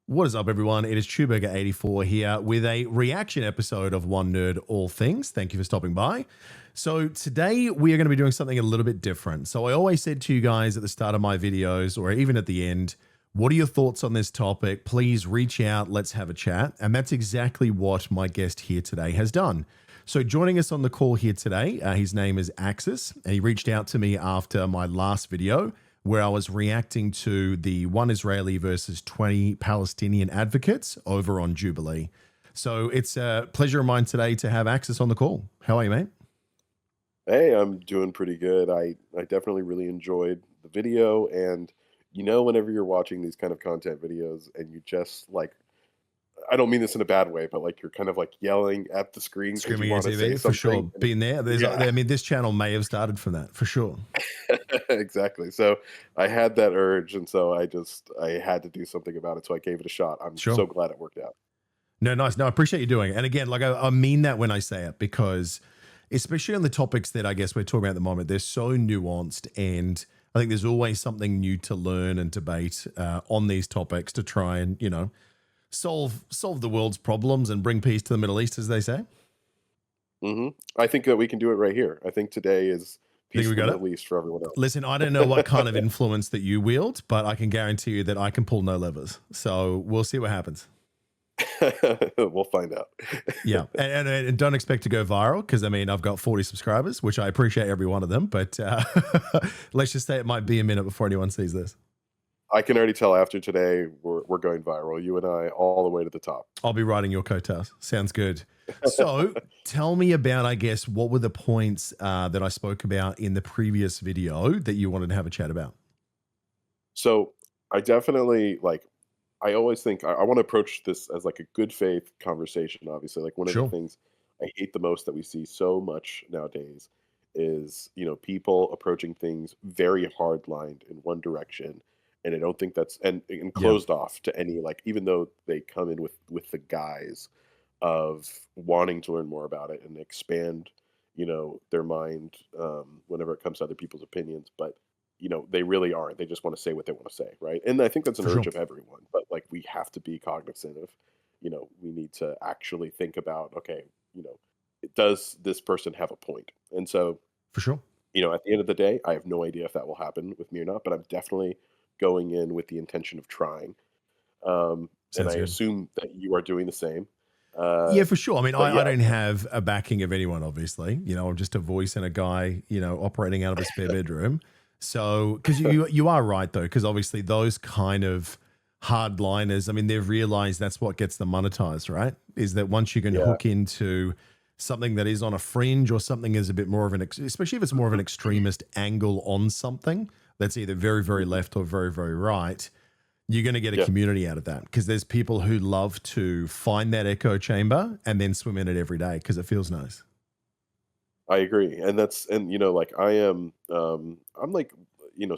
What is up, everyone? It is Chewburger84 here with a reaction episode of One Nerd All Things. Thank you for stopping by. So today we are going to be doing something a little bit different. So I always said to you guys at the start of my videos, or even at the end, what are your thoughts on this topic? Please reach out. Let's have a chat. And that's exactly what my guest here today has done. So joining us on the call here today, his name is Axis, and he reached out to me after my last video where I was reacting to the one Israeli versus 20 Palestinian advocates over on Jubilee. So it's a pleasure of mine today to have Axis on the call. How are you, mate? Hey, I'm doing pretty good. I definitely really enjoyed the video, and whenever you're watching these kind of content videos and you just like, I don't mean this in a bad way, but like you're kind of like yelling at the screen because you Screaming at want to say TV, for sure. something. And Being there, yeah, I mean, this channel may have started from that, for sure. exactly. So I had that urge, and so I had to do something about it. So I gave it a shot. I'm Sure. so glad it worked out. No, nice. No, I appreciate you doing it. And again, like I mean that when I say it, because especially on the topics that I guess we're talking about at the moment, they're so nuanced, and I think there's always something new to learn and debate on these topics to try and solve the world's problems and bring peace to the Middle East, as they say. I think that we can do it right here. I think today is Think peace we in the got it? Middle East for everyone else. Listen, I don't know what kind of influence that you wield, but I can guarantee you that I can pull no levers. So we'll see what happens. We'll find out. Yeah, and don't expect to go viral because I mean I've got 40 subscribers, which I appreciate every one of them. But let's just say it might be a minute before anyone sees this. I can already tell after today we're going viral. You and I all the way to the top. I'll be riding your coattails. Sounds good. So tell me about, I guess, what were the points that I spoke about in the previous video that you wanted to have a chat about? So I definitely like. I always think I want to approach this as like a good faith conversation. Obviously, like one of the Sure. things I hate the most that we see so much nowadays is people approaching things very hard lined in one direction, and I don't think that's and Yeah. closed off to any like even though they come in with the guise of wanting to learn more about it and expand their mind whenever it comes to other people's opinions, but they really aren't. They just want to say what they want to say, right? And I think that's an For sure. urge of everyone, but like we have to be cognizant of, we need to actually think about, okay, you know, does this person have a point? And so, For sure. at the end of the day, I have no idea if that will happen with me or not, but I'm definitely going in with the intention of trying. And Sounds I good. assume that you are doing the same. Yeah, for sure. I mean, But I yeah, don't have a backing of anyone, obviously. I'm just a voice and a guy, operating out of a spare bedroom. So, because you are right though, because obviously those kind of hardliners, I mean, they've realized that's what gets them monetized, right? Is that once you can yeah, hook into something that is on a fringe or something is a bit more of an, especially if it's more of an extremist angle on something that's either very, very mhm, left or very, very right, you're going to get a yeah. community out of that because there's people who love to find that echo chamber and then swim in it every day because it feels nice. I agree, and like I'm like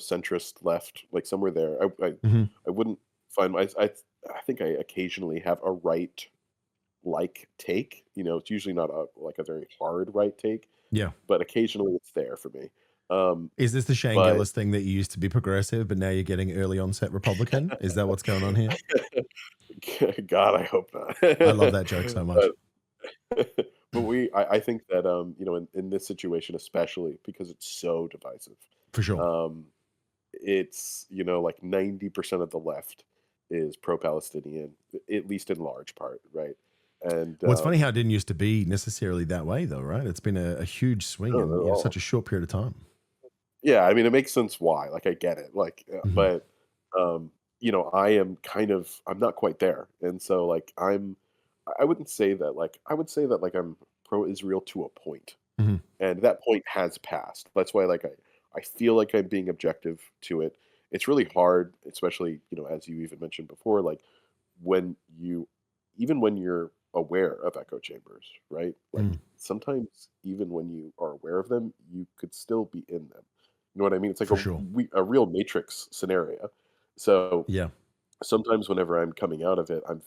centrist left, like somewhere there. Hmm. I wouldn't find I think I occasionally have a right like take. It's usually not a very hard right take, Yeah. but occasionally it's there for me. Um, Is this the Shane but Gillis thing that you used to be progressive, but now you're getting early onset Republican? Is that what's going on here? God, I hope not. I love that joke so much. but but I think that in this situation especially because it's so divisive. For sure. Um, it's like 90% of the left is pro-Palestinian, at least in large part, right? And Well, it's funny how it didn't used to be necessarily that way, though, right? It's been a huge swing no, in not at such all. a short period of time. Yeah, I mean, it makes sense why. Like, I get it. Like, Hmm. but um, I am I'm not quite there, and so like I wouldn't say that like I would say that like I'm pro-Israel to a point, Hmm. and that point has passed. That's why like I feel like I'm being objective to it. It's really hard, especially as you even mentioned before, like when you even when you're aware of echo chambers, right? Like Mm. sometimes even when you are aware of them, you could still be in them. You know what I mean? It's like For sure. a real matrix scenario. So Yeah. sometimes whenever I'm coming out of it, I'm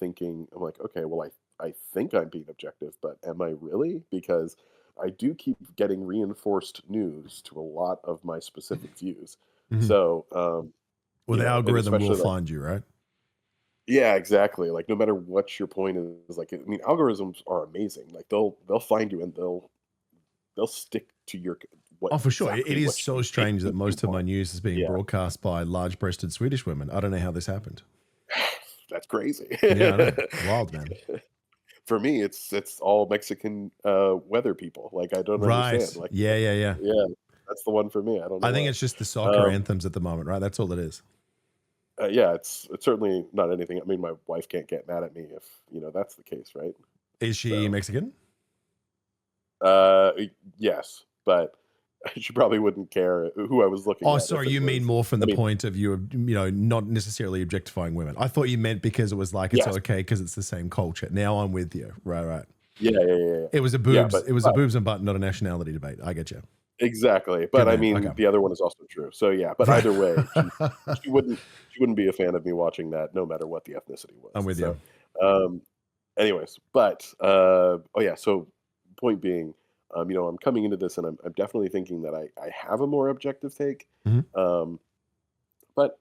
like, okay, well, I think I'm being objective, but am I really? Because I do keep getting reinforced news to a lot of my specific views. Hmm. So, Well, the and algorithm will especially like, find you, right? Yeah, exactly. Like no matter what your point is, like I mean, algorithms are amazing. Like they'll find you and they'll stick to your what Oh, for sure. It exactly is what so you think strange that that you most of my want. news is being Yeah, broadcast by large-breasted Swedish women. I don't know how this happened. that's crazy. Yeah, I know. Wild, man. For me, it's all Mexican weather people. Like I don't understand. Right. Like Yeah, yeah, yeah. yeah, that's the one for me. I don't know I think why. it's just the soccer Um, anthems at the moment, right? That's all it is. yeah, it's certainly not anything. I mean, my wife can't get mad at me if that's the case, right? Is she So. Mexican? Yes, but she probably wouldn't care who I was looking Oh, at if sorry, it you mean was. more from I the mean, point of view of, not necessarily objectifying women. I thought you meant because it was like it's yes, okay because it's the same culture. Now I'm with you. Right, right. yeah, yeah, yeah, yeah, It was a yeah, boobs. but It was a boobs and butt, not a nationality debate. I get you. exactly. Good But I man. Okay. mean, the other one is also true. So yeah, but Right. either way, she wouldn't be a fan of me watching that, no matter what the ethnicity I'm was. with So, you. um, anyways, but oh yeah. So point being, I'm coming into this and I'm definitely thinking that I have a more objective take. Mhm. Um, But,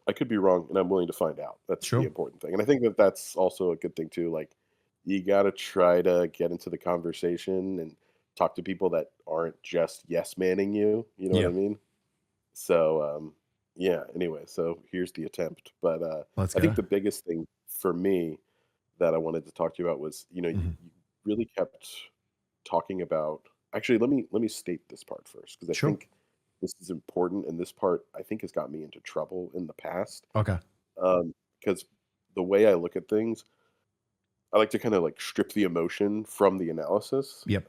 I could be wrong, and I'm willing to find out. That's the Sure. important thing, and I think that that's also a good thing too, like, you gotta try to get into the conversation and talk to people that aren't just yes manning you, you know what Yeah. I mean? So, yeah, anyway, so here's the attempt, but, Let's I think go. the biggest thing for me that I wanted to talk to you about was, Mhm. you really kept talking about actually, let me state this part first because I Sure. think this is important, and this part I think has got me into trouble in the past. Okay. Because the way I look at things, I like to kind of like strip the emotion from the analysis. Yep.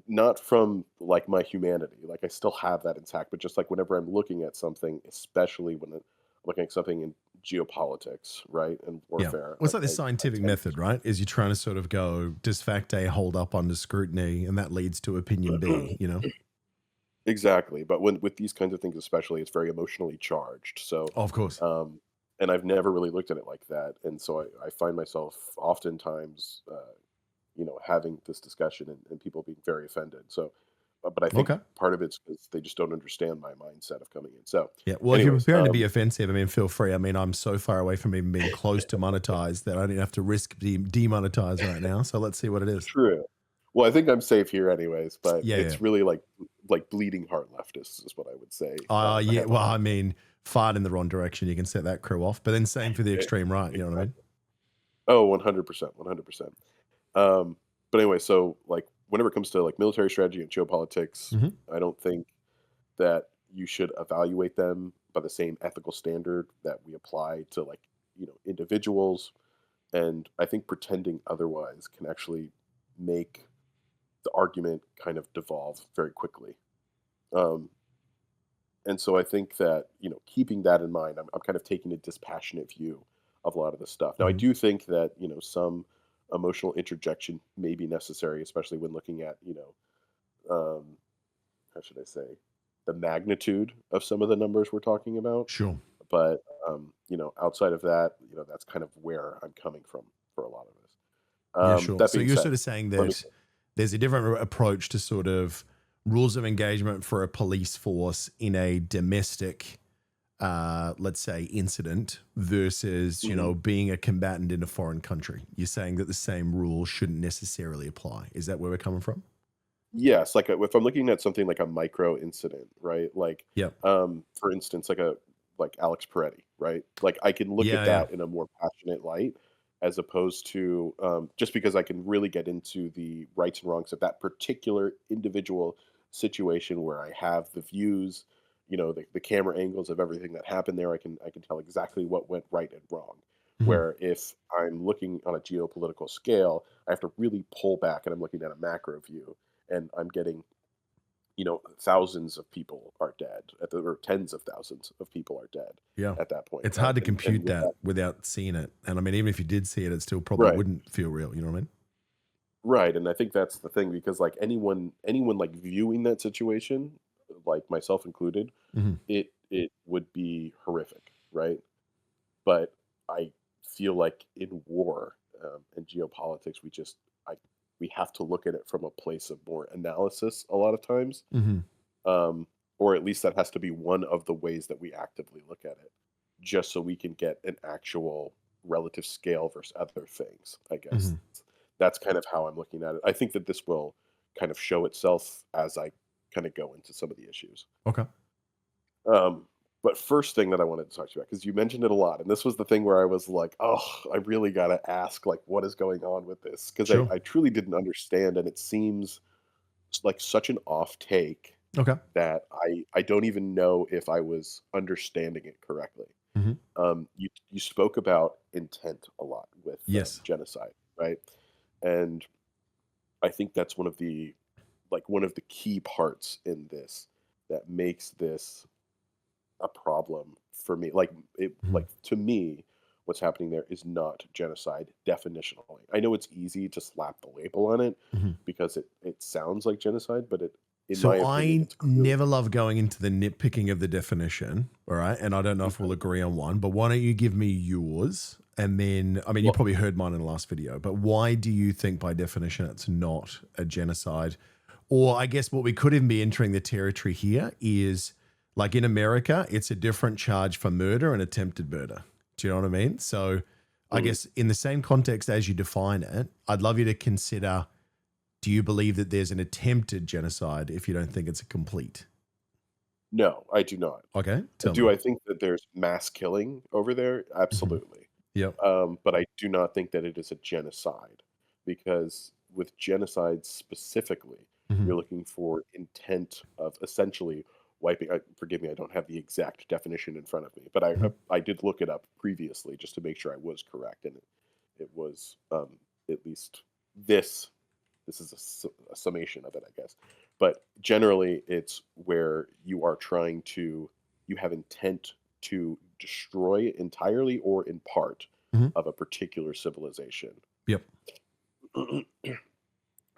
Not from like my humanity. Like I still have that intact, but just like whenever I'm looking at something, especially when I'm looking at something in geopolitics, right, and Yeah. warfare, Well, it's like the I scientific tend method, right? Is you're trying to sort of go, does fact A hold up under scrutiny? And that leads to opinion to B, you know? exactly. But when with these kinds of things, especially, it's very emotionally charged. So, Oh, of course. um, and I've never really looked at it like that, and so I find myself oftentimes, having this discussion and people being very offended. So, but I think Okay. part of it's because they just don't understand my mindset of coming in. So, Yeah. Well, if you're anyways, preparing to be offensive, I mean, feel free. I mean, I'm so far away from even being close to monetized that I don't have to risk being demonetized right now. So let's see what it is. true. Well, I think I'm safe here, anyways. But Yeah. Yeah. it's really like bleeding heart leftists is what I would say. I Yeah. have a Well, hard. I mean, fart in the wrong direction. You can set that crew off. But then same for the extreme right. You know what I mean? Oh, 100%, 100%. Um, but anyway, so, like, whenever it comes to, like, military strategy and geopolitics, Hmm. I don't think that you should evaluate them by the same ethical standard that we apply to, like, individuals, and I think pretending otherwise can actually make the argument kind of devolve very quickly. Um, and so I think that, keeping that in mind, I'm kind of taking a dispassionate view of a lot of this stuff. Now, I Hmm. do think that, some emotional interjection may be necessary, especially when looking at, how should I say, the magnitude of some of the numbers we're talking about. Sure. But, outside of that, that's kind of where I'm coming from for a lot of this. Yeah, sure. That So being you're said, sort of saying let me that there's a different approach to sort of rules of engagement for a police force in a domestic, let's say, incident versus, mhm. being a combatant in a foreign country. You're saying that the same rules shouldn't necessarily apply. Is that where we're coming from? Yes, like, if I'm looking at something like a micro incident, right? Like, Yep. for instance, like Alex Peretti, right? Like, I can look at Yeah, yeah. that in a more passionate light as opposed to, just because I can really get into the rights and wrongs of that particular individual situation where I have the views, the camera angles of everything that happened there. I can tell exactly what went right and wrong. Mhm. Where if I'm looking on a geopolitical scale, I have to really pull back and I'm looking at a macro view and I'm getting, thousands of people are dead or tens of thousands of people are dead Yeah. at that point. It's hard to And compute with that, that without seeing it. And I mean, even if you did see it, it still probably right, wouldn't feel real. You know what I mean? right, and I think that's the thing because like anyone like viewing that situation, like myself included, Mhm. it would be horrific, right? But I feel like in war and geopolitics, I we have to look at it from a place of more analysis a lot of times. Mhm. Or at least that has to be one of the ways that we actively look at it, just so we can get an actual relative scale versus other things, I guess. Mhm. That's kind of how I'm looking at it. I think that this will kind of show itself as I kind of go into some of the issues. Okay. Um, but first thing that I wanted to talk to you about, because you mentioned it a lot, and this was the thing where I was like, oh, I really got to ask, like, what is going on with this? Because Sure. I truly didn't understand, and it seems like such an off take Okay. that I don't even know if I was understanding it correctly. Mhm. You spoke about intent a lot with Yes. genocide, right? And I think that's one of the key parts in this that makes this a problem for me. Mhm. Like to me, what's happening there is not genocide definitionally. I know it's easy to slap the label on it Mhm. because it sounds like genocide, but in my So opinion, I it's really never love going into the nitpicking of the definition, all right? And I don't know if we'll okay. agree on one, but why don't you give me yours? And then, I mean, you Well, probably heard mine in the last video, but why do you think by definition it's not a genocide? Or I guess what we could even be entering the territory here is like in America, it's a different charge for murder and attempted murder. Do you know what I mean? So I mm, guess in the same context as you define it, I'd love you to consider, do you believe that there's an attempted genocide if you don't think it's a complete? no, I do not. Okay, tell Do me. I think that there's mass killing over there? Mhm. Absolutely. Yep. But I do not think that it is a genocide because with genocide specifically, Mhm. you're looking for intent of essentially wiping. Forgive me, I don't have the exact definition in front of me, but Mhm. I did look it up previously just to make sure I was correct, and it was at least this. This is a summation of it, I guess. But generally, it's where you are trying to you have intent to destroy entirely or in part Mhm. of a particular civilization. Yep.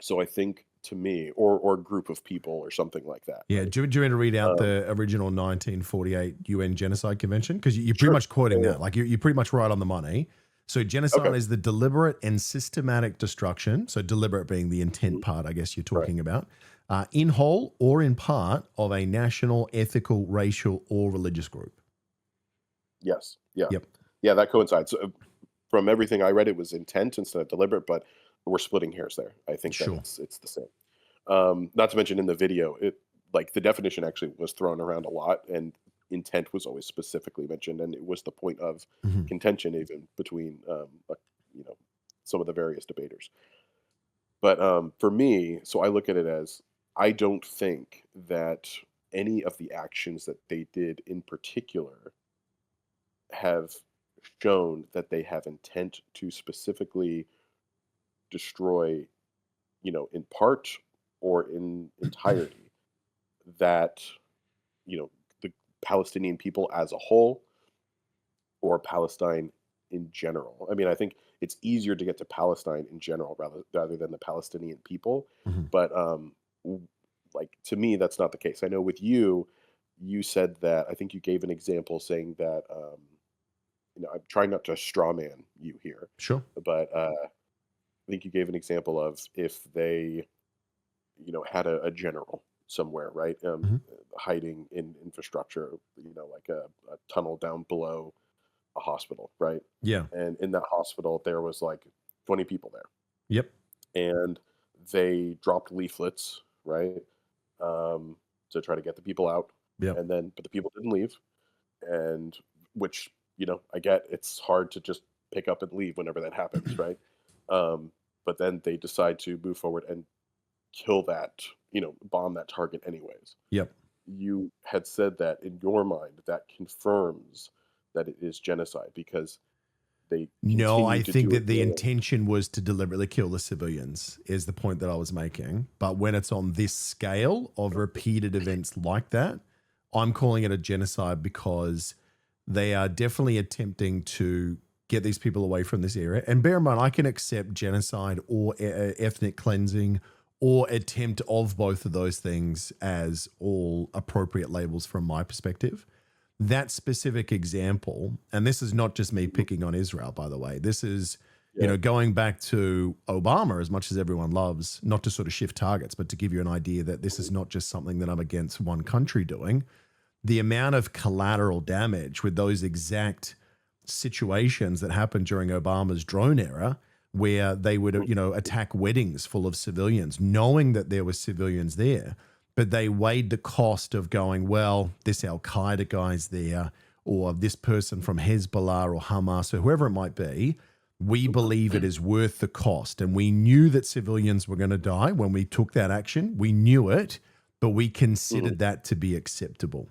So I think to me, or group of people or something like that, Yeah. right? Do you want to read out Um, the original 1948 UN Genocide Convention? Because you're pretty sure. much quoting Yeah, yeah. that. Like you're pretty much right on the money. So genocide Okay. is the deliberate and systematic destruction. So deliberate being the intent Mhm. part, I guess you're Right. talking about, in whole or in part of a national, ethical, racial, or religious group. Yes. Yeah. Yep. Yeah. That coincides. From everything I read, it was intent instead of deliberate, but we're splitting hairs there. I think that Sure. it's the same. Not to mention in the video, it like the definition actually was thrown around a lot, and intent was always specifically mentioned, and it was the point of Mhm. contention even between you know some of the various debaters. But for me, so I look at it as I don't think that any of the actions that they did in particular have shown that they have intent to specifically destroy, in part or in entirety, that, you know, the Palestinian people as a whole or Palestine in general. I mean, I think it's easier to get to Palestine in general rather than the Palestinian people. Mhm. But like to me, that's not the case. I know with you, you said that I think you gave an example saying that I'm trying not to straw man you here, Sure. but I think you gave an example of if they had a general somewhere, right? Mhm. Hiding in infrastructure, like a tunnel down below a hospital, right? Yeah. And in that hospital, there was like 20 people there, Yep. and they dropped leaflets, right, um, to try to get the people out, Yep. but the people didn't leave, and which I get it's hard to just pick up and leave whenever that happens, right? Um, but then they decide to move forward and kill that, bomb that target anyways. Yep. You had said that in your mind that confirms that it is genocide because they No, continue I to think do it that the anyway. intention was to deliberately kill the civilians, is the point that I was making. But when it's on this scale of repeated events like that, I'm calling it a genocide because they are definitely attempting to get these people away from this area. And bear in mind, I can accept genocide or ethnic cleansing or attempt of both of those things as all appropriate labels from my perspective. That specific example, and this is not just me Mhm. picking on Israel, by the way, this is, Yeah. going back to Obama, as much as everyone loves, not to sort of shift targets, but to give you an idea that this Mhm. is not just something that I'm against one country doing. The amount of collateral damage with those exact situations that happened during Obama's drone era where they would, attack weddings full of civilians, knowing that there were civilians there, but they weighed the cost of going, well, this Al Qaeda guy's there, or this person from Hezbollah or Hamas or whoever it might be. We believe it is worth the cost. And we knew that civilians were going to die when we took that action. We knew it, but we considered that to be acceptable.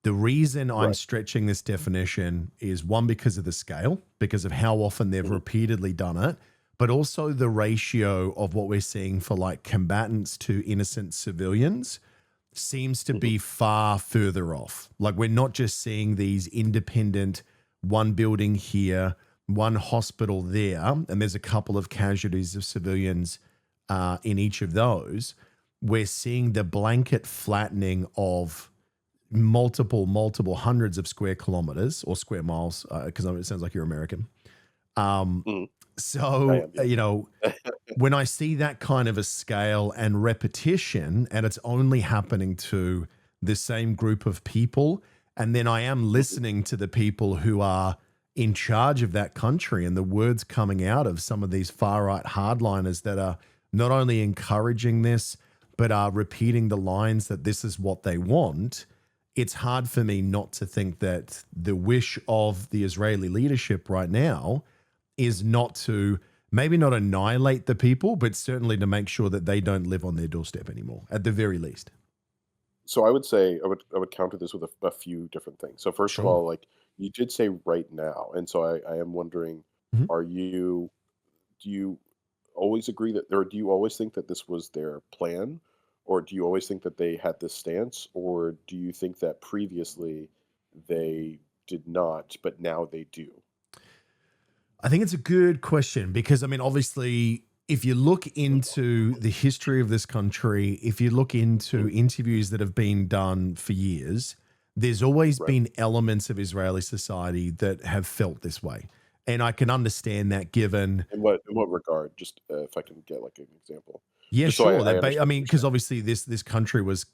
The reason I'm stretching this definition is, one, because of the scale, because of how often they've repeatedly done it, but also the ratio of what we're seeing for like combatants to innocent civilians seems to be far further off. Like, we're not just seeing these independent, one building here, one hospital there, and there's a couple of casualties of civilians in each of those. We're seeing the blanket flattening of multiple hundreds of square kilometers or square miles, because it sounds like you're American. So, when I see that kind of a scale and repetition, and it's only happening to the same group of people, and then I am listening to the people who are in charge of that country and the words coming out of some of these far-right hardliners that are not only encouraging this, but are repeating the lines that this is what they want, it's hard for me not to think that the wish of the Israeli leadership right now is not to, maybe not annihilate the people, but certainly to make sure that they don't live on their doorstep anymore, at the very least. So I would say I would counter this with a few different things. So first of all, like you did say right now, and so I am wondering, Mhm. do you always agree that, or do you always think that this was their plan, or do you always think that they had this stance, or do you think that previously they did not, but now they do? I think it's a good question because, I mean, obviously, if you look into the history of this country, if you look into interviews that have been done for years, there's always been elements of Israeli society that have felt this way. And I can understand that given. In what regard? Just if I can get like an example. Yeah, Just so sure. I understand what you're Because saying. obviously this country was,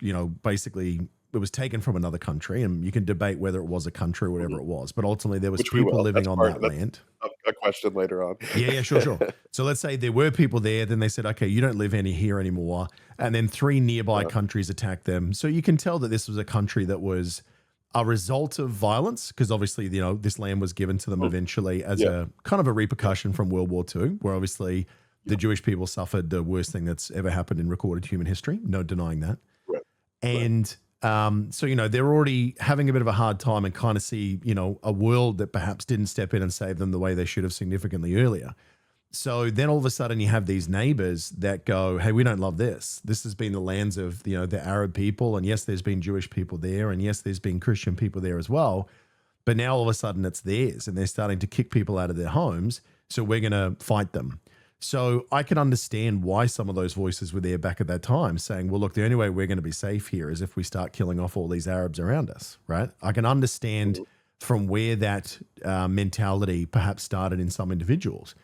basically it was taken from another country, and you can debate whether it was a country or whatever Mhm. it was. But ultimately, there was Which we people will. living That's on part. that That's land. a question later on. Yeah, sure. So let's say there were people there. Then they said, okay, you don't live here anymore. And then 3 nearby countries attacked them. So you can tell that this was a country that was a result of violence, because obviously, this land was given to them eventually as Yeah. a kind of a repercussion from World War II, where obviously the Jewish people suffered the worst thing that's ever happened in recorded human history. No denying that. Right. And so, they're already having a bit of a hard time and kind of see, a world that perhaps didn't step in and save them the way they should have significantly earlier. So then all of a sudden you have these neighbors that go, hey, we don't love this. This has been the lands of, the Arab people. And yes, there's been Jewish people there. And yes, there's been Christian people there as well. But now all of a sudden it's theirs and they're starting to kick people out of their homes. So we're going to fight them. So I can understand why some of those voices were there back at that time saying, well, look, the only way we're going to be safe here is if we start killing off all these Arabs around us, right? I can understand from where that mentality perhaps started in some individuals.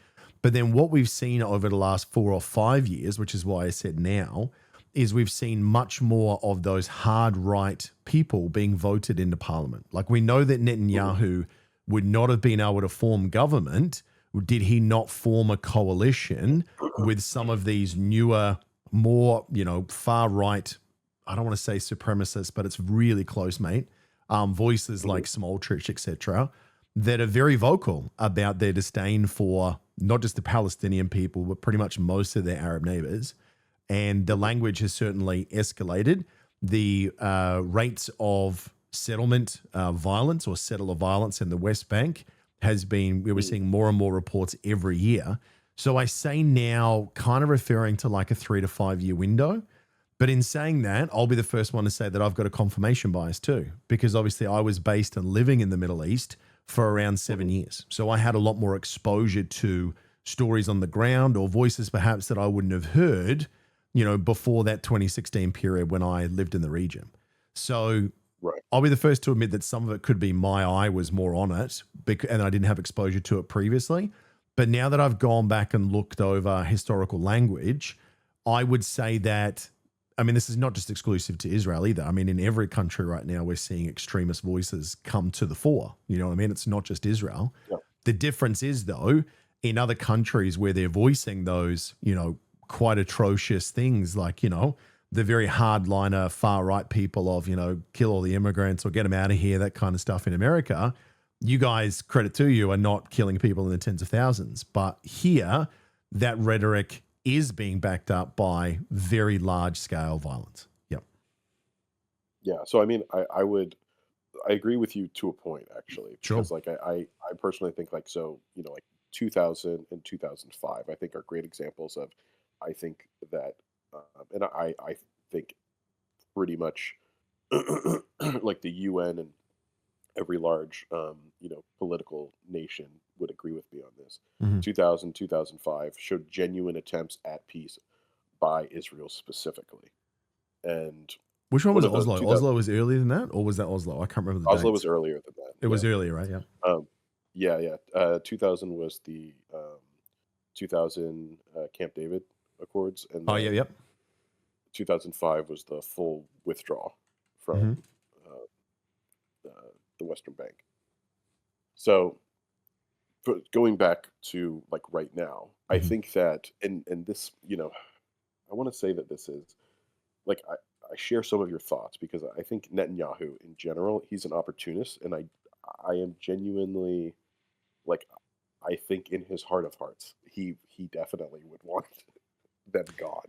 But then what we've seen over the last 4 or 5 years, which is why I said now, is we've seen much more of those hard right people being voted into parliament. Like, we know that Netanyahu would not have been able to form government did he not form a coalition with some of these newer, more, far right, I don't want to say supremacists, but it's really close, mate, voices like Smotrich, etc., that are very vocal about their disdain for not just the Palestinian people, but pretty much most of their Arab neighbors. And the language has certainly escalated. The rates of settlement violence or settler violence in the West Bank we were seeing more and more reports every year. So I say now, kind of referring to like a 3 to 5 year window. But in saying that, I'll be the first one to say that I've got a confirmation bias too, because obviously I was based and living in the Middle East for around 7 years. So I had a lot more exposure to stories on the ground or voices perhaps that I wouldn't have heard, before that 2016 period when I lived in the region. So I'll be the first to admit that some of it could be my eye was more on it and I didn't have exposure to it previously. But now that I've gone back and looked over historical language, I would say that I mean, this is not just exclusive to Israel either. I mean, in every country right now, we're seeing extremist voices come to the fore. You know what I mean? It's not just Israel. Yeah. The difference is, though, in other countries where they're voicing those, quite atrocious things, like, the very hardliner far right people of, kill all the immigrants or get them out of here, that kind of stuff in America. You guys, credit to you, are not killing people in the tens of thousands. But here, that rhetoric is being backed up by very large scale violence. Yep. Yeah. So I mean, I agree with you to a point actually, Sure. because like I personally think like, so, like 2000 and 2005, I think are great examples of, I think that, and I think pretty much like the UN and every large, political nation would agree with me on this. Mhm. 2000, 2005 showed genuine attempts at peace by Israel specifically. And Which one one was of it? the Oslo? 2000, Oslo was earlier than that, or was that Oslo? I can't remember the Oslo was dates. earlier than that. It Yeah. was earlier, right? Yeah. Um, yeah, yeah. 2000 was the 2000 Camp David Accords, and Oh, yeah, then yep. 2005 was the full withdrawal Hmm. from the Western Bank. So, going back to like right now, I Hmm. think that, and this, I want to say that this is like I share some of your thoughts because I think Netanyahu in general, he's an opportunist, and I am genuinely like, I think in his heart of hearts, he definitely would want them gone.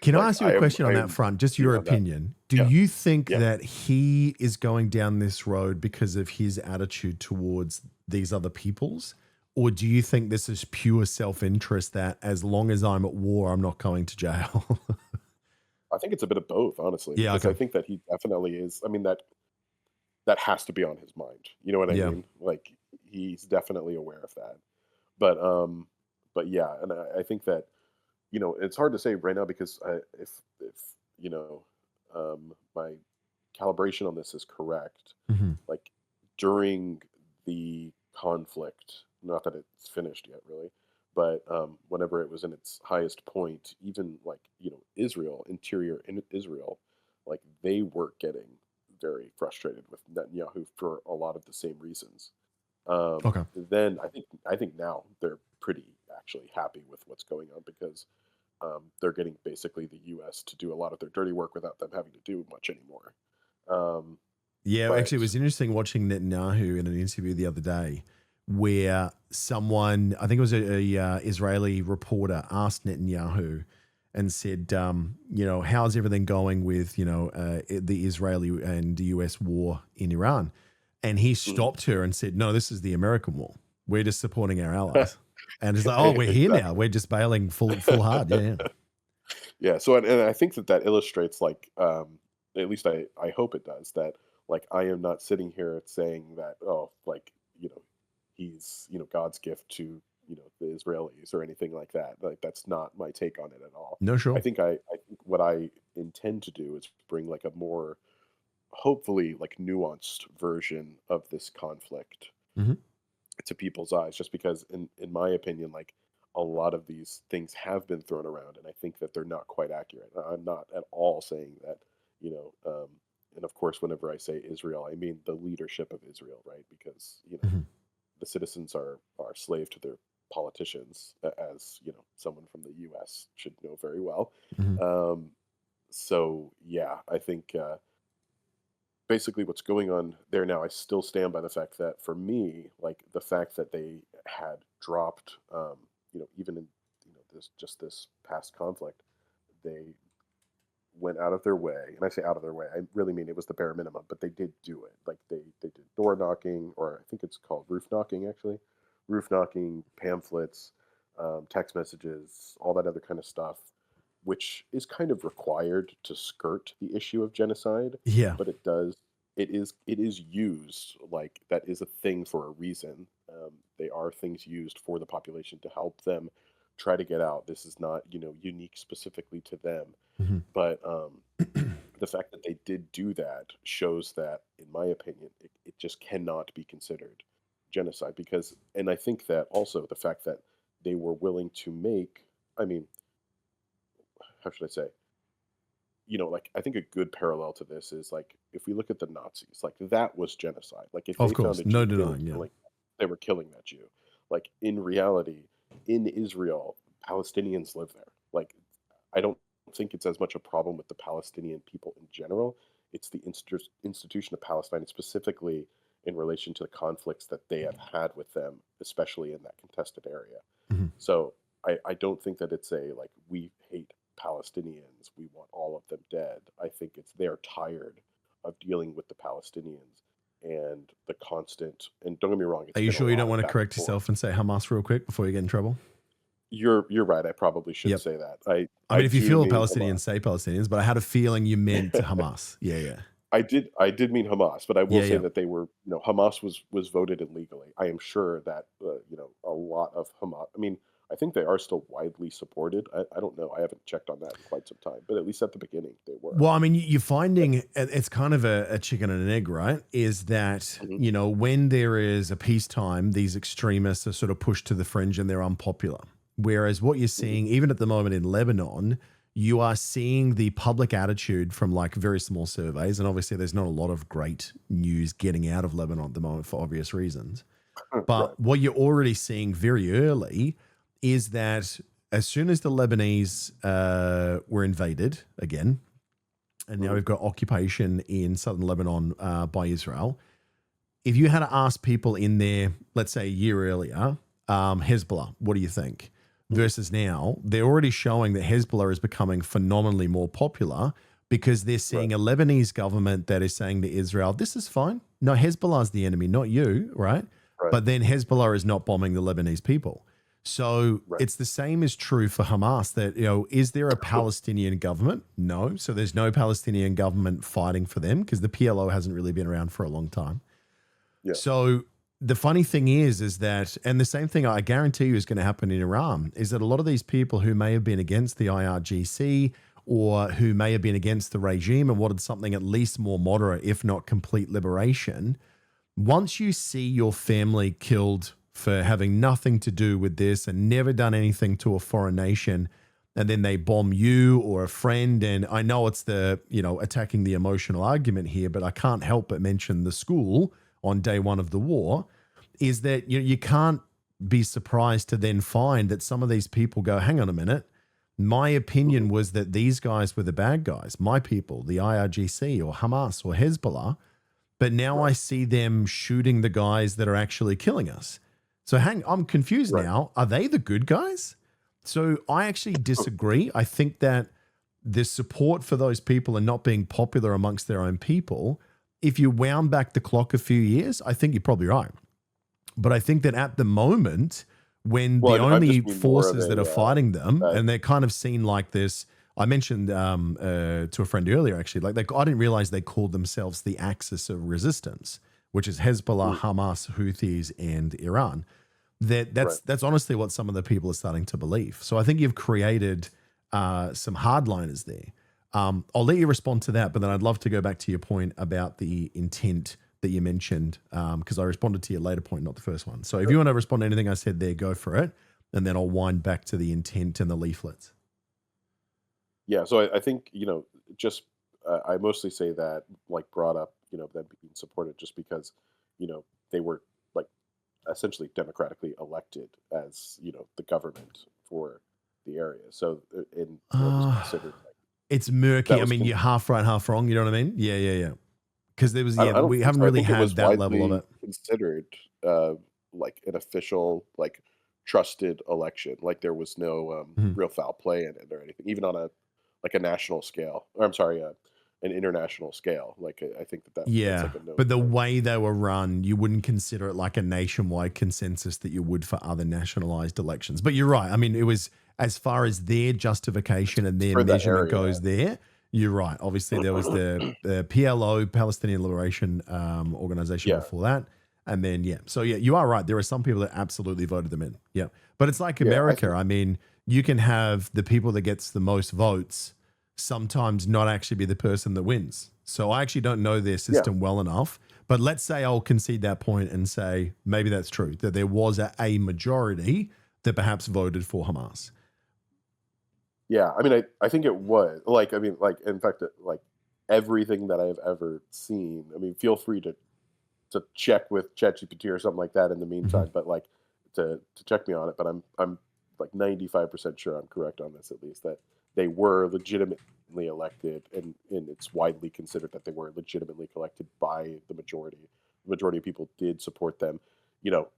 Can I Like ask you a question on I that am front? Just clear your on that. opinion. Do Yeah, you think yeah. that he is going down this road because of his attitude towards these other peoples? Or do you think this is pure self interest that as long as I'm at war, I'm not going to jail? I think it's a bit of both, honestly, Yeah. because I Okay. think that he definitely is. I mean, that has to be on his mind. You know what I Yeah. mean? Like he's definitely aware of that. But yeah, and I think that, it's hard to say right now because if my calibration on this is correct, Hmm. like during the conflict, not that it's finished yet, really, but whenever it was in its highest point, even like Israel, interior in Israel, like they were getting very frustrated with Netanyahu for a lot of the same reasons. Okay. Then I think now they're pretty actually happy with what's going on because they're getting basically the U.S. to do a lot of their dirty work without them having to do much anymore. Um, Yeah, actually, it but was interesting watching Netanyahu in an interview the other day, where someone, I think it was a Israeli reporter, asked Netanyahu and said, how's everything going with the Israeli and the US war in Iran? And he mhm. stopped her and said, no, this is the American war. We're just supporting our allies. And it's like, oh, we're here now. Exactly. We're just bailing full hard. Yeah, yeah. Yeah. So and I think that illustrates like at least I hope it does that, like I am not sitting here saying that, oh, like he's God's gift to the Israelis or anything like that. Like that's not my take on it at all. No, I sure. think I think what I intend to do is bring like a more, hopefully, like nuanced version of this conflict Hmm. to people's eyes, just because in my opinion, like a lot of these things have been thrown around and I think that they're not quite accurate. I'm not at all saying that, you know um, and of course whenever I say Israel, I mean the leadership of Israel, right? Because Hmm. the citizens are slave to their politicians, as someone from the US should know very well. Hmm. um, so yeah, I think basically what's going on there now, I still stand by the fact that for me, like the fact that they had dropped, even in this past conflict, they went out of their way, and I say out of their way, I really mean it was the bare minimum, but they did do it. Like they did door knocking, or I think it's called roof knocking, actually, roof knocking, pamphlets, text messages, all that other kind of stuff, which is kind of required to skirt the issue of genocide, Yeah. but it is used, like that is a thing for a reason. They are things used for the population to help them try to get out. This is not unique specifically to them, Hmm. but the fact that they did do that shows that, in my opinion, it just cannot be considered genocide because, and I think that also the fact that they were willing to make, I mean, how should I say? like I think a good parallel to this is like if we look at the Nazis, like that was genocide. Like if Of they found course, a no Jew doing denying. something Yeah, like that, they were killing that Jew. Like in reality, in Israel, Palestinians live there. Like I don't think it's as much a problem with the Palestinian people in general. It's the institution of Palestine, and specifically in relation to the conflicts that they have had with them, especially in that contested area. Mhm. So I don't think that it's a like we hate Palestinians, we want all of them dead. I think it's they're tired of dealing with the Palestinians and the constant. And don't get me wrong, Are it's you been a sure you don't lot of want to back and correct forth. yourself and say Hamas real quick before you get in trouble? You're right. I probably should Yep. say that. I I I mean, if you do feel mean Hamas. Palestinians, say Palestinians, but I had a feeling you meant Hamas. Yeah, yeah. I did mean Hamas, but I will Yeah, say yeah. that they were, Hamas was voted illegally. I am sure that a lot of Hamas. I mean, I think they are still widely supported. I don't know. I haven't checked on that in quite some time, but at least at the beginning they were. Well, I mean, you're But, finding it's kind of a chicken and an egg, right? Is that, mhm, when there is a peacetime, these extremists are sort of pushed to the fringe and they're unpopular. Whereas what you're mhm, seeing, even at the moment in Lebanon, you are seeing the public attitude from like very small surveys. And obviously, there's not a lot of great news getting out of Lebanon at the moment for obvious reasons. right. But what you're already seeing very early is that as soon as the Lebanese were invaded again, and now Mhm, we've got occupation in southern Lebanon by Israel. If you had to ask people in there, let's say a year earlier, Hezbollah, what do you think? mhm, Versus now, they're already showing that Hezbollah is becoming phenomenally more popular because they're right. seeing a Lebanese government that is saying to Israel, this is fine. No, Hezbollah is the enemy, not you, right? Right. But then Hezbollah is not bombing the Lebanese people. So Right. it's the same is true for Hamas that, is there a Palestinian government? No. So there's no Palestinian government fighting for them because the PLO hasn't really been around for a long time. Yeah. So the funny thing is that, and the same thing I guarantee you is going to happen in Iran, is that a lot of these people who may have been against the IRGC or who may have been against the regime and wanted something at least more moderate, if not complete liberation, once you see your family killed for having nothing to do with this and never done anything to a foreign nation, and then they bomb you or a friend, and I know it's the, attacking the emotional argument here, but I can't help but mention the school on day one of the war, is that you can't be surprised to then find that some of these people go, hang on a minute. My Mhm, opinion was that these guys were the bad guys, my people, the IRGC or Hamas or Hezbollah, but now I right. see them shooting the guys that are actually killing us. So I'm confused Right. now. Are they the good guys? So I actually disagree. I think that the support for those people and not being popular amongst their own people, if you wound back the clock a few years, I think you're probably right. But I think that at the moment, when the Well, I'm only just mean more of forces that are a fighting them, that and they're kind of seen like this, I mentioned to a friend earlier, actually, like I didn't realize they called themselves the Axis of Resistance, which is Hezbollah, mm, Hamas, Houthis, and Iran. That's right. that's honestly what some of the people are starting to believe. So I think you've created some hardliners there. I'll let you respond to that, but then I'd love to go back to your point about the intent that you mentioned because I responded to your later point, not the first one. So if you Sure. want to respond to anything I said there, go for it, and then I'll wind back to the intent and the leaflets. Yeah, so I think, just I mostly say that, like, brought up, them being supported just because, they were like essentially democratically elected as, the government for the area. So and it was Uh, considered like it's that murky. I was mean, con- you're half right, half wrong. You know what I mean? Yeah, yeah, yeah. Because there was, I don't we think haven't so. I really think it had was that level of widely it. considered like an official, like, trusted election. Like there was no Mhm. real foul play in it or anything, even on a like a national scale. Or I'm sorry, an international scale. Like I think that's Yeah, like a known but the thing. way they were run, you wouldn't consider it like a nationwide consensus that you would for other nationalized elections. But you're right. I mean, it was as far as their justification and their For the measurement area. goes there. You're right. Obviously, there was the PLO, Palestinian Liberation Organization Yeah. before that. And then, yeah. So, yeah, you are right. There are some people that absolutely voted them in. Yeah. But it's like Yeah, I America. think I mean, you can have the people that gets the most votes sometimes not actually be the person that wins. So I actually don't know their yeah. system well enough. But let's say I'll concede that point and say maybe that's true, that there was a majority that perhaps voted for Hamas. Yeah, I mean, I think it was like, I mean, like, in fact, like everything that I've ever seen. I mean, feel free to check with ChatGPT or something like that in the Mhm. meantime, but like to check me on it. But I'm like 95% sure I'm correct on this, at least, that they were legitimately elected, and it's widely considered that they were legitimately elected by the majority. The majority of people did support them.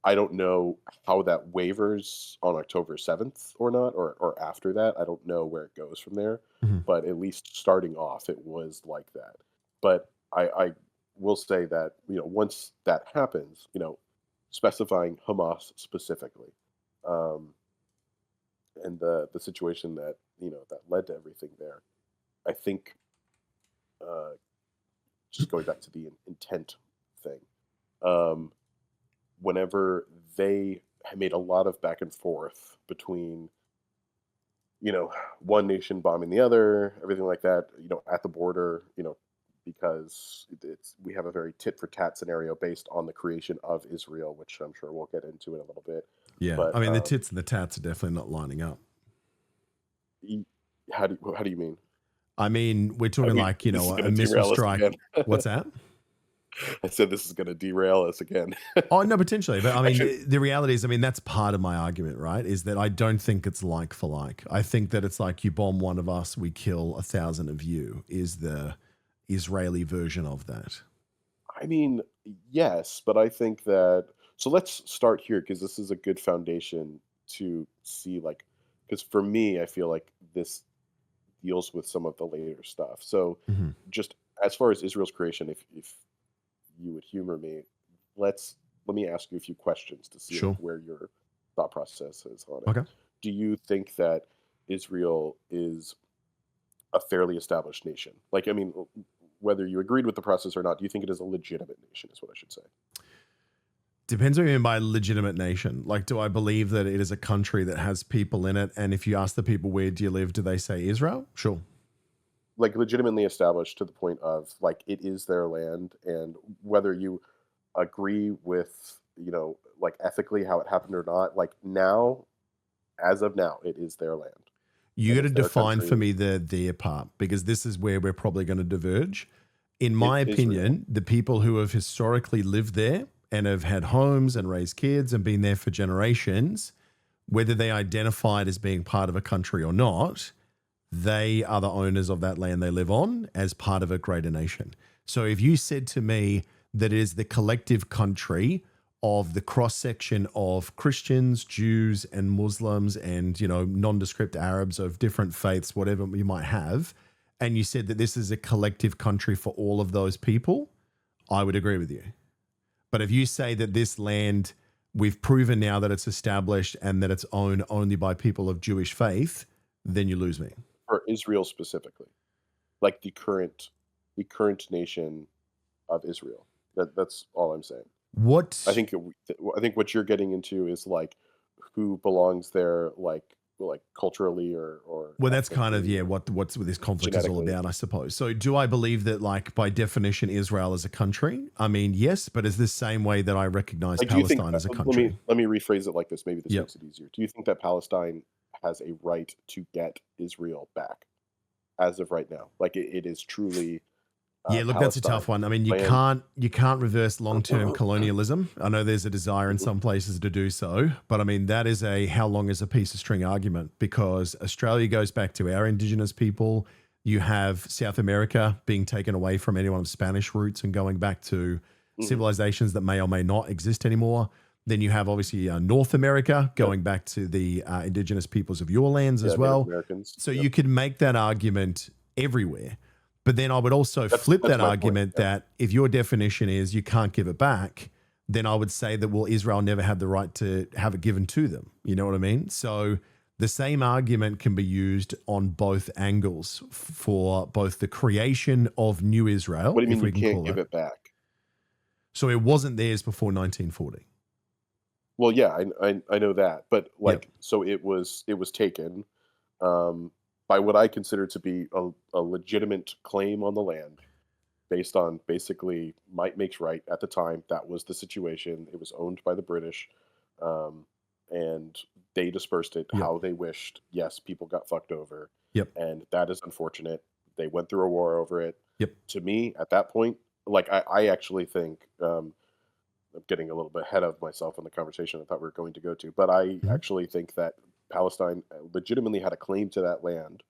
I don't know how that wavers on October 7th or not, or after that. I don't know where it goes from there, Mhm. but at least starting off, it was like that. But I will say that, once that happens, specifying Hamas specifically, um, and the situation that led to everything there, I think, uh, just going back to the intent thing, um, whenever they made a lot of back and forth between, one nation bombing the other, everything like that, at the border, because we have a very tit for tat scenario based on the creation of Israel, which I'm sure we'll get into in a little bit. Yeah. But I mean, the tits and the tats are definitely not lining up. y- how do you mean? I mean, we're I talking mean, like, this is a going to missile derail us strike. again. What's that? I said this is going to derail us again. Oh, no, potentially. But I mean, Actually, the reality is, I mean, that's part of my argument, right? Is that I don't think it's like for like. I think that it's like you bomb one of us, we kill 1,000 of you, is the Israeli version of that. I mean, yes, but I think that, so let's start here because this is a good foundation to see, like, because for me, I feel like this deals with some of the later stuff. So, Mhm. just as far as Israel's creation, if you would humor me, let me ask you a few questions to see like Sure. where your thought process is on it. Okay. Do you think that Israel is a fairly established nation? Like, I mean, whether you agreed with the process or not, do you think it is a legitimate nation? Is what I should say. Depends what you mean by legitimate nation. Like, do I believe that it is a country that has people in it? And if you ask the people, where do you live? Do they say Israel? Sure. Like, legitimately established to the point of like it is their land, and whether you agree with, like ethically how it happened or not, like now, as of now, it is their land You and got to it's their define for country. me the their part, because this is where we're probably going to diverge. In my Israel. opinion, the people who have historically lived there and have had homes and raised kids and been there for generations, whether they identified as being part of a country or not, they are the owners of that land they live on as part of a greater nation. So if you said to me that it is the collective country of the cross section of Christians, Jews, and Muslims, and nondescript Arabs of different faiths, whatever you might have, and you said that this is a collective country for all of those people, I would agree with you. But if you say that this land, we've proven now that it's established and that it's owned only by people of Jewish faith, then you lose me. For Israel specifically, like the current nation of Israel. That's all I'm saying. I What think I think what you're getting into is like who belongs there, like culturally or Well, that's kind of ethnically or what's what this conflict is all genetically. about, I suppose. So, do I believe that, like by definition, Israel is a country? I mean, yes, but is the same way that I recognize Like, do you think? Palestine as a Let me country? let me rephrase it like this. Maybe this Yep. makes it easier. Do you think that Palestine has a right to get Israel back as of right now? Like it is truly Yeah, look, that's a tough Palestine one. I mean, you land. can't reverse long-term colonialism. I know there's a desire in Mhm. some places to do so, but I mean that is a how long is a piece of string argument, because Australia goes back to our indigenous people. You have South America being taken away from anyone of Spanish roots and going back to Mhm. civilizations that may or may not exist anymore. Then you have obviously North America Yep. going back to the indigenous peoples of your lands Yeah, as Native well. Americans. So Yep. you could make that argument everywhere. But then I would also That's flip that's that my point. argument Yeah. that if your definition is you can't give it back, then I would say that, well, Israel never had the right to have it given to them. You know what I mean? So the same argument can be used on both angles for both the creation of New What Israel, do you if mean you we can can't call give it. it back? So it wasn't theirs before 1940. Well, yeah, I know that, but Yep. like, so it was taken, um, by what I consider to be a legitimate claim on the land, based on basically might makes right at the time. That was the situation. It was owned by the British, um, and they dispersed it Yep. how they wished. Yes, people got fucked over. Yep. and that is unfortunate. They went through a war over it. Yep. To me, at that point, like I actually think I'm getting a little bit ahead of myself in the conversation I thought we were going to go to, but I Mhm. actually think that Palestine legitimately had a claim to that land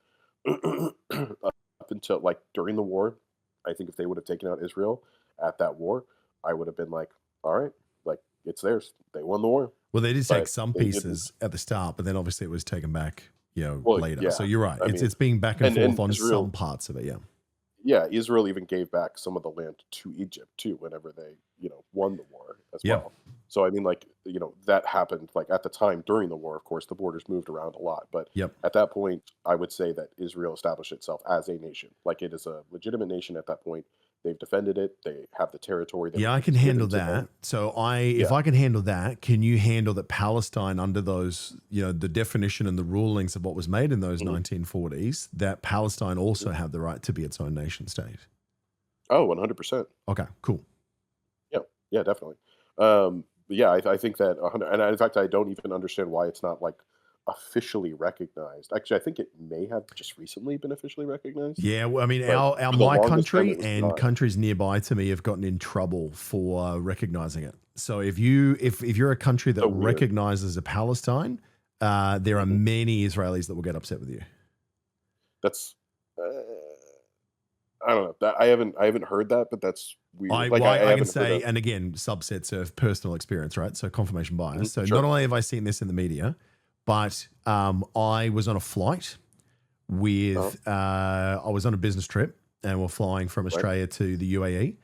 up until like during the war. I think if they would have taken out Israel at that war, I would have been like, all right, like it's theirs. They won the war, Well, they did take but some they didn't. pieces at the start, but then obviously it was taken back, Well, later. So yeah, you're right. I It's mean, being back and forth and on some Israel, parts of it. Yeah. yeah, Israel even gave back some of the land to Egypt too whenever they, won the war as Yeah. well. So I mean, like, that happened like at the time during the war. Of course, the borders moved around a lot, but Yep. at that point, I would say that Israel established itself as a nation. Like it is a legitimate nation at that point. They've defended it. They have the territory that Yeah, I can was handle given to them. that. So if Yeah. I can handle that, can you handle that Palestine under those, the definition and the rulings of what was made in those Mhm, 1940s, that Palestine mhm. also have the right to be its own nation state? Oh, 100%. Okay, cool. Yeah, yeah, definitely. But yeah, I think that 100, and in fact, I don't even understand why it's not like officially recognized. Actually, I think it may have just recently been officially recognized, Yeah, well, I mean, but our for the my longest time, it country was and not. countries nearby to me have gotten in trouble for recognizing it. So if you're a country that So weird. recognizes a Palestine, there are Mhm. many Israelis that will get upset with you. That's uh, I don't know. That I haven't heard that, but that's weird. I Like well, I I can haven't heard say, of. and again, subsets of personal experience, right? So confirmation bias. Mhm, So not sure. only have I seen this in the media, but I was on a flight Uh-huh. with I was on a business trip and we're flying from Right. Australia to the UAE,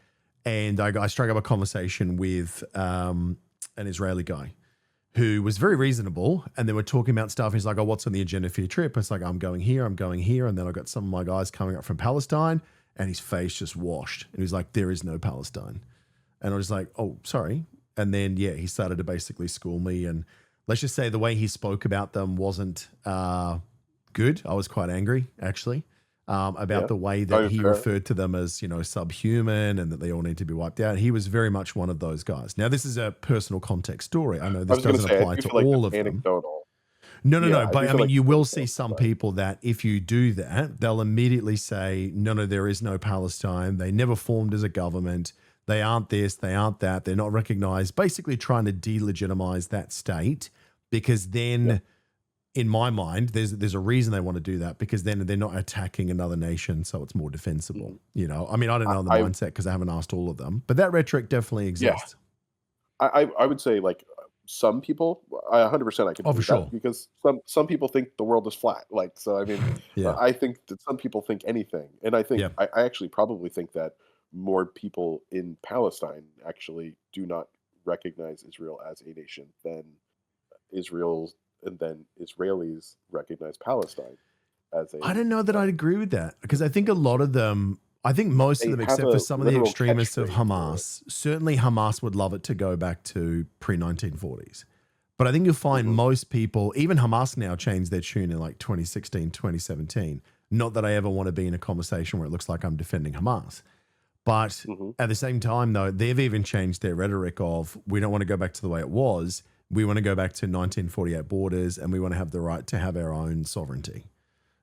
and I struck up a conversation with an Israeli guy who was very reasonable, and they were talking about stuff. He's like, "Oh, what's on the agenda for your trip?" It's like, "I'm going here," and then I got some of my guys coming up from Palestine, and his face just washed, and he was like, "There is no Palestine," and I was like, "Oh, sorry," and then yeah, he started to basically school me, and let's just say the way he spoke about them wasn't good. I was quite angry actually about Yeah. the way I that mean, he fair. referred to them as subhuman and that they all need to be wiped out. He was very much one of those guys. Now this is a personal context story. I know I this was gonna doesn't say I apply do to feel like all that's of them. anecdotal. No, no, Yeah, no. I do But I feel mean, like you it's will see anecdotal, some but people that if you do that, they'll immediately say, no, no, there is no Palestine. They never formed as a government. They aren't this, they aren't that. They're not recognized. Basically trying to delegitimize that state because yeah. then in my mind, there's a reason they want to do that because then they're not attacking another nation, so it's more defensible. Mhm. I mean, I don't I, know the I mindset because I haven't asked all of them, but that rhetoric definitely yeah. exists. I would say like some people, I 100% I can Oh, for believe that sure. because some people think the world is flat. Like so, I mean, Yeah, I think that some people think anything, and I think yeah. I actually probably think that more people in Palestine actually do not recognize Israel as a nation than Israel's, and then Israelis recognize Palestine as I a. don't know that I'd agree with that because I think a lot of them, I think most of They them, have except for a some of the literal extremists of catchphrase for it. Hamas, certainly Hamas would love it to go back to pre 1940s. But I think you'll find Hmm. most people, even Hamas now changed their tune in like 2016, 2017. Not that I ever want to be in a conversation where it looks like I'm defending Hamas. But Hmm. at the same time, though, they've even changed their rhetoric of we don't want to go back to the way it was. We want to go back to 1948 borders and we want to have the right to have our own sovereignty.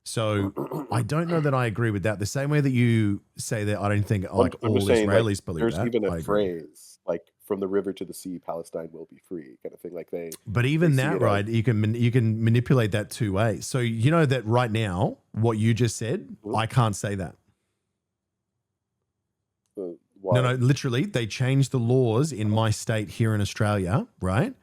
So I don't know that I agree with that. The same way that you say that I don't think I'm like I'm just all saying, like, Israelis believe there's that. even a I agree. phrase, like, "From the river to the sea, Palestine will be free," kind of thing, like, But they even see that, it as right? You can manipulate that two ways. So you know that right now, what you just said, mhm, I can't say that. No, why? no, literally, they changed the laws in Uh-huh. my state here in Australia, right?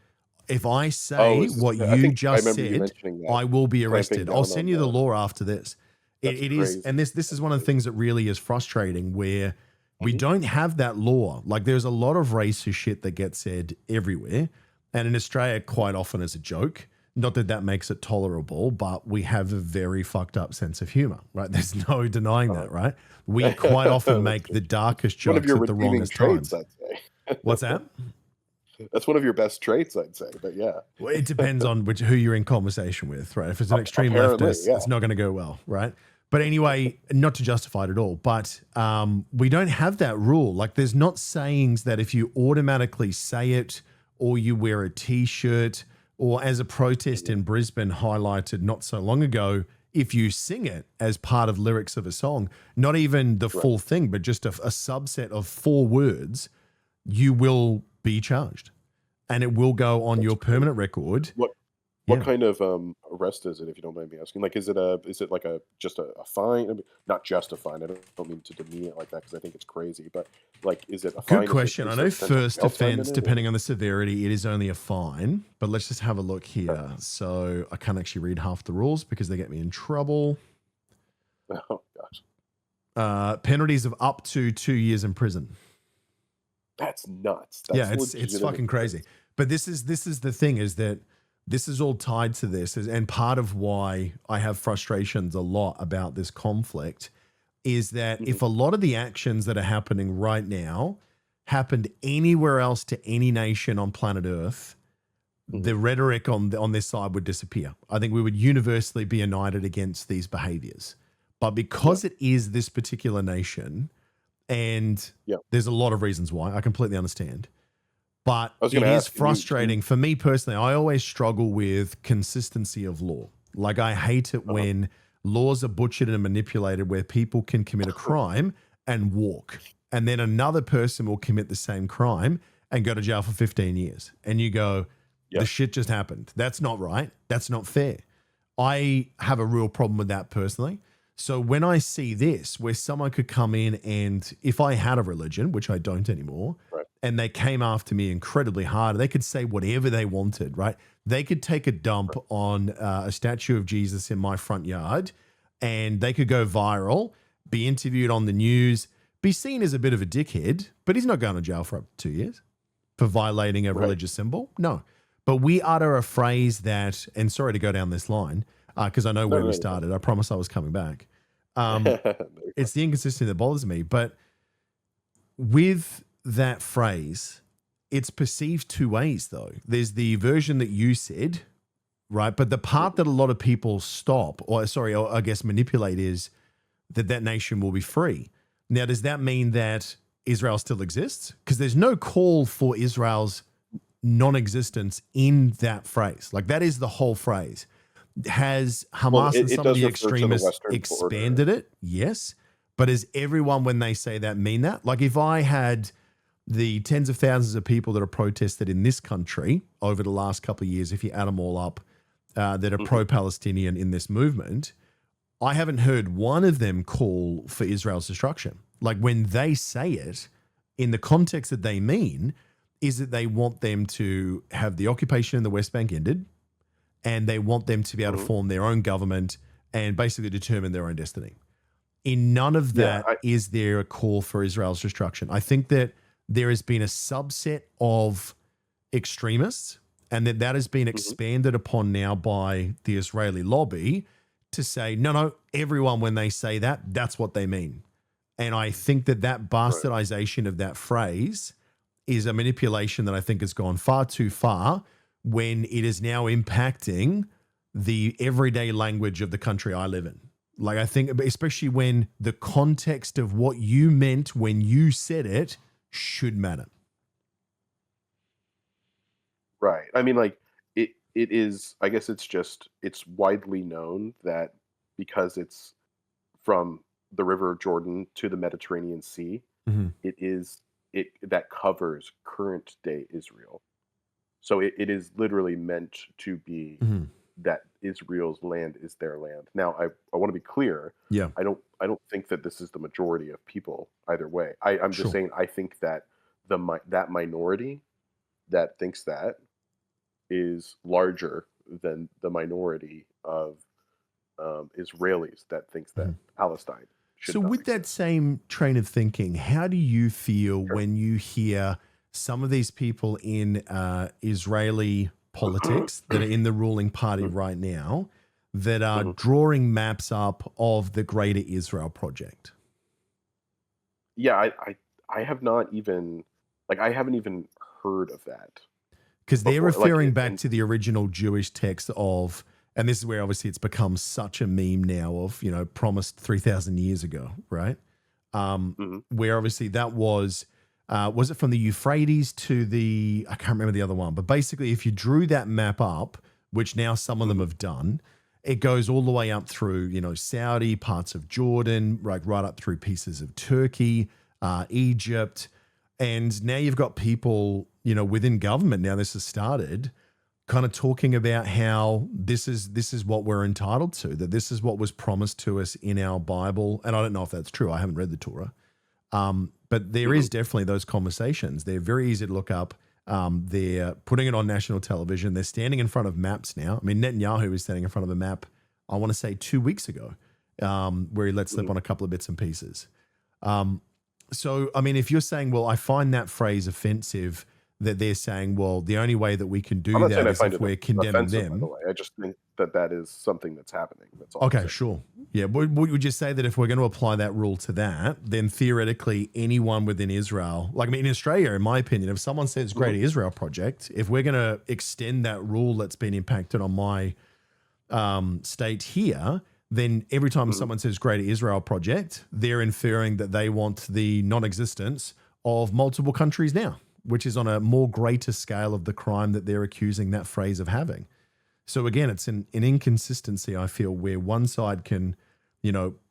If I Oh, say is this what I you think I just remember you said, mentioning that, I will be clamping arrested. I'll down send on you the the law after this. that's It is, and crazy. this is That's one of the crazy. things that really is frustrating where we Mhm, don't have that law. Like there's a lot of racist shit that gets said everywhere. And in Australia, mhm. quite often as a joke. Not that that makes it tolerable, but we have a very fucked up sense of humor, right? There's no denying Uh-huh. that, right? We quite often That's make true. the darkest One of jokes your at the redeeming wrongest traits, times. I'd say. What's that? That's one of your best traits, I'd say, but yeah. Well, it depends on who you're in conversation with, right? If it's an extreme Apparently, leftist, yeah. it's not going to go well, right? But anyway, not to justify it at all, but we don't have that rule. Like, there's not sayings that if you automatically say it or you wear a t shirt, or as a protest Mhm, in Brisbane highlighted not so long ago, if you sing it as part of lyrics of a song, not even the Right. full thing, but just a subset of 4 words, you will be charged, and it will go on That's your crazy. permanent record. What Yeah. kind of arrest is it, if you don't mind me asking? Like, is it like just a fine? I mean, not just a fine. I don't mean to demean it like that because I think it's crazy. But like, is it a Good fine? question. I Is know there potential first jail time in offense, it, or- depending on the severity, it is only a fine. But let's just have a look here. So I can't actually read half the rules because they get me in trouble. Oh gosh, Penalties of up to 2 years in prison. that's nuts. Yeah, That's it's fucking crazy. But this is the thing, is that this is all tied to this, and part of why I have frustrations a lot about this conflict is that if a lot of the actions that are happening right now happened anywhere else to any nation on planet Earth, the rhetoric on this side would disappear. I think we would universally be united against these behaviors. But because it is this particular nation, and Yeah. there's a lot of reasons why, I completely understand. But I was it gonna is ask, can you- frustrating for me personally. I always struggle with consistency of law. Like, I hate it when laws are butchered and manipulated, where people can commit a crime and walk, and then another person will commit the same crime and go to jail for 15 years. And you go, Yeah. the shit just happened. That's not right. That's not fair. I have a real problem with that personally. So when I see this, where someone could come in, and if I had a religion, which I don't anymore, Right. and they came after me incredibly hard, they could say whatever they wanted, right? They could take a dump on a statue of Jesus in my front yard, and they could go viral, be interviewed on the news, be seen as a bit of a dickhead, but he's not going to jail for up to 2 years for violating a religious symbol. No. But we utter a phrase that, and sorry to go down this line, because I know where we started. I promise I was coming back. It's the inconsistency that bothers me. But with that phrase, it's perceived 2 ways, though. There's the version that you said, right? But the part that a lot of people stop, or I guess manipulate, is that nation will be free. Now, does that mean that Israel still exists? Because there's no call for Israel's non-existence in that phrase. Like, that is the whole phrase. Has Hamas and it some of does the refer to the extremists Western expanded it? Yes. But is everyone, when they say that, mean that? Like, if I had the tens of thousands of people that have protested in this country over the last couple of years, if you add them all up, that are pro-Palestinian in this movement, I haven't heard one of them call for Israel's destruction. Like, when they say it, in the context that they mean, is that they want them to have the occupation in the West Bank ended, and they want them to be able to form their own government and basically determine their own destiny. In none of that is there a call for Israel's destruction. I think that there has been a subset of extremists, and that has been expanded upon now by the Israeli lobby to say, no, everyone, when they say that, that's what they mean. And I think that bastardization of that phrase is a manipulation that I think has gone far too far, when it is now impacting the everyday language of the country I live in. Like, I think, especially when the context of what you meant when you said it should matter. Right. I mean, like, it is, I guess it's widely known that because it's from the River Jordan to the Mediterranean Sea, that covers current day Israel. So it is literally meant to be that Israel's land is their land. Now, I want to be clear. Yeah. I don't think that this is the majority of people either way. I'm just saying, I think that that minority that thinks that is larger than the minority of Israelis that thinks that Palestine should So not with that exist. same train of thinking, how do you feel when you hear some of these people in Israeli politics that are in the ruling party right now that are drawing maps up of the Greater Israel Project? Yeah, I have not even, like, I haven't even heard of that. Because they're before, like, referring back to the original Jewish text of, and this is where obviously it's become such a meme now of, promised 3,000 years ago, right? Where obviously that was it from the Euphrates to I can't remember the other one, but basically if you drew that map up, which now some of them have done, it goes all the way up through, Saudi, parts of Jordan, right up through pieces of Turkey, Egypt. And now you've got people, within government, now this has started, kind of talking about how this is what we're entitled to, that this is what was promised to us in our Bible. And I don't know if that's true. I haven't read the Torah. But there is definitely those conversations. They're very easy to look up. They're putting it on national television. They're standing in front of maps now. I mean, Netanyahu was standing in front of a map, I want to say 2 weeks ago, where he let slip on a couple of bits and pieces. So, I mean, if you're saying, well, I find that phrase offensive, that they're saying, well, the only way that we can do I'm not saying that I is find if it we're condemning offensive, by them. the way. I just think that is something that's happening. That's all I'm Okay, saying. sure. Yeah, would you say that if we're going to apply that rule to that, then theoretically anyone within Israel, like I mean in Australia, in my opinion, if someone says Greater Israel Project, if we're going to extend that rule that's been impacted on my state here, then every time someone says Greater Israel Project, they're inferring that they want the non-existence of multiple countries now, which is on a more greater scale of the crime that they're accusing that phrase of having. So again, it's an inconsistency, I feel, where one side can,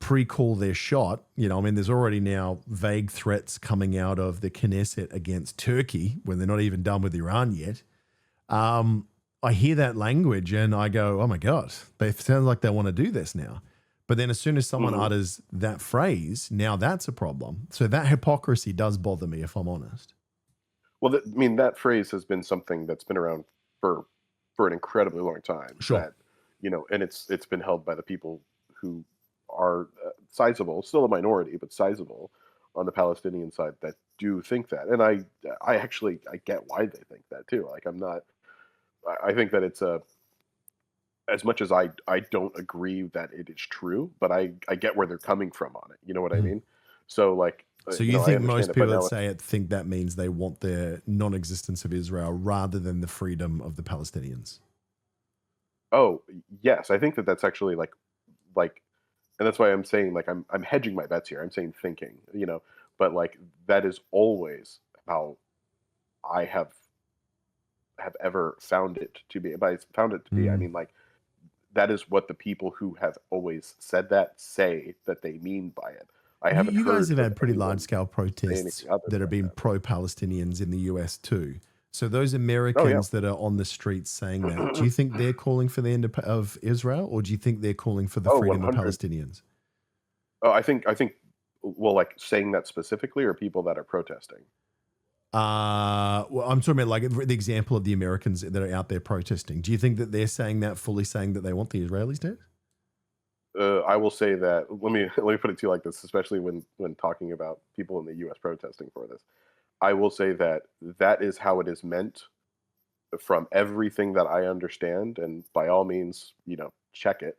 pre-call their shot. I mean, there's already now vague threats coming out of the Knesset against Turkey when they're not even done with Iran yet. I hear that language and I go, oh my God, they sound like they want to do this now. But then as soon as someone utters that phrase, now that's a problem. So that hypocrisy does bother me, if I'm honest. Well, that phrase has been something that's been around for an incredibly long time. Sure. That, and it's been held by the people who are sizable, still a minority, but sizable on the Palestinian side that do think that. And I actually get why they think that too. Like I think that it's as much as I don't agree that it is true, but I get where they're coming from on it. You know what I mean? So like. So you think most people that say it think that means they want the non-existence of Israel rather than the freedom of the Palestinians? Oh, yes. I think that that's actually like, and that's why I'm saying like I'm hedging my bets here. I'm saying thinking, but like that is always how I have ever found it to be. By found it to be, I mean like that is what the people who have always said that say that they mean by it. You guys have had pretty large-scale protests that have been pro-Palestinians in the US too. So those Americans that are on the streets saying that, do you think they're calling for the end of Israel, or do you think they're calling for the freedom 100. of Palestinians? Oh, I think. Well, like saying that specifically, or people that are protesting. Well, I'm talking about like the example of the Americans that are out there protesting. Do you think that they're saying that, fully saying that they want the Israelis dead? I will say that let me put it to you like this, especially when talking about people in the U.S. protesting for this. I will say that is how it is meant from everything that I understand, and by all means, check it.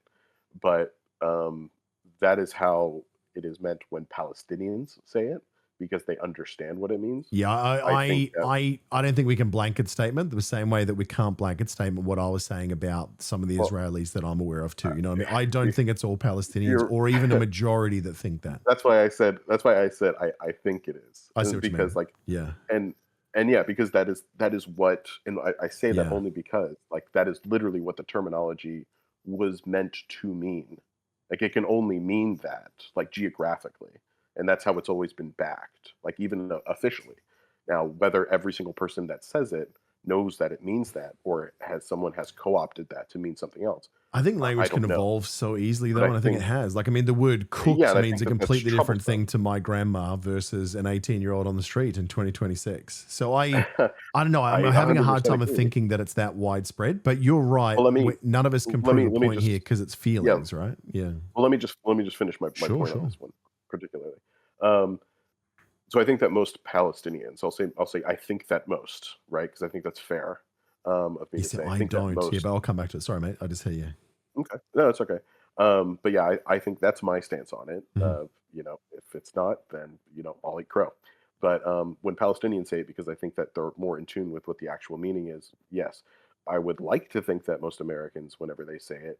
But that is how it is meant when Palestinians say it, because they understand what it means. Yeah, I don't think we can blanket statement the same way that we can't blanket statement what I was saying about some of the Israelis that I'm aware of too. You know what I mean? I don't think it's all Palestinians or even a majority that think that. That's why I said I think it is. I see what because you mean. And yeah, because that is what, and I say that only because like that is literally what the terminology was meant to mean. Like it can only mean that, like geographically. And that's how it's always been backed, like even officially. Now, whether every single person that says it knows that it means that, or someone has co-opted that to mean something else. I think language can evolve so easily, though, and I think it has. Like, I mean, the word cooked means a completely different thing to my grandma versus an 18-year-old on the street in 2026. So I don't know. I'm having a hard time of thinking that it's that widespread. But you're right. Well, none of us can prove a point here because it's feelings, right? Yeah. Well, let me just finish my point on this one particularly. So I think that most Palestinians, I'll say I think that most, right? Because I think that's fair. Of me to say. I don't. But I'll come back to it. Sorry, mate. I just hear you. Okay. No, it's okay. But yeah, I think that's my stance on it. If it's not, then I'll eat crow. But when Palestinians say it, because I think that they're more in tune with what the actual meaning is, yes, I would like to think that most Americans, whenever they say it,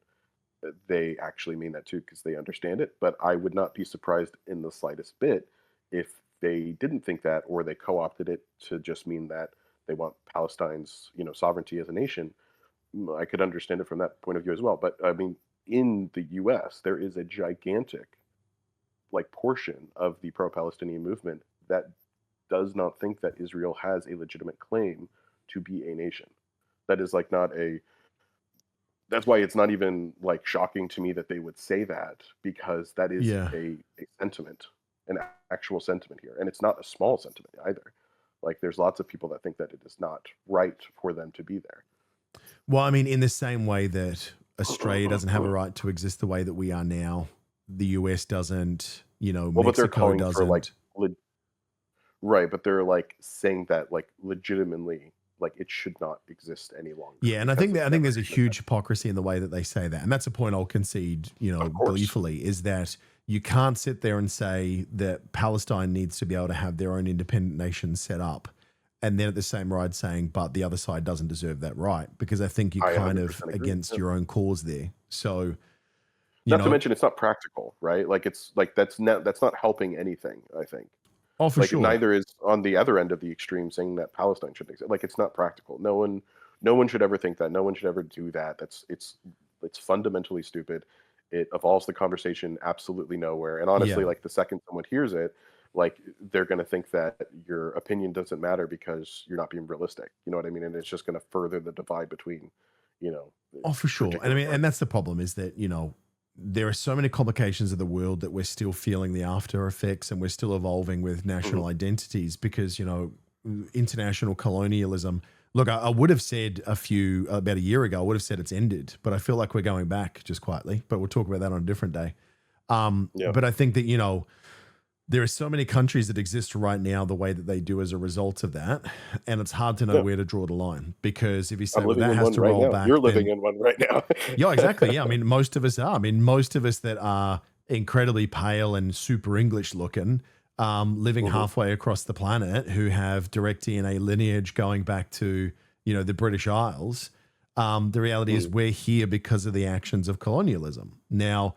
they actually mean that too, because they understand it. But I would not be surprised in the slightest bit if they didn't think that, or they co-opted it to just mean that they want Palestine's, sovereignty as a nation. I could understand it from that point of view as well. But I mean, in the US, there is a gigantic like portion of the pro-Palestinian movement that does not think that Israel has a legitimate claim to be a nation. That is like not a that's why it's not even like shocking to me that they would say that, because that is Yeah. a sentiment, an actual sentiment here. And it's not a small sentiment either. Like there's lots of people that think that it is not right for them to be there. Well, I mean, in the same way that Australia doesn't have a right to exist the way that we are now, the US doesn't, you know, Well, but they're Mexico calling for like doesn't. right, but they're like saying that like legitimately like it should not exist any longer Yeah, and I because think that it's I think never there's a even huge hypocrisy in the way that they say that, and that's a point I'll concede, you know, of course. gleefully, is that you can't sit there and say that Palestine needs to be able to have their own independent nation set up, and then at the same ride saying, but the other side doesn't deserve that right, because I think you're I kind of 100% agree. against Yeah. your own cause there. So, you Not to know, mention it's not practical, right? Like it's like that's not helping anything, I think. oh, for Like sure. neither is on the other end of the extreme saying that Palestine should exist. Like it's not practical. No one should ever think that. No one should ever do that. It's fundamentally stupid. It evolves the conversation absolutely nowhere. And honestly, Yeah. like the second someone hears it, like they're gonna think that your opinion doesn't matter because you're not being realistic. You know what I mean? And it's just gonna further the divide between, the Oh, for sure. And I particular mean, and parties. that's the problem is that, you know, there are so many complications of the world that we're still feeling the after effects, and we're still evolving with Mhm. national identities because, you know, international colonialism. Look, I would have said about a year ago, I would have said it's ended, but I feel like we're going back just quietly, but we'll talk about that on a different day. Yeah. But I think that, you know, there are so many countries that exist right now the way that they do as a result of that. And it's hard to know Yeah. where to draw the line, because if you I'm say, well, living that in has one to right roll now. You're back, living then in one right now. yeah, exactly. Yeah. I mean, most of us are. I mean, most of us that are incredibly pale and super English looking, living Mhm. halfway across the planet, who have direct DNA lineage going back to, you know, the British Isles. The reality is Mm. we're here because of the actions of colonialism. Now,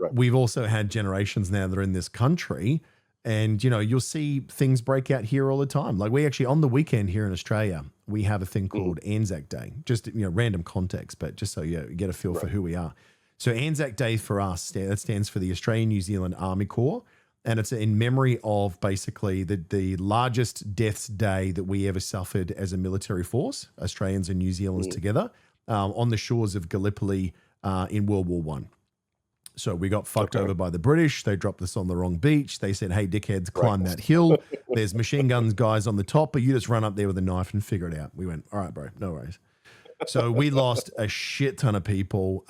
Right. we've also had generations now that are in this country, and you know, you'll see things break out here all the time. Like we actually, on the weekend here in Australia, we have a thing Mhm. called Anzac Day. Just, you know, random context, but just so you get a feel for Right. who we are. So Anzac Day for us, that stands for the Australian New Zealand Army Corps, and it's in memory of basically the largest deaths day that we ever suffered as a military force, Australians and New Zealanders Mhm. together, on the shores of Gallipoli in World War One. So we got fucked Okay. over by the British. They dropped us on the wrong beach. They said, hey, dickheads, Right. climb that hill. There's machine guns guys on the top, but you just run up there with a knife and figure it out. We went, all right, bro, no worries. So we lost a shit ton of people.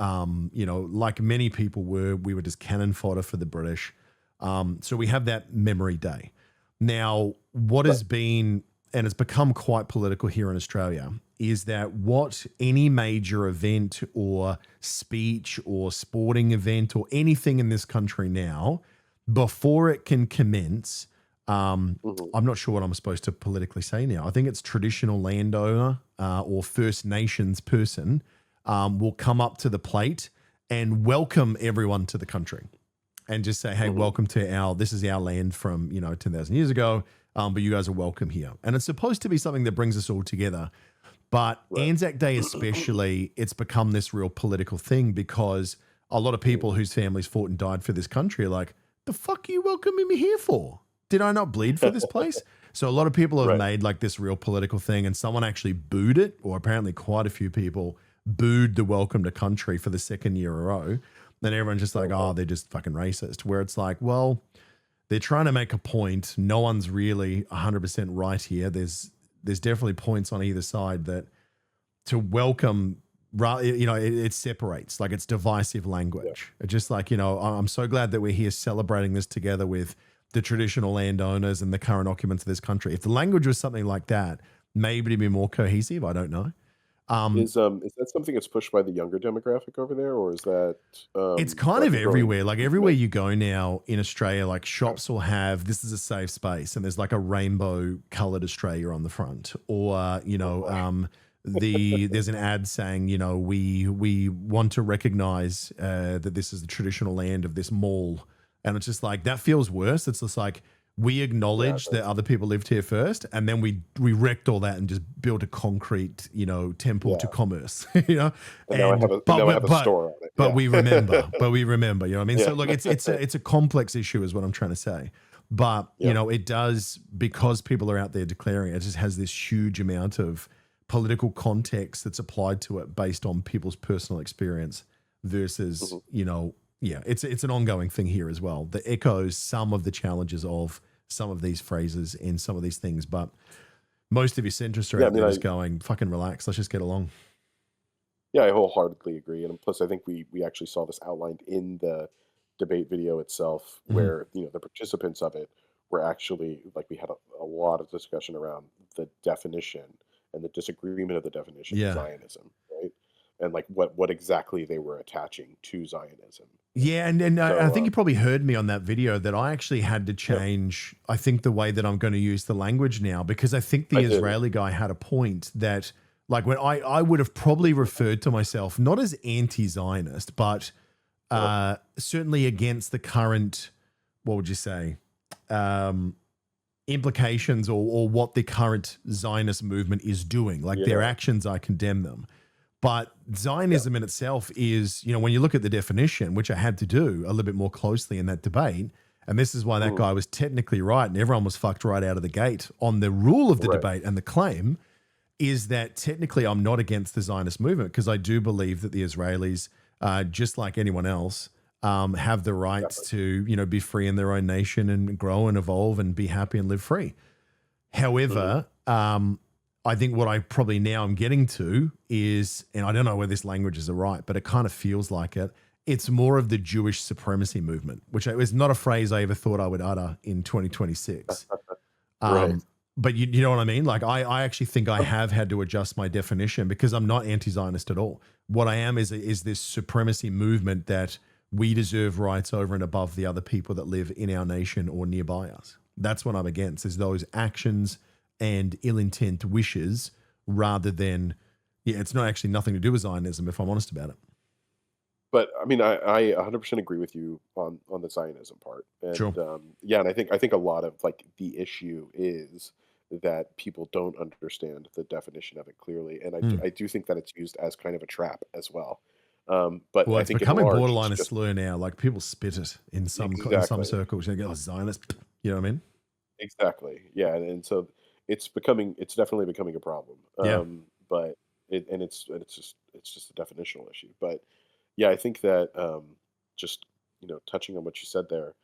You know, like many people were, we were just cannon fodder for the British. So we have that memory day. Now, what Right. has been, and it's become quite political here in Australia, is that what any major event or speech or sporting event or anything in this country now, before it can commence, Mhm. I'm not sure what I'm supposed to politically say now. I think it's traditional landowner or First Nations person will come up to the plate and welcome everyone to the country and just say, hey, Mhm. welcome to this is our land from, you know, 10,000 years ago. But you guys are welcome here. And it's supposed to be something that brings us all together. But Right. Anzac Day, especially, it's become this real political thing because a lot of Mhm. people whose families fought and died for this country are like, the fuck are you welcoming me here for? Did I not bleed for this place? So a lot of people have Right. made like this real political thing, and someone actually booed it, or apparently quite a few people booed the welcome to country for the second year in a row. Then everyone's just like, Oh, oh, wow. they're just fucking racist. Where it's like, well, they're trying to make a point. No one's really 100% right here. There's definitely points on either side that to welcome, you know, it separates, like it's divisive Yeah. language. It's just like, you know, I'm so glad that we're here celebrating this together with the traditional landowners and the current occupants of this country. If the language was something like that, maybe to be more cohesive, I don't know. Um, Is that something that's pushed by the younger demographic over there, or is that It's kind like of a growing everywhere. Like everywhere movement? you go now in Australia, like Okay. shops will have this is a safe space, and there's like a rainbow colored Australia on the front, or you Oh know, gosh. there's an ad saying, you know, we want to recognize that this is the traditional land of this mall, and it's just like that feels worse. It's just like we acknowledged that other people lived here first, and then we wrecked all that and just built a concrete, temple to commerce, And now I have a store on it. But Yeah. we remember, you know what I mean? Yeah. So look, it's a complex issue is what I'm trying to say. But, it does, because people are out there declaring it just has this huge amount of political context that's applied to it based on people's personal experience versus, it's an ongoing thing here as well that echoes some of the challenges of some of these phrases in some of these things. But most of your centrists are out there just going, fucking relax, let's just get along. Yeah, I wholeheartedly agree. And plus, I think we actually saw this outlined in the debate video itself, where the participants of it were actually like we had a lot of discussion around the definition and the disagreement of the definition of Zionism, right? And like what exactly they were attaching to Zionism. Yeah, and I think you probably heard me on that video that I actually had to change, I think, the way that I'm going to use the language now, because I think the Israeli guy had a point that, like, when I would have probably referred to myself not as anti-Zionist, but certainly against the current, what would you say, implications or what the current Zionist movement is doing. Like their actions, I condemn them. But Zionism in itself is, when you look at the definition, which I had to do a little bit more closely in that debate, and this is why that guy was technically right and everyone was fucked right out of the gate on the rule of the debate and the claim, is that technically I'm not against the Zionist movement because I do believe that the Israelis, just like anyone else, have the right to, be free in their own nation and grow and evolve and be happy and live free. However, I think what I probably now am getting to is, and I don't know whether this languages are right, but it kind of feels like it. It's more of the Jewish supremacy movement, which is not a phrase I ever thought I would utter in 2026. But you know what I mean? Like I actually think I have had to adjust my definition because I'm not anti-Zionist at all. What I am is this supremacy movement that we deserve rights over and above the other people that live in our nation or nearby us. That's what I'm against, is those actions and ill-intent wishes rather than, it's not actually nothing to do with Zionism, if I'm honest about it. But I mean, I 100% agree with you on the Zionism part. And, Sure. And I think a lot of like the issue is that people don't understand the definition of it clearly. And I do think that it's used as kind of a trap as well. But Well, I it's think becoming at large, borderline a it's just slur now. Like people spit it in some circles. You go, Zionist, you know what I mean? exactly, yeah, and so it's definitely becoming a problem. Yeah. But it's just a definitional issue. But yeah, I think that just touching on what you said there,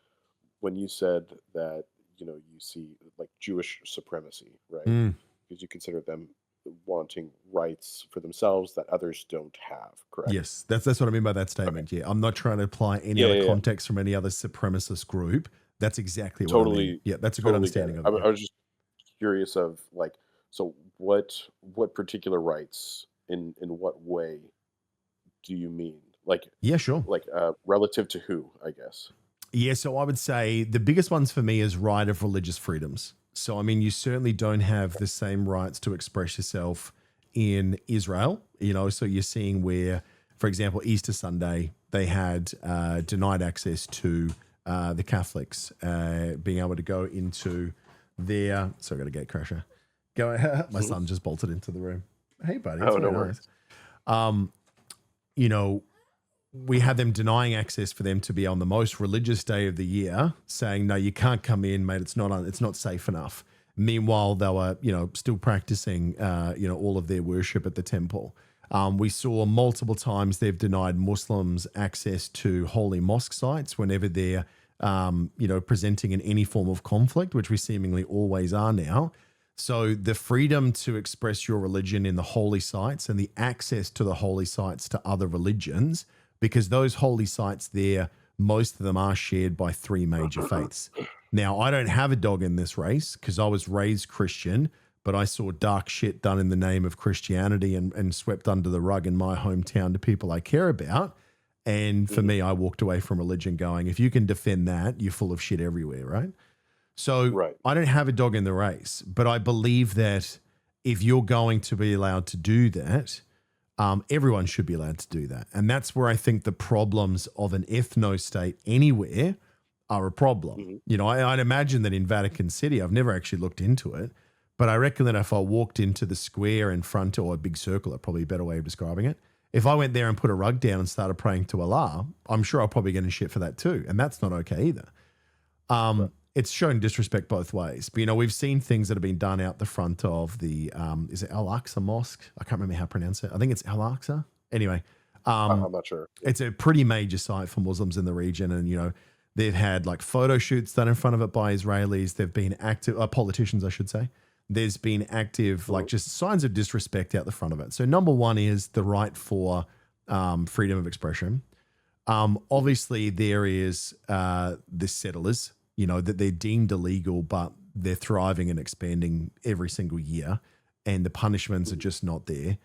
when you said that you see like Jewish supremacy, right? Because you consider them wanting rights for themselves that others don't have, correct? Yes, that's what I mean by that statement. Yeah, I'm not trying to apply any other context from any other supremacist group. That's exactly what I mean. Yeah, that's a good understanding of it. I was just curious of like, so what particular rights in what way do you mean? Like, yeah, sure. Like relative to who, I guess. Yeah, so I would say the biggest ones for me is right of religious freedoms. So, I mean, you certainly don't have the same rights to express yourself in Israel, so you're seeing where, for example, Easter Sunday, they had denied access to the Catholics being able to go into their, sorry, I got a gate crasher. My son just bolted into the room. Hey, buddy. Oh, no worries. We had them denying access for them to be on the most religious day of the year, saying, no, you can't come in, mate. It's not safe enough. Meanwhile, they were, still practicing, all of their worship at the temple. We saw multiple times they've denied Muslims access to holy mosque sites whenever they're, presenting in any form of conflict, which we seemingly always are now. So the freedom to express your religion in the holy sites and the access to the holy sites to other religions, because those holy sites there, most of them are shared by three major faiths. Now, I don't have a dog in this race because I was raised Christian, but I saw dark shit done in the name of Christianity and swept under the rug in my hometown to people I care about. And for me, I walked away from religion going, if you can defend that, you're full of shit everywhere, right? So I don't have a dog in the race, but I believe that if you're going to be allowed to do that, everyone should be allowed to do that. And that's where I think the problems of an ethno state anywhere are a problem. Mhm. You know, I'd imagine that in Vatican City, I've never actually looked into it, but I reckon that if I walked into the square in front, or a big circle, that's probably a better way of describing it. If I went there and put a rug down and started praying to Allah, I'm sure I'll probably get in shit for that too. And that's not okay either. Right. It's shown disrespect both ways. But, you know, we've seen things that have been done out the front of the, is it Al Aqsa Mosque? I can't remember how to pronounce it. I think it's Al Aqsa. Anyway, I'm not sure. it's a pretty major site for Muslims in the region. And, you know, they've had like photo shoots done in front of it by Israelis. They've been active, politicians, I should say. There's been active, like just signs of disrespect out the front of it. So number one is the right for freedom of expression. Obviously, there is the settlers, you know, that they're deemed illegal, but they're thriving and expanding every single year, and the punishments are just not there.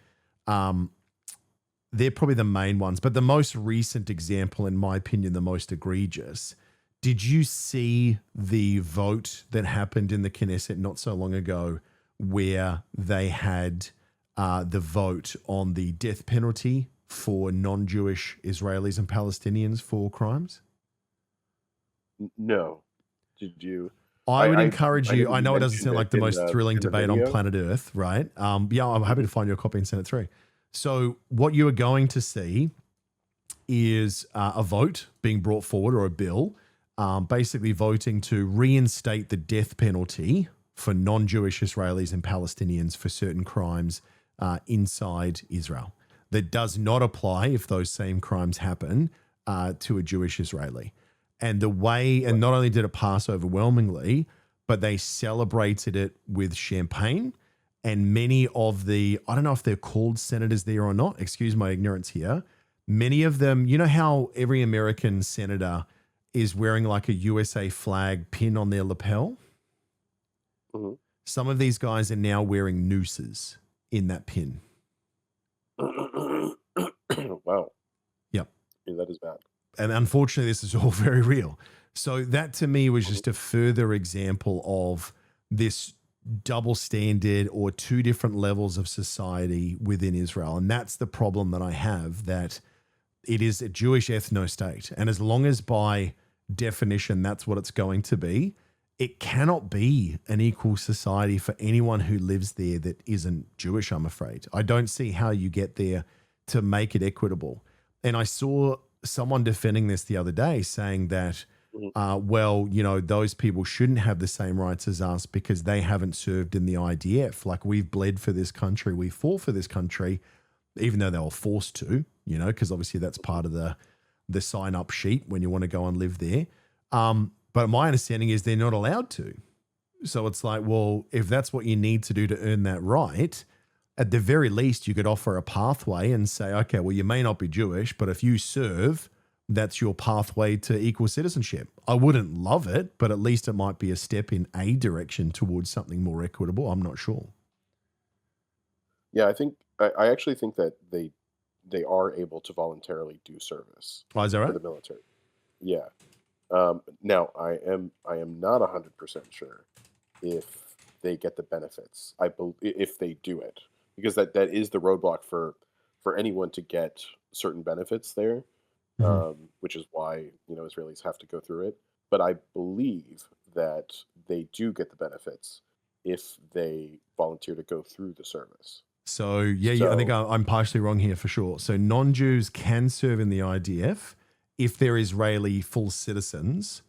They're probably the main ones, but the most recent example, in my opinion, the most egregious. Did you see the vote that happened in the Knesset not so long ago, where they had the vote on the death penalty for non-Jewish Israelis and Palestinians for crimes? No. Did you? I would encourage you. know I you know it doesn't mentioned sound like the in most thrilling in the debate on video. planet Earth, right? Yeah, I'm happy to find you a copy and send it through. So what you are going to see is a vote being brought forward, or a bill, basically voting to reinstate the death penalty for non-Jewish Israelis and Palestinians for certain crimes inside Israel. That does not apply if those same crimes happen to a Jewish Israeli. And the way, and not only did it pass overwhelmingly, but they celebrated it with champagne. And many of the, I don't know if they're called senators there or not, excuse my ignorance here. Many of them, you know how every American senator is wearing like a USA flag pin on their lapel? Mhm. Some of these guys are now wearing nooses in that pin. Wow. Yep. Yeah, that is bad. And unfortunately, this is all very real. So that to me was just a further example of this double standard, or two different levels of society within Israel. And that's the problem that I have, that it is a Jewish ethno-state. And as long as by definition that's what it's going to be, it cannot be an equal society for anyone who lives there that isn't Jewish, I'm afraid. I don't see how you get there to make it equitable. And I saw someone defending this the other day, saying that, well, you know, those people shouldn't have the same rights as us because they haven't served in the IDF. Like, we've bled for this country, we fought for this country, even though they were forced to, you know, because obviously that's part of the sign up sheet when you want to go and live there. But my understanding is they're not allowed to. So it's like, well, if that's what you need to do to earn that right, at the very least, you could offer a pathway and say, okay, well, you may not be Jewish, but if you serve, that's your pathway to equal citizenship. I wouldn't love it, but at least it might be a step in a direction towards something more equitable. I'm not sure. Yeah, I actually think that they are able to voluntarily do service Oh, is that for right? the military. Yeah. Now I am not 100% sure if they get the benefits. If they do it, because that is the roadblock for anyone to get certain benefits there, Mhm. which is why, you know, Israelis have to go through it. But I believe that they do get the benefits if they volunteer to go through the service. So, yeah, I think So I'm partially wrong here for sure. So non-Jews can serve in the IDF if they're Israeli full citizens,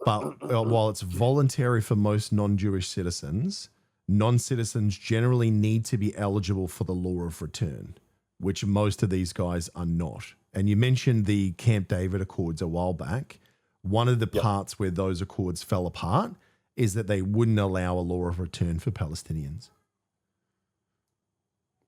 but while it's voluntary for most non-Jewish citizens, non-citizens generally need to be eligible for the law of return, which most of these guys are not. And you mentioned the Camp David Accords a while back. One of the Yep. parts where those accords fell apart is that they wouldn't allow a law of return for Palestinians.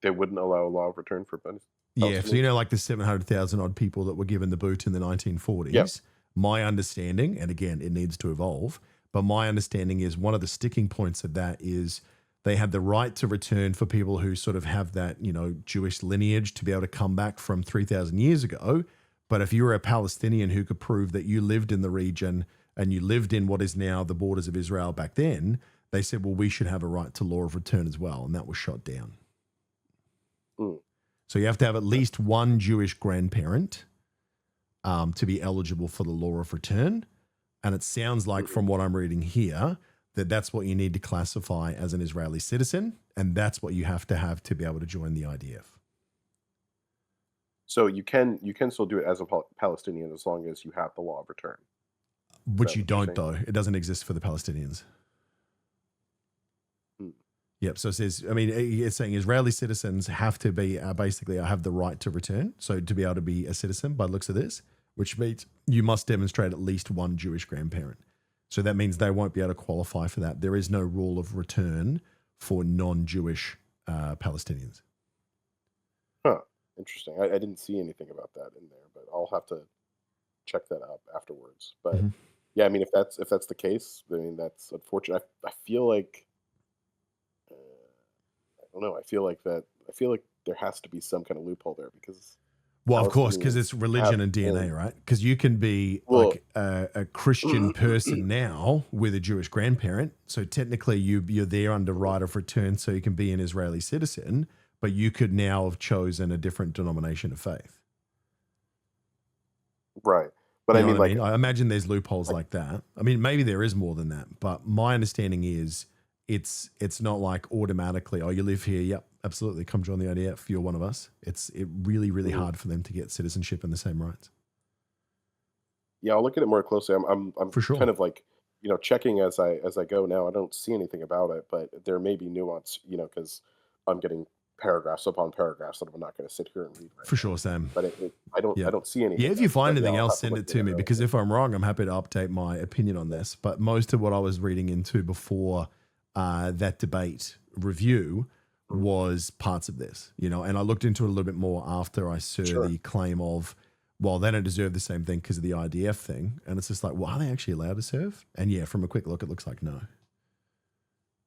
they wouldn't allow a law of return for Yeah, so you Palestinians. know, like the 700,000 odd people that were given the boot in the 1940s. Yep. My understanding, and again, it needs to evolve, but my understanding is one of the sticking points of that is they had the right to return for people who sort of have that, you know, Jewish lineage to be able to come back from 3,000 years ago. But if you were a Palestinian who could prove that you lived in the region and you lived in what is now the borders of Israel back then, they said, well, we should have a right to law of return as well. And that was shot down. Mm. So you have to have at least one Jewish grandparent to be eligible for the law of return. And it sounds like, Mhm. from what I'm reading here, that that's what you need to classify as an Israeli citizen, and that's what you have to be able to join the IDF. So you can still do it as a Palestinian as long as you have the law of return. Is Which that you what you're don't, saying? though. It doesn't exist for the Palestinians. Hmm. Yep. So it says, I mean, it's saying Israeli citizens have to be basically have the right to return. So to be able to be a citizen, by the looks of this, which means you must demonstrate at least one Jewish grandparent. So that means they won't be able to qualify for that. There is no rule of return for non-Jewish Palestinians. Huh. Interesting. I didn't see anything about that in there, but I'll have to check that out afterwards. But Mhm. yeah, I mean, if that's the case, I mean that's unfortunate. I feel like I don't know. I feel like there has to be some kind of loophole there because Well, of course, because Palestinians it's religion have and DNA, been right? Because you can be well. like a Christian person now with a Jewish grandparent. So technically, you're there under right of return, so you can be an Israeli citizen. But you could now have chosen a different denomination of faith. Right, but You I know what mean, I mean? I imagine there's loopholes like that. I mean, maybe there is more than that, but my understanding is it's not like automatically, oh, you live here, yep, absolutely, come join the IDF, you're one of us. It's really mhm. hard for them to get citizenship and the same rights. Yeah, I'll look at it more closely. I'm For sure. kind of like, checking as I go now. I don't see anything about it, but there may be nuance, because I'm getting paragraphs upon paragraphs that I'm not going to sit here and read right For now. sure, Sam. But I Yeah. don't see Yeah, anything if you yet. find But yeah, anything I'll else, have to send look it at to it me because earlier. if I'm wrong, I'm happy to update my opinion on Yeah. this. But most of what I was reading into before that debate review Mhm. was parts of this, and I looked into it a little bit more after I saw Sure. the claim of, well, they don't deserve the same thing because of the IDF thing. And it's just like, well, are they actually allowed to serve? And yeah, from a quick look, it looks like no.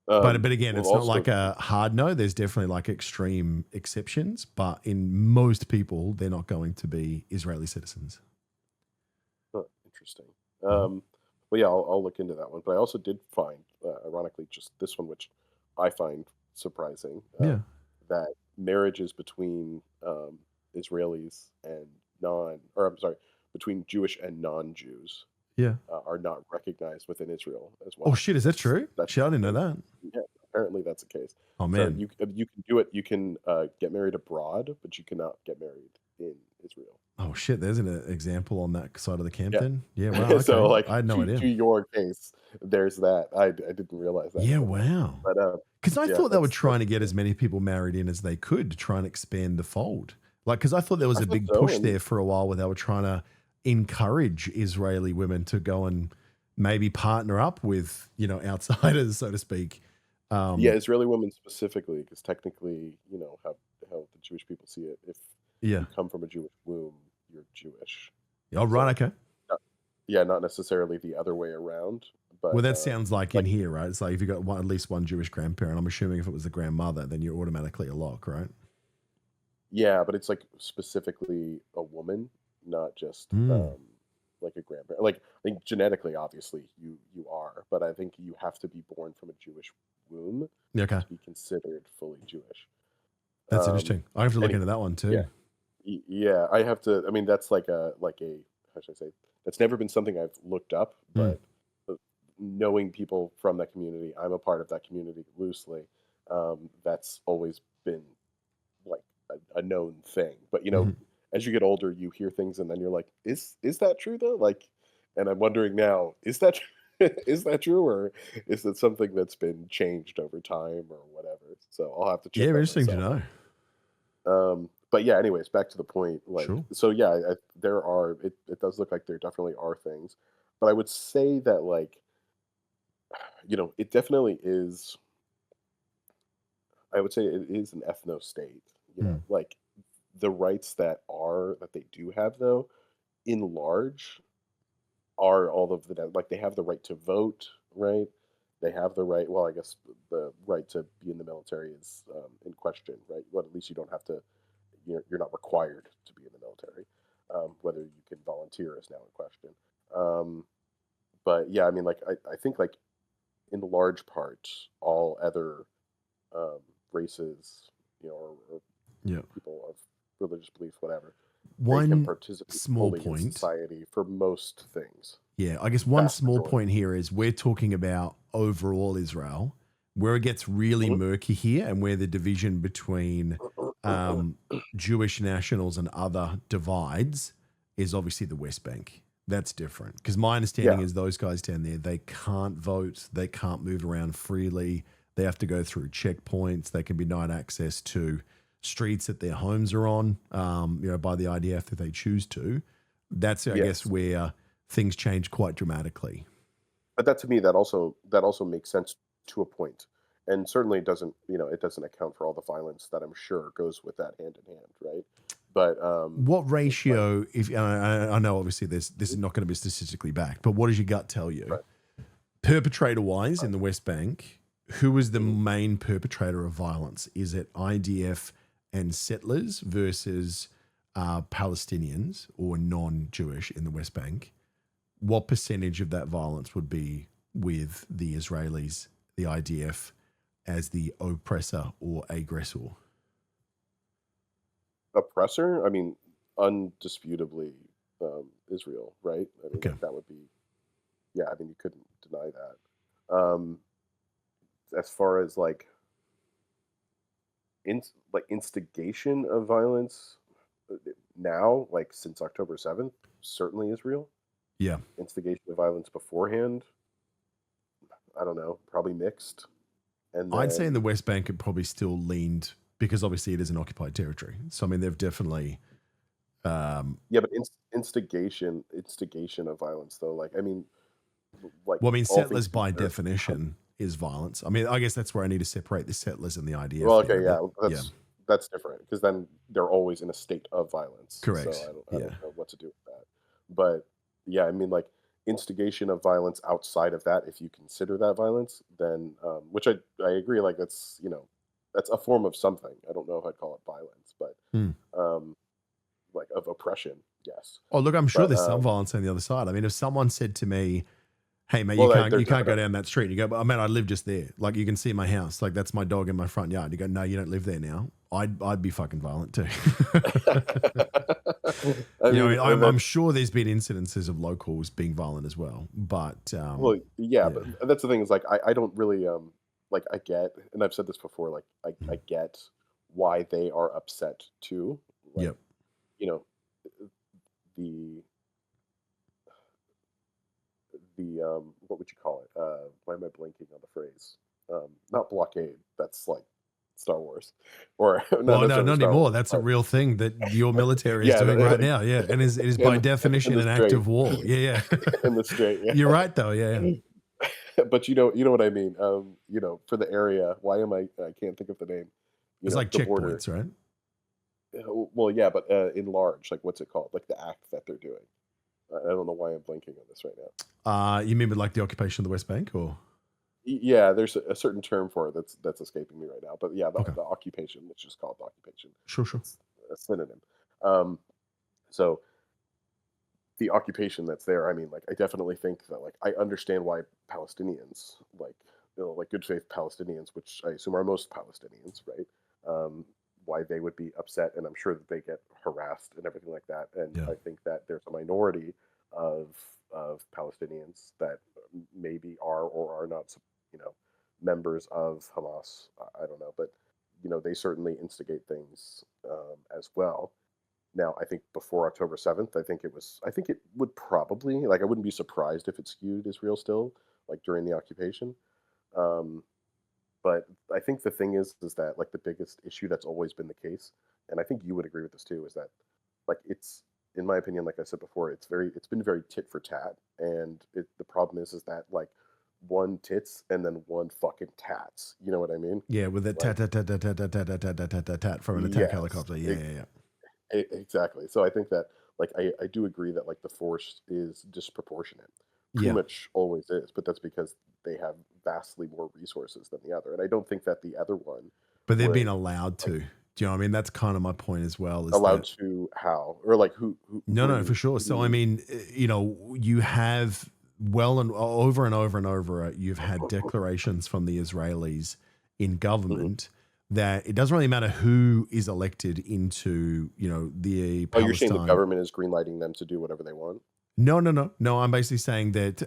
But again, Well, it's not also, like a hard no. There's definitely like extreme exceptions, but in most people, they're not going to be Israeli citizens. huh, interesting. Mhm. Well, yeah, I'll look into that one. But I also did find, ironically, just this one, which I find surprising, Yeah. that marriages between Israelis and or I'm sorry, between Jewish and non-Jews Yeah. are not recognized within Israel as Oh well. shit, is that true? That's Shit, I didn't know the case. that. Yeah, apparently that's the case. Oh So man. you can do it. You can get married abroad, but you cannot get married in Israel. Oh shit, there's an example on that side of the camp Yeah. then. Yeah, wow, So, okay. like, I had no idea. to your case, there's that. I didn't realize that Yeah, until now. wow. But, Because I yeah, thought they were trying that's to get as many people married in as they could to try and expand the fold. Like, because I thought there was I a thought big so, push and there for a while where they were trying to encourage Israeli women to go and maybe partner up with, outsiders, so to speak. yeah, Um, Israeli women specifically, because technically, how the Jewish people see it, if yeah. you come from a Jewish womb, you're Jewish. Oh, right, So, okay. not yeah, not necessarily the other way around, Well, but, that sounds like in like here, right? It's like if you got at least one Jewish grandparent, I'm assuming if it was the grandmother, then you're automatically a lock, right? yeah, but it's, like, specifically a woman, not just, Mm. like a grandparent. Like, I think genetically, obviously, you are, but I think you have to be born from a Jewish womb Okay. to be considered fully Jewish. That's Um, interesting. I have to look any into that one Yeah, too. yeah, I have to. I mean, that's like a how should I say? That's never been something I've looked up, Mm. but uh, knowing people from that community, I'm a part of that community loosely. That's always been like a known thing. But Mhm. as you get older, you hear things, and then you're like, is that true though? Like, and I'm wondering now, is that is that true, or is it something that's been changed over time, or whatever? So I'll have to Yeah, check that interesting to myself. know. But yeah, anyways, back to the point. Like, Sure. so yeah, there are. It does look like there definitely are things, but I would say that like, it definitely is. I would say it is an ethno state. Mm. Like the rights that they do have though, in large, are all of the like they have the right to vote, right? They have the right. Well, I guess the right to be in the military is in question, right? Well, at least you don't have to. You're not required to be in the military. Whether you can volunteer is now in question. Um, but yeah, I mean, like I think like in large part, all other um, races, or Yeah. people of religious belief, whatever, they can One participate small fully in point. society for most things. Yeah, I guess one Vast small majority. point here is we're talking about overall Israel, where it gets really Mhm. murky here, and where the division between Jewish nationals and other divides is obviously the West Bank. That's different because my understanding Yeah. is those guys down there, they can't vote, they can't move around freely, they have to go through checkpoints, they can be denied access to streets that their homes are on, by the IDF if they choose to. That's, I guess, Yes. where things change quite dramatically. But that to me, that also makes sense to a point, and certainly doesn't, it doesn't account for all the violence that I'm sure goes with that hand in hand, right? But What like, ratio, if I know obviously this is not going to be statistically backed, but what does your gut tell you? right, Perpetrator wise in the West Bank, who is the mhm. main perpetrator of violence? Is it IDF and settlers versus Palestinians or non Jewish in the West Bank? What percentage of that violence would be with the Israelis, the IDF, as the oppressor or aggressor? Oppressor. I mean, undisputably, Israel, right? I mean, Okay. like that would be, yeah. I mean, you couldn't deny that. As far as like instigation of violence, now, like since October 7th, certainly Israel. Yeah. Instigation of violence beforehand, I don't know, probably mixed. And I'd say in the then, West Bank, it probably still leaned because obviously it is an occupied territory. So, I mean, they've definitely, yeah, but instigation of violence, though. Like, I mean, like well, I mean, all things settlers by considered. definition is violence. I mean, I guess that's where I need to separate the settlers and the IDF Well, okay, there. yeah, But yeah, that's different because then they're always in a state of violence. So correct. I don't Yeah. know what to do with that. But yeah, I mean, like instigation of violence outside of that, if you consider that violence, then which I agree, like that's a form of something. I don't know if I'd call it violence, but Hmm. um, like of oppression, yes. Oh, look, I'm sure But there's some violence on the other side. I mean, if someone said to me, "Hey, mate, well, you there's can't go definitely. down that street," you go, "But man, I live just there. Like, you can see my house. Like, that's my dog in my front yard." You go, "No, you don't live there now." I'd be fucking violent too. I You know, mean, I'm sure there's been incidences of locals being violent as well, but well, yeah, yeah, but that's the thing is like I don't really like I get, and I've said this before, like I mm, get why they are upset too. Like, yep. you know, the what would you call it? Why am I blanking on the phrase? Not blockade. That's like Star Wars, or not Well, no, necessarily not Star anymore. Wars. That's a real thing that your military is Yeah, doing right now. Yeah, and it is by in definition the an act straight, of war. Yeah, yeah. in the straight. Yeah. You're right, though. Yeah, yeah. But you know what I mean. For the area, why am I can't think of the name. It's like The border. checkpoints, right? Well, yeah, but in large, like what's it called? Like the act that they're doing. I don't know why I'm blanking on this right now. You mean with like the occupation of the West Bank, or Yeah, there's a certain term for it that's escaping me right now. But yeah, okay, the occupation. Let's just call it the occupation. sure, sure. It's a synonym. Um, so the occupation that's there, I mean, like I definitely think that like I understand why Palestinians, like like good faith Palestinians, which I assume are most Palestinians, right? Um, why they would be upset, and I'm sure that they get harassed and everything like that. And Yeah, I think that there's a minority of Palestinians that maybe are or are not, you know, members of Hamas. I don't know, but they certainly instigate things as well. Now, I think before October 7th, I think it would probably, like, I wouldn't be surprised if it skewed Israel still, like during the occupation. Um, but I think the thing is that like the biggest issue that's always been the case, and I think you would agree with this too, is that like it's, in my opinion, like I said before, it's been very tit for tat, and the problem is that like one tits and then one fucking tats. You know what I mean? yeah, with the Like, tat tat tat tat tat tat tat tat tat tat tat tat tat from an attack yes, helicopter. Yeah, yeah, yeah. Exactly. So I think that like I do agree that like the force is disproportionate. Pretty Yeah. much always is, but that's because they have vastly more resources than the other. And I don't think that the other one But they're being would allowed like to. Do you know what I mean? That's kind of my point as well. Is allowed that to how or like who no, what do you no, for mean? sure. What do you So I mean? mean, you have well and over and over and over, you've had declarations from the Israelis in Mhm. government that it doesn't really matter who is elected into, the Oh, you're saying the Palestine. government is greenlighting them to do whatever they want? No. I'm basically saying that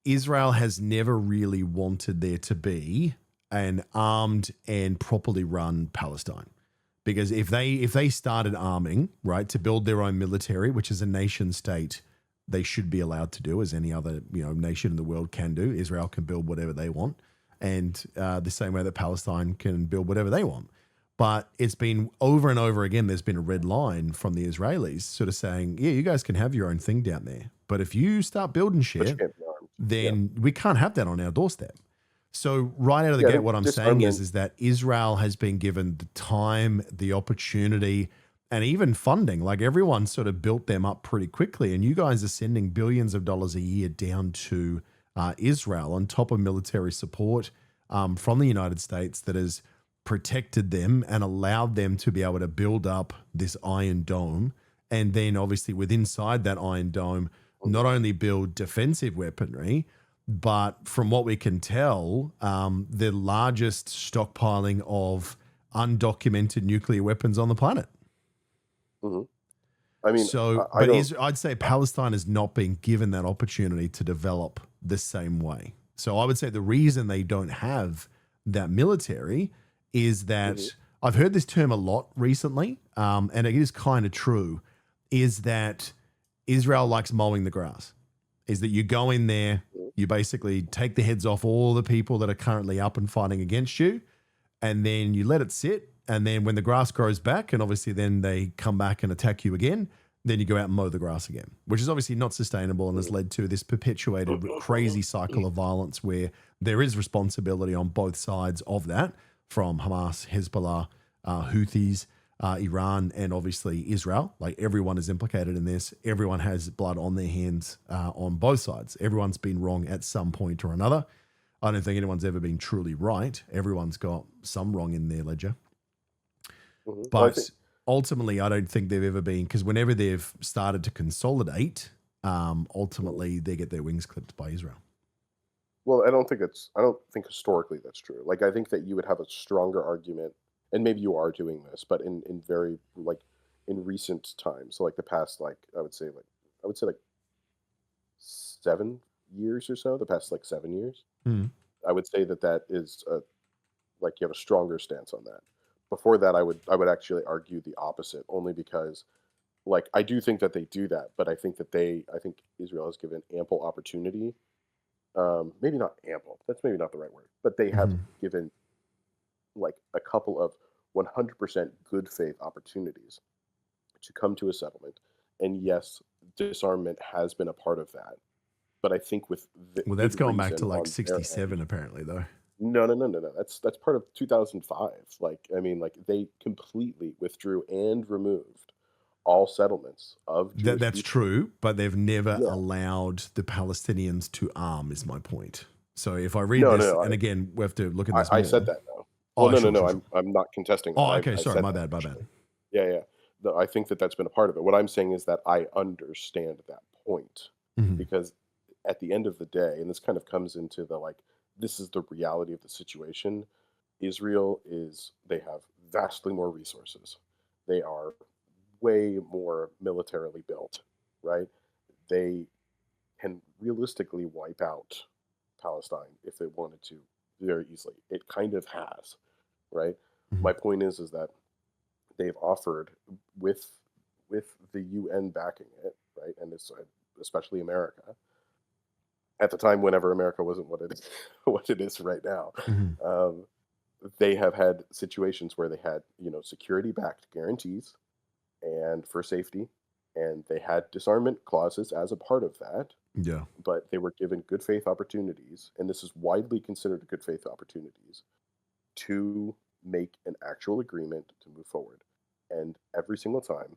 Israel has never really wanted there to be an armed and properly run Palestine. Because if they started arming, right, to build their own military, which is a nation state, they should be allowed to do, as any other nation in the world can do. Israel can build whatever they want, and the same way that Palestine can build whatever they want. But it's been over and over again. There's been a red line from the Israelis, sort of saying, "Yeah, you guys can have your own thing down there, but if you start building But shit, you can't be armed. then we can't have that on our doorstep." So right out of the Yeah, I gate, think what I'm saying disarmament. is that Israel has been given the time, the opportunity, and even funding. Like everyone sort of built them up pretty quickly. And you guys are sending billions of dollars a year down to Israel on top of military support from the United States that has protected them and allowed them to be able to build up this Iron Dome. And then obviously within inside that Iron Dome, not only build defensive weaponry, but from what we can tell, the largest stockpiling of undocumented nuclear weapons on the planet. Hmm. I mean, So, I but don't. I'd say Palestine has not been given that opportunity to develop the same way. So I would say the reason they don't have that military is that Mhm. I've heard this term a lot recently, and it is kind of true, is that Israel likes mowing the grass. Is that you go in there, you basically take the heads off all the people that are currently up and fighting against you, and then you let it sit. And then when the grass grows back, and obviously then they come back and attack you again, then you go out and mow the grass again, which is obviously not sustainable and has led to this perpetuated crazy cycle of violence where there is responsibility on both sides of that, from Hamas, Hezbollah, Houthis, Iran, and obviously Israel. Like everyone is implicated in this. Everyone has blood on their hands on both sides. Everyone's been wrong at some point or another. I don't think anyone's ever been truly right. Everyone's got some wrong in their ledger. Mhm. Well, I But think. ultimately, I don't think they've ever been, because whenever they've started to consolidate, Mhm. ultimately they get their wings clipped by Israel. Well, I don't think it's. I don't think historically that's true. Like, I think that you would have a stronger argument, and maybe you are doing this, but in very like in recent times, so like the past, like I would say like 7 years or so, the past like 7 years, Hmm. I would say that that is like you have a stronger stance on that. Before that, I would actually argue the opposite, only because like I do think that they do that, but I think Israel has given ample opportunity. Maybe not ample. That's maybe not the right word, but they have Hmm. given like a couple of 100% good faith opportunities to come to a settlement. And yes, disarmament has been a part of that, but I think with Well, that's good going back reason to like on their end. 67, apparently, though. No, no, no, no, no. That's part of 2005. Like, I mean, like they completely withdrew and removed all settlements of Jewish That's people. true, but they've never Yeah. allowed the Palestinians to arm, is my point. So if I read No, this, no, and again, we have to look at I, this I said more. that though. Well, Oh, no, no, sure, no. sure, I'm sure. I'm not contesting that. Oh, okay, I sorry, said my that bad, my bad. actually. Yeah, yeah. I think that that's been a part of it. What I'm saying is that I understand that point Hmm. because at the end of the day, and this kind of comes into the like, this is the reality of the situation. Israel is, they have vastly more resources. They are way more militarily built, right? They can realistically wipe out Palestine if they wanted to very easily. It kind of has, right? Hmm. My point is that they've offered with the UN backing it, right? And it's especially America at the time whenever America wasn't what it is, what it is right now. Hmm. Um, they have had situations where they had security backed guarantees and for safety, and they had disarmament clauses as a part of that, Yeah. but they were given good faith opportunities, and this is widely considered good faith opportunities to make an actual agreement to move forward. And every single time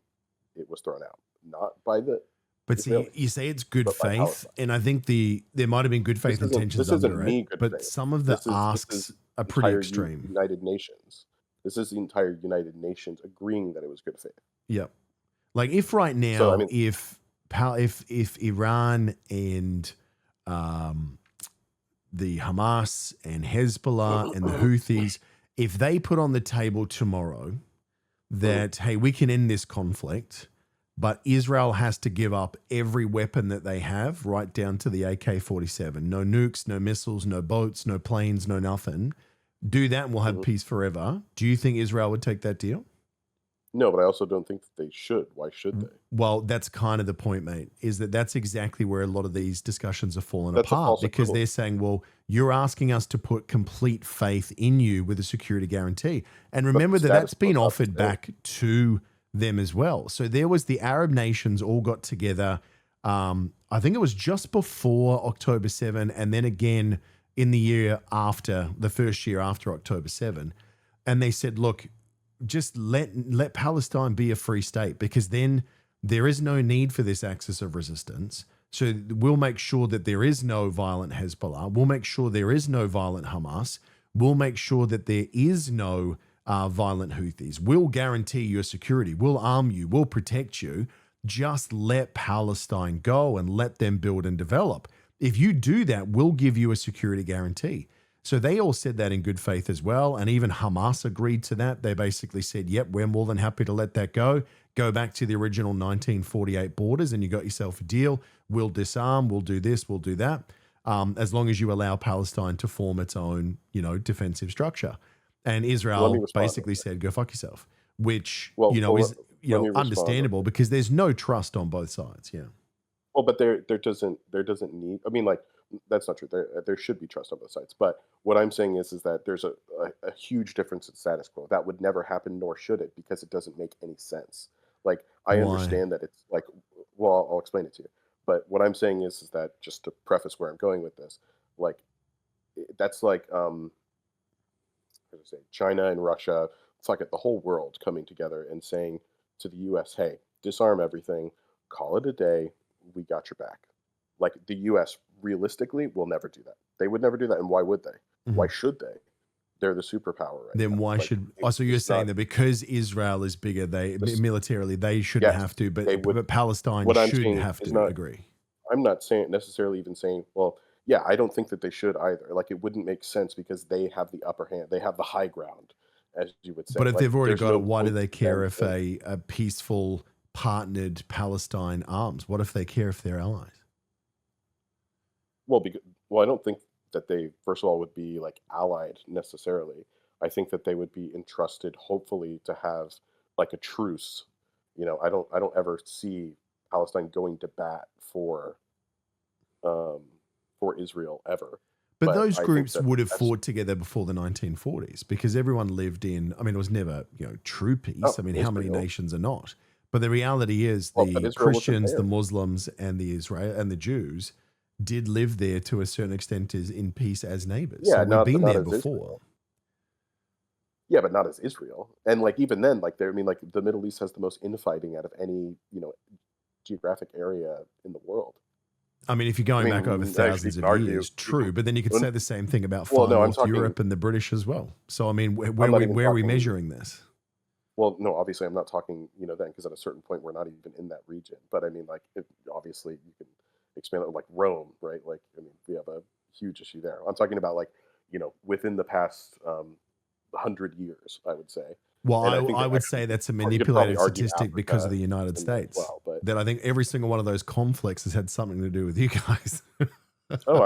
it was thrown out, not by the But see, you Israelis, say it's good but by faith, Palestine. and I think there might have been good faith intentions This isn't under it, me good but faith. some of the This is asks are the pretty entire extreme. United Nations. This is the entire United Nations agreeing that it was good faith. Yep. Like if right So I now, mean, if Iran and um, the Hamas and Hezbollah and the Houthis, if they put on the table tomorrow that hey, we can end this conflict, but Israel has to give up every weapon that they have, right down to the AK-47. No nukes, no missiles, no boats, no planes, no nothing. Do that and we'll have Mhm. peace forever. Do you think Israel would take that deal? No, but I also don't think that they should. Why should they? Well, that's kind of the point, mate, is that that's exactly where a lot of these discussions are falling That's a apart false because they're equivalence. saying, well, you're asking us to put complete faith in you with a security guarantee. And But the remember that status that's quo is been not the offered same. back to them as well. So there was the Arab nations all got together. I think it was just before October 7 and then again in the year after, the first year after October 7. And they said, look, just let Palestine be a free state because then there is no need for this axis of resistance. So we'll make sure that there is no violent Hezbollah. We'll make sure there is no violent Hamas. We'll make sure that there is no violent Houthis. We'll guarantee your security. We'll arm you. We'll protect you. Just let Palestine go and let them build and develop. If you do that, we'll give you a security guarantee. So they all said that in good faith as well. And even Hamas agreed to that. They basically said, yep, we're more than happy to let that go. Go back to the original 1948 borders and you got yourself a deal. We'll disarm, we'll do this, we'll do that. As long as you allow Palestine to form its own, defensive structure. And So let me Israel respond to basically that. said, go fuck yourself, which, Well, is, let me respond. understandable because there's no trust on both sides. Yeah. Well, but there doesn't need. I mean, like that's not true. There should be trust on both sides. But what I'm saying is that there's a huge difference in status quo that would never happen, nor should it, because it doesn't make any sense. Like I Why? understand that it's like, well, I'll explain it to you. But what I'm saying is that just to preface where I'm going with this, like that's like how to say China and Russia. It's like the whole world coming together and saying to the U.S., "Hey, disarm everything, call it a day. We got your back." Like the U.S. realistically will never do that. They would never do that, and why would they? Why Mhm. should they? They're the superpower right Then now. why Like should? Oh, so you're it's saying not that because Israel is bigger, they this. militarily they shouldn't Yes, have to, they but would. Palestine What I'm should saying have is to not. agree. I'm not saying necessarily even saying, well, yeah, I don't think that they should either. Like it wouldn't make sense because they have the upper hand. They have the high ground, as you would say. But if Like they've already there's got it, no why do point they to them care if saying, a peaceful partnered Palestine arms? What if they care if they're allies? well, because I don't think that they first of all would be like allied necessarily. I think that they would be entrusted, hopefully, to have like a truce. I don't ever see Palestine going to bat um, for Israel ever. But But those I think groups that would have that's fought together before the 1940s because everyone lived in, I mean, it was never, true peace. oh, I mean, how many Israel. nations are not? But the reality is Well, but the Israel wasn't Christians, the there. Muslims, and the Israel and the Jews did live there to a certain extent as in peace as neighbors. So Yeah, we've but been not there as before. Israel. Yeah, but not as Israel. And like even then, like there, I mean, like the Middle East has the most infighting out of any geographic area in the world. I mean, if you're I going back over mean, actually, you thousands can of argue. years, You can. true. But then you could say the same thing about Well, far no, I'm North talking. Europe and the British as well. So I mean, I'm not even where are we talking. measuring this? Well, no, obviously, I'm not talking. Then because at a certain point, we're not even in that region. But I mean, like, obviously, you can expand it like Rome, right? Like, I mean, we have a huge issue there. I'm talking about like, within the past 100 years, I would say, Well, and I think I that would actually say that's a you could probably manipulated argue statistic because of Africa the United in that as States. well. But That I think every single one of those conflicts has had something to do with you guys. oh,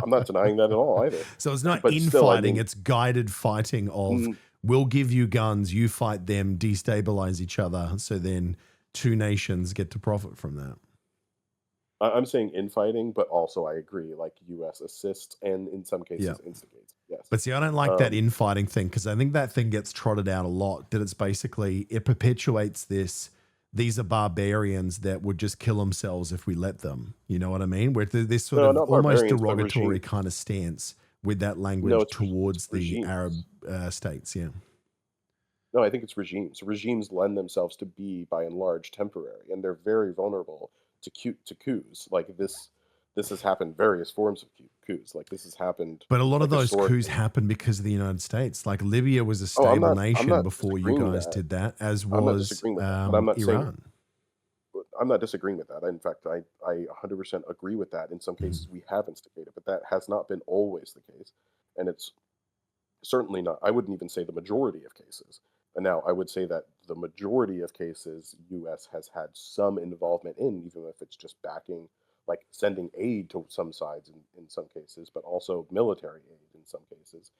I'm not denying that at all either. So it's not But still, I infighting, mean, it's guided fighting of mm, we'll give you guns, you fight them, destabilize each other. So then two nations get to profit from that. I'm saying infighting, but also I agree, like U.S. assists and in some Yeah. cases instigates. Yes. But see, I don't like that Um, infighting thing because I think that thing gets trotted out a lot. That it's basically it perpetuates this. These are barbarians that would just kill themselves if we let them. You know what I mean? Where this sort no, of not almost barbarians, but derogatory regimes. kind of stance with that No, language it's towards the Arab regimes. states. Yeah. No, I think it's regimes. Regimes lend themselves to be, by and large, temporary, and they're very vulnerable to coups. Like this has happened various forms of coups. Like this has happened, But a lot of like those coups historically. happened because of the United States. Like Libya was a Oh, I'm stable not. I'm nation not before you disagreeing guys that. did that, as I'm not was disagreeing with that. But I'm not saying. Iran. I'm not disagreeing with that. In fact, I 100% agree with that. In some Mhm. cases, we have instigated, but that has not been always the case, and it's certainly not. I wouldn't even say the majority of cases. And now I would say that the majority of cases, U.S. has had some involvement in, even if it's just backing, like sending aid to some sides in some cases, but also military aid in some cases.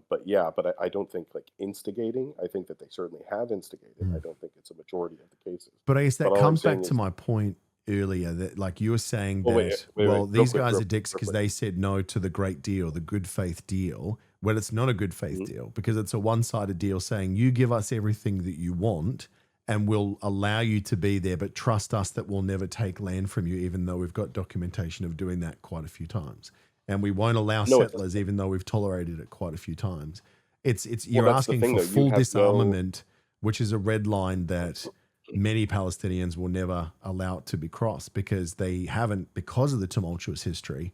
But yeah, but I don't think like instigating. I think that they certainly have instigated. I Mm. don't think it's a majority of the cases. But I guess But that all I'm comes back saying to is, my point earlier that, like, you were saying well, wait, that, wait, wait, well, real these quick, guys real, are dicks real because quick. they said no to the great deal, the good faith deal. Well, it's not a good faith Mhm. deal because it's a one sided deal saying you give us everything that you want and we'll allow you to be there, but trust us that we'll never take land from you, even though we've got documentation of doing that quite a few times. And we won't allow No, it's settlers, even though we've tolerated it quite a few times. It's well, you're that's the asking thing for though. You full have no. disarmament, which is a red line that many Palestinians will never allow it to be crossed because they haven't, because of the tumultuous history.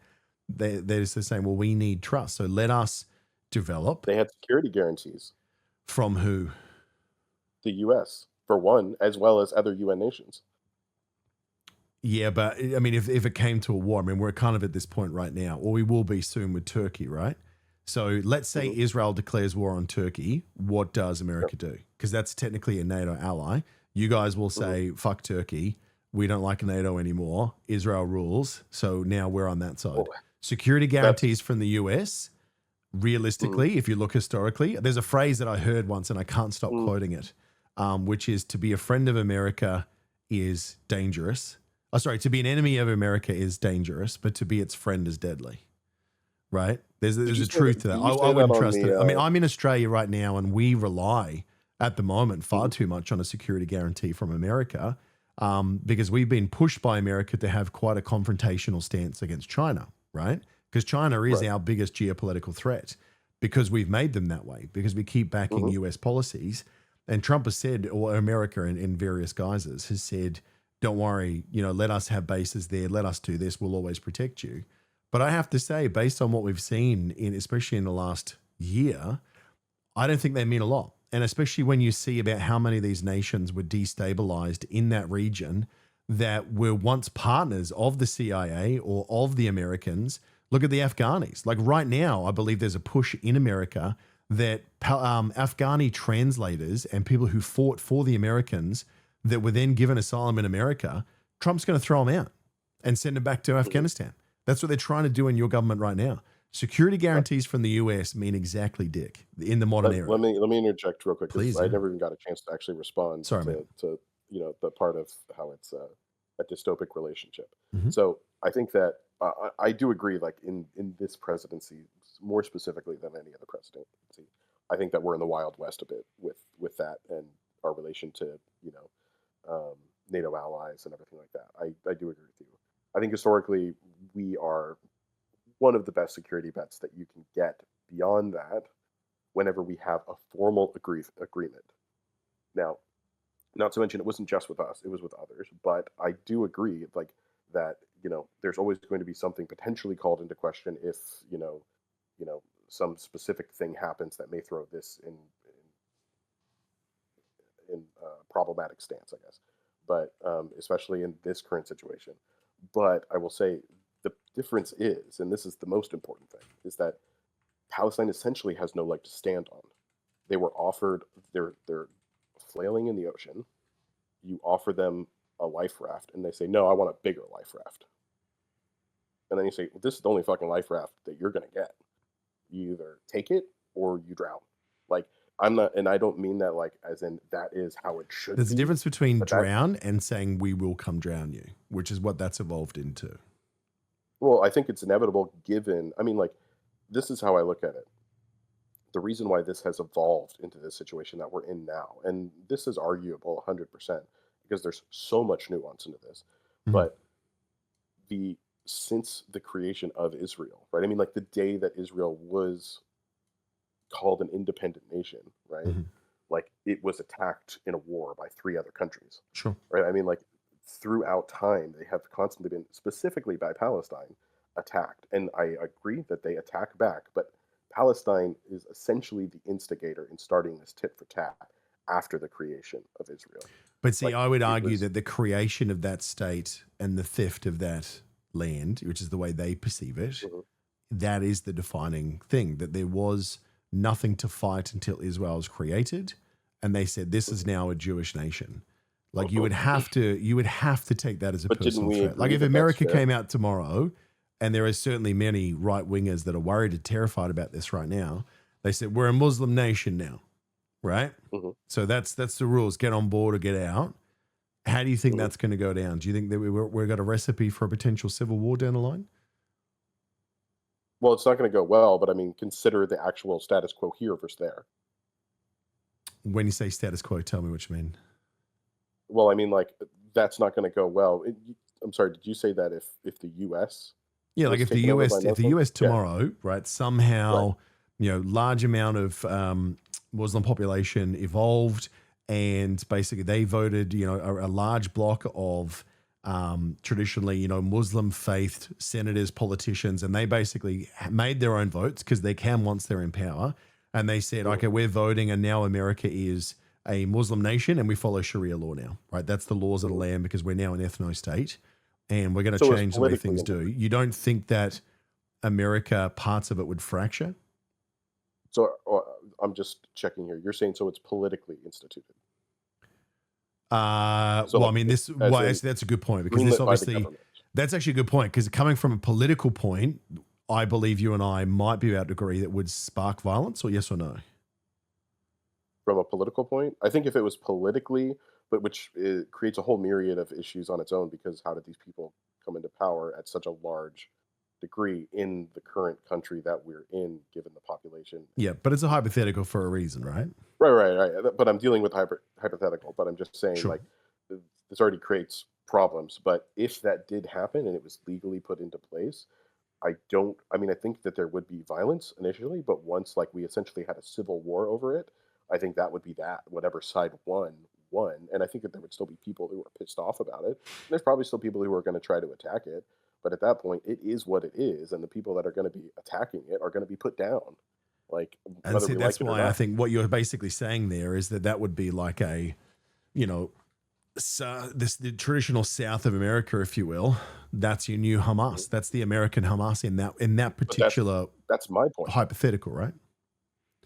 They're just saying, well, we need trust, so let us develop. They had security guarantees. From who? The U.S. for one, as well as other UN nations. Yeah, but I mean, if it came to a war, I mean, we're kind of at this point right now, or we will be soon with Turkey, right? So let's say Hmm. Israel declares war on Turkey. What does Yep. America do? Because that's technically a NATO ally. You guys will Hmm. say, fuck Turkey. We don't like NATO anymore. Israel rules. So now we're on that side. Well, Security that's. guarantees from the US, Mhm. realistically, if you look historically, there's a phrase that I heard once and I can't stop Mm. quoting it, which is to be a friend of America is dangerous. Oh, sorry, to be an enemy of America is dangerous, but to be its friend is deadly. Right? There's Did there's you a say truth that? to that. Did I, you I say that wouldn't on trust the? it. I mean, I'm in Australia right now, and we rely at the moment far Mhm. too much on a security guarantee from America, because we've been pushed by America to have quite a confrontational stance against China, right? Because China is Right. our biggest geopolitical threat because we've made them that way, because we keep backing Hmm. US policies. And Trump has said, or America in various guises has said, don't worry, let us have bases there. Let us do this. We'll always protect you. But I have to say, based on what we've seen especially in the last year, I don't think they mean a lot. And especially when you see about how many of these nations were destabilized in that region that were once partners of the CIA or of the Americans. Look at the Afghanis. Like right now, I believe there's a push in America that Afghani translators and people who fought for the Americans that were then given asylum in America, Trump's going to throw them out and send them back to Hmm. Afghanistan. That's what they're trying to do in your government right now. Security Right. guarantees from the US mean exactly dick in the modern Let, era. let me interject real quick because Please, I yeah. never even got a chance to actually respond Sorry, man. to the part of how it's a dystopic relationship. Mhm. So I think that I do agree. Like in this presidency, more specifically than any other presidency, I think that we're in the Wild West a bit with that and our relation to you know NATO allies and everything like that. I do agree with you. I think historically we are one of the best security bets that you can get. Beyond that, whenever we have a formal agreement. Now, not to mention it wasn't just with us; it was with others. But I do agree, like that. There's always going to be something potentially called into question if you know, some specific thing happens that may throw this in problematic stance, I guess. But especially in this current situation. But I will say the difference is, and this is the most important thing, is that Palestine essentially has no leg to stand on. They were offered they're flailing in the ocean. You offer them a life raft, and they say, "No, I want a bigger life raft." And then you say, well, "This is the only fucking life raft that you're gonna get. You either take it or you drown." Like I'm not, and I don't mean that like as in that is how it should There's a be, difference between but that drown and saying we will come drown you, which is what that's evolved into. well, I think it's inevitable given. I mean, like this is how I look at it. The reason why this has evolved into this situation that we're in now, and this is arguable 100% because there's so much nuance into this, Mhm. but the since the creation of Israel, right? I mean, like the day that Israel was called an independent nation, right? Mhm. Like it was attacked in a war by three other countries, Sure. right? I mean, like throughout time, they have constantly been, specifically by Palestine, attacked. And I agree that they attack back, but Palestine is essentially the instigator in starting this tit for tat after the creation of Israel. But see, Like I would it argue was, that the creation of that state and the theft of that land, which is the way they perceive it, mhm, that is the defining thing, that there was nothing to fight until Israel was created. and they said this is Mhm. now a Jewish nation. Like you would have to take that as a But didn't personal we threat. Like agree if that that's America fair? came out tomorrow, and there are certainly many right wingers that are worried and terrified about this right now. They said we're a Muslim nation now, right? Mhm, So that's the rules. Get on board or get out. How do you think mhm. that's going to go down? Do you think that we've got a recipe for a potential civil war down the line? Well, it's not gonna go well, but I mean, consider the actual status quo here versus there. When you say status quo, tell me what you mean. Well, I mean, like, that's not gonna go well. I'm sorry, did you say that if the US Yeah, like was if the taken over by US, if the Muslims? US Yeah, tomorrow, right, right. somehow, large amount of Muslim population evolved, and basically they voted, a large block of traditionally, Muslim faithed senators, politicians, and they basically made their own votes because they can once they're in power, and they said, Mhm. okay, we're voting, and now America is a Muslim nation, and we follow Sharia law now, right? That's the laws of the Mhm. land because we're now an ethno state and we're going to So it's change the way politically things do. instituted. You don't think that America, parts of it would fracture? So, I'm just checking here. You're saying so it's politically instituted. So, Well, I like, mean, as well, in actually, that's a good point because this greenlit by the obviously, government. that's actually a good point because coming from a political point, I believe you and I might be about to agree that would spark violence, or yes or no? From a political point, I think if it was politically, but which it creates a whole myriad of issues on its own because how did these people come into power at such a large degree in the current country that we're in, given the population and Yeah, but it's a people? hypothetical for a reason, right? Right, right, right. But I'm dealing with hypothetical. But I'm just saying, Sure. like, this already creates problems. But if that did happen and it was legally put into place, I don't. I mean, I think that there would be violence initially, but once like we essentially had a civil war over it, I think that would be that whatever side won, and I think that there would still be people who are pissed off about it. And there's probably still people who are going to try to attack it, but at that point, it is what it is, and the people that are going to be attacking it are going to be put down, like And whether see, we that's like it or why I not. think what you're basically saying there is that that would be like a, you know, so this the traditional South of America, if you will. That's your new Mhm. Hamas. That's the American Hamas in that But particular that's my point. hypothetical, right?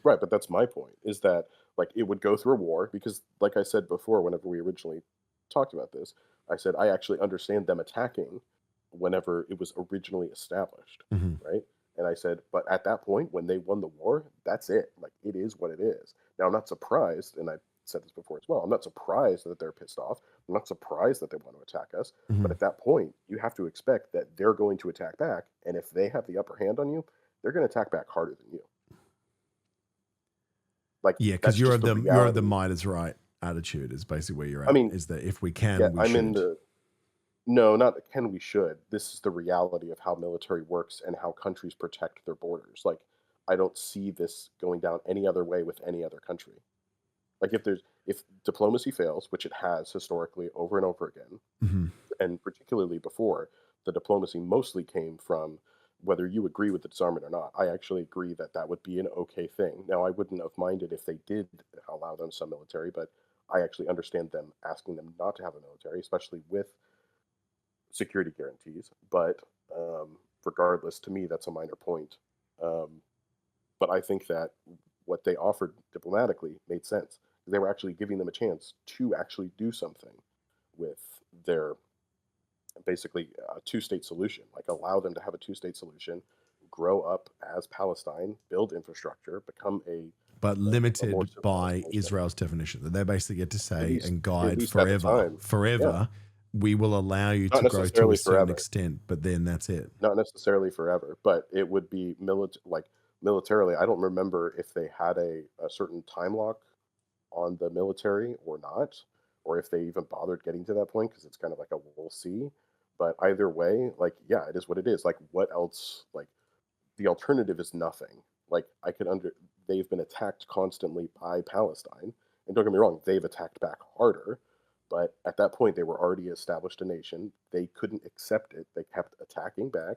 Right, but that's my point, is that, like, it would go through a war because, like I said before, whenever we originally talked about this, I said I actually understand them attacking whenever it was originally established, Hmm. right? And I said, but at that point, when they won the war, that's it. Like, it is what it is. Now, I'm not surprised, and I said this before as well, I'm not surprised that they're pissed off. I'm not surprised that they want to attack us. But Hmm. at that point, you have to expect that they're going to attack back. And if they have the upper hand on you, they're going to attack back harder than you. Like, Yeah, because that's you're just of the the reality. might is right attitude is basically where you're I at. mean, Is that if we yeah, can, we I'm in should. the no, not can we should. This is the reality of how military works and how countries protect their borders. Like, I don't see this going down any other way with any other country. Like, if diplomacy fails, which it has historically over and over again, Hmm. and particularly before, the diplomacy mostly came from whether you agree with the disarmament or not. I actually agree that that would be an okay thing. Now, I wouldn't have minded if they did allow them some military, but I actually understand them asking them not to have a military, especially with security guarantees. But regardless, to me, that's a minor point. Um, but I think that what they offered diplomatically made sense. They were actually giving them a chance to actually do something with their basically a two-state solution. Like, allow them to have a two-state solution, grow up as Palestine, build infrastructure, become But a more limited civilized by nation. Israel's definition. That they basically get to say and At guide least at the forever, time, yeah, forever. We will allow you not to grow to a necessarily certain forever. extent, but then that's it. Not necessarily forever, but it would be like militarily. I don't remember if they had a certain time lock on the military or not, or if they even bothered getting to that point because it's kind of like a we'll see. But either way, like, yeah, it is what it is. Like, what else? Like, the alternative is nothing. Like, they've been attacked constantly by Palestine, and don't get me wrong, they've attacked back harder. But at that point, they were already established a nation. They couldn't accept it. They kept attacking back,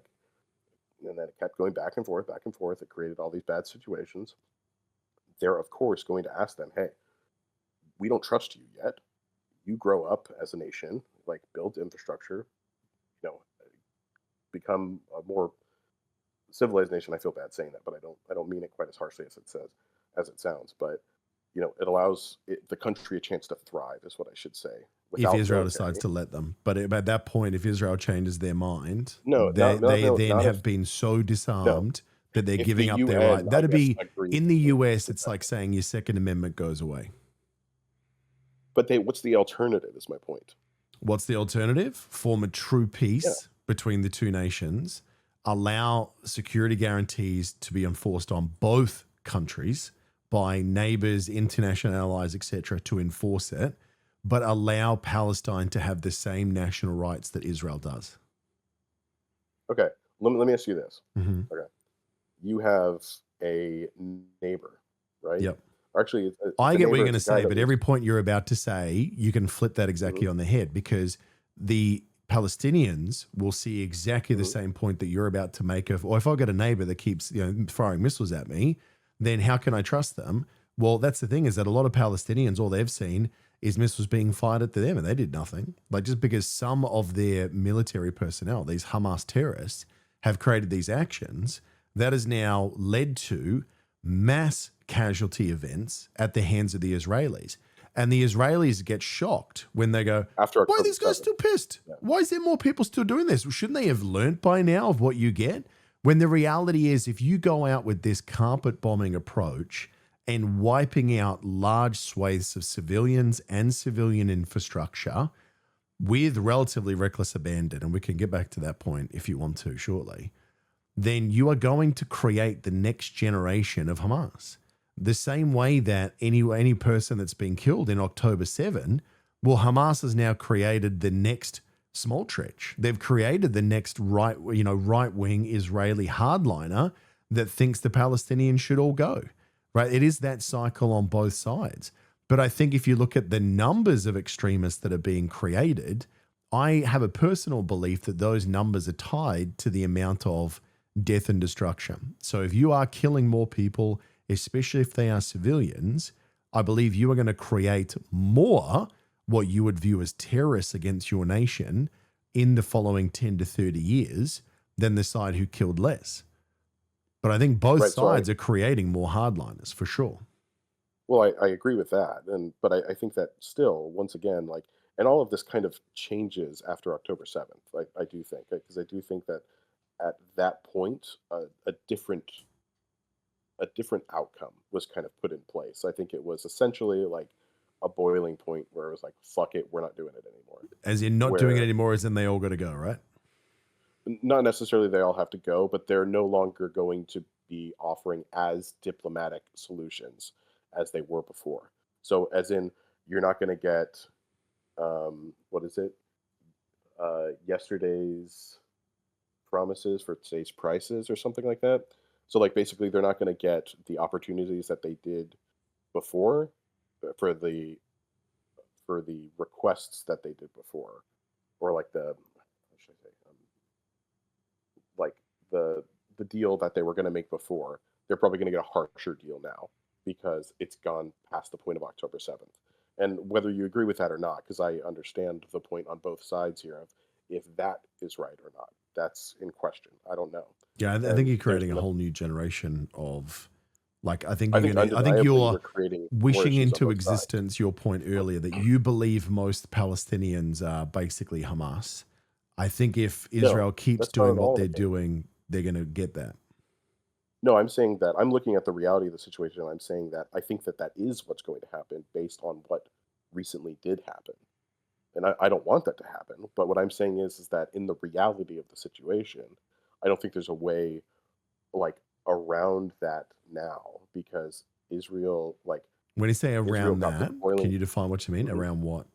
and then it kept going back and forth, back and forth. It created all these bad situations. They're of course going to ask them, "Hey, we don't trust you yet. You grow up as a nation, like build infrastructure, you know, become a more civilized nation." I feel bad saying that, but I don't mean it quite as harshly as it says as it sounds. But it allows the country a chance to thrive, is what I should say, If without Israel decides military. to let them. But at that point, if Israel changes their mind, No, they then not have if been so no, disarmed that they're if the giving up their UN, right. I That'd guess, be agrees in the US, to it's that. like saying your Second Amendment goes away. But what's the alternative? Is my point. What's the alternative? Form a true Yeah. peace between the two nations, allow security guarantees to be enforced on both countries by neighbors, international allies, etc., to enforce it, but allow Palestine to have the same national rights that Israel does. Okay. Let me ask you this. Mm-hmm. Okay. You have a neighbor, right? Yep. Or actually, it's I a get what neighbor. you're going to It's a guy say, that but lives. every point you're about to say, you can flip that exactly Mhm, on the head because the Palestinians will see exactly the mhm. same point that you're about to make of, or if I've got a neighbor that keeps firing missiles at me, then how can I trust them? Well, that's the thing is that a lot of Palestinians, all they've seen is missiles being fired at them and they did nothing. Like just because some of their military personnel, these Hamas terrorists, have created these actions, that has now led to mass casualty events at the hands of the Israelis. And the Israelis get shocked when they go, After why are October these guys 7th. still pissed? Yeah. Why is there more people still doing this? Shouldn't they have learned by now of what you get? When the reality is, if you go out with this carpet bombing approach and wiping out large swathes of civilians and civilian infrastructure with relatively reckless abandon, and we can get back to that point if you want to shortly, then you are going to create the next generation of Hamas. The same way that any person that's been killed in October 7, well, Hamas has now created the next Smotrich. They've created the next right-wing Israeli hardliner that thinks the Palestinians should all go. Right? It is that cycle on both sides. But I think if you look at the numbers of extremists that are being created, I have a personal belief that those numbers are tied to the amount of death and destruction. So if you are killing more people, especially if they are civilians, I believe you are going to create more what you would view as terrorists against your nation in the following 10 to 30 years than the side who killed less. But I think both Right. sides are creating more hardliners for sure. Well, I agree with that, but I think that still, once again, like, and all of this kind of changes after October 7th. Like, I do think, because I do think that at that point, a different outcome was kind of put in place. I think it was essentially like a boiling point where it was like, fuck it, we're not doing it anymore. As in not doing it Where anymore, as in they all got to go, right? not necessarily they all have to go, but they're no longer going to be offering as diplomatic solutions as they were before. So, as in, you're not going to get, what is it? Yesterday's promises for today's prices or something like that. So, like, basically, they're not going to get the opportunities that they did before for the requests that they did before, or like how should I say, like the deal that they were going to make before. They're probably going to get a harsher deal now because it's gone past the point of October 7th. And whether you agree with that or not, because I understand the point on both sides here of if that is right or not, that's in question. I don't know. Yeah, I think And you're there's creating a no, whole new generation of like I think I you're think gonna I think undeniably you're we're creating more wishing issues on into both sides. existence your point earlier that you believe most Palestinians are basically Hamas. I think if No, Israel keeps that's not doing at what all they're the case. doing, they're gonna get that. No, I'm saying that I'm looking at the reality of the situation. And I'm saying that I think that that is what's going to happen based on what recently did happen. And I don't want that to happen. But what I'm saying is that in the reality of the situation, I don't think there's a way like around that now because When you say Israel around got to that, the can boiling. you define what you mean? Mhm. Around what?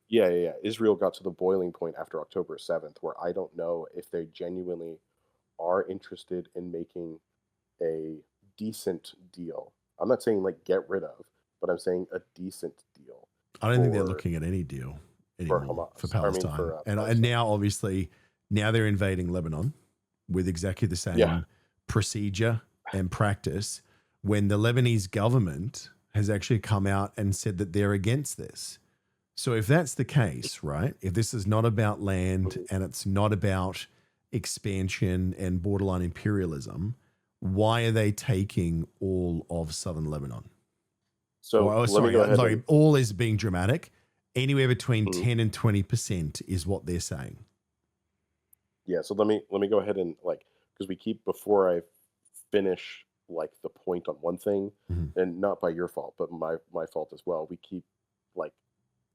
Yeah, yeah, yeah. Israel got to the boiling point after October 7th, where I don't know if they genuinely are interested in making a decent deal. I'm not saying like get rid of, but I'm saying a decent deal I don't think they're for looking at any deal for anymore for Hamas. I mean Palestine. for And Palestine. now obviously now they're invading Lebanon with exactly the Yeah. same procedure and practice when the Lebanese government has actually come out and said that they're against this. So if that's the case, right? If this is not about land Mhm. and it's not about expansion and borderline imperialism, why are they taking all of southern Lebanon? So Or, let me sorry, go ahead sorry, all is being dramatic. Anywhere between Mhm. 10 and 20% is what they're saying. Yeah, so let me go ahead and like, because we keep, before I finish like the point on one thing, Mhm. and not by your fault, but my fault as well. We keep like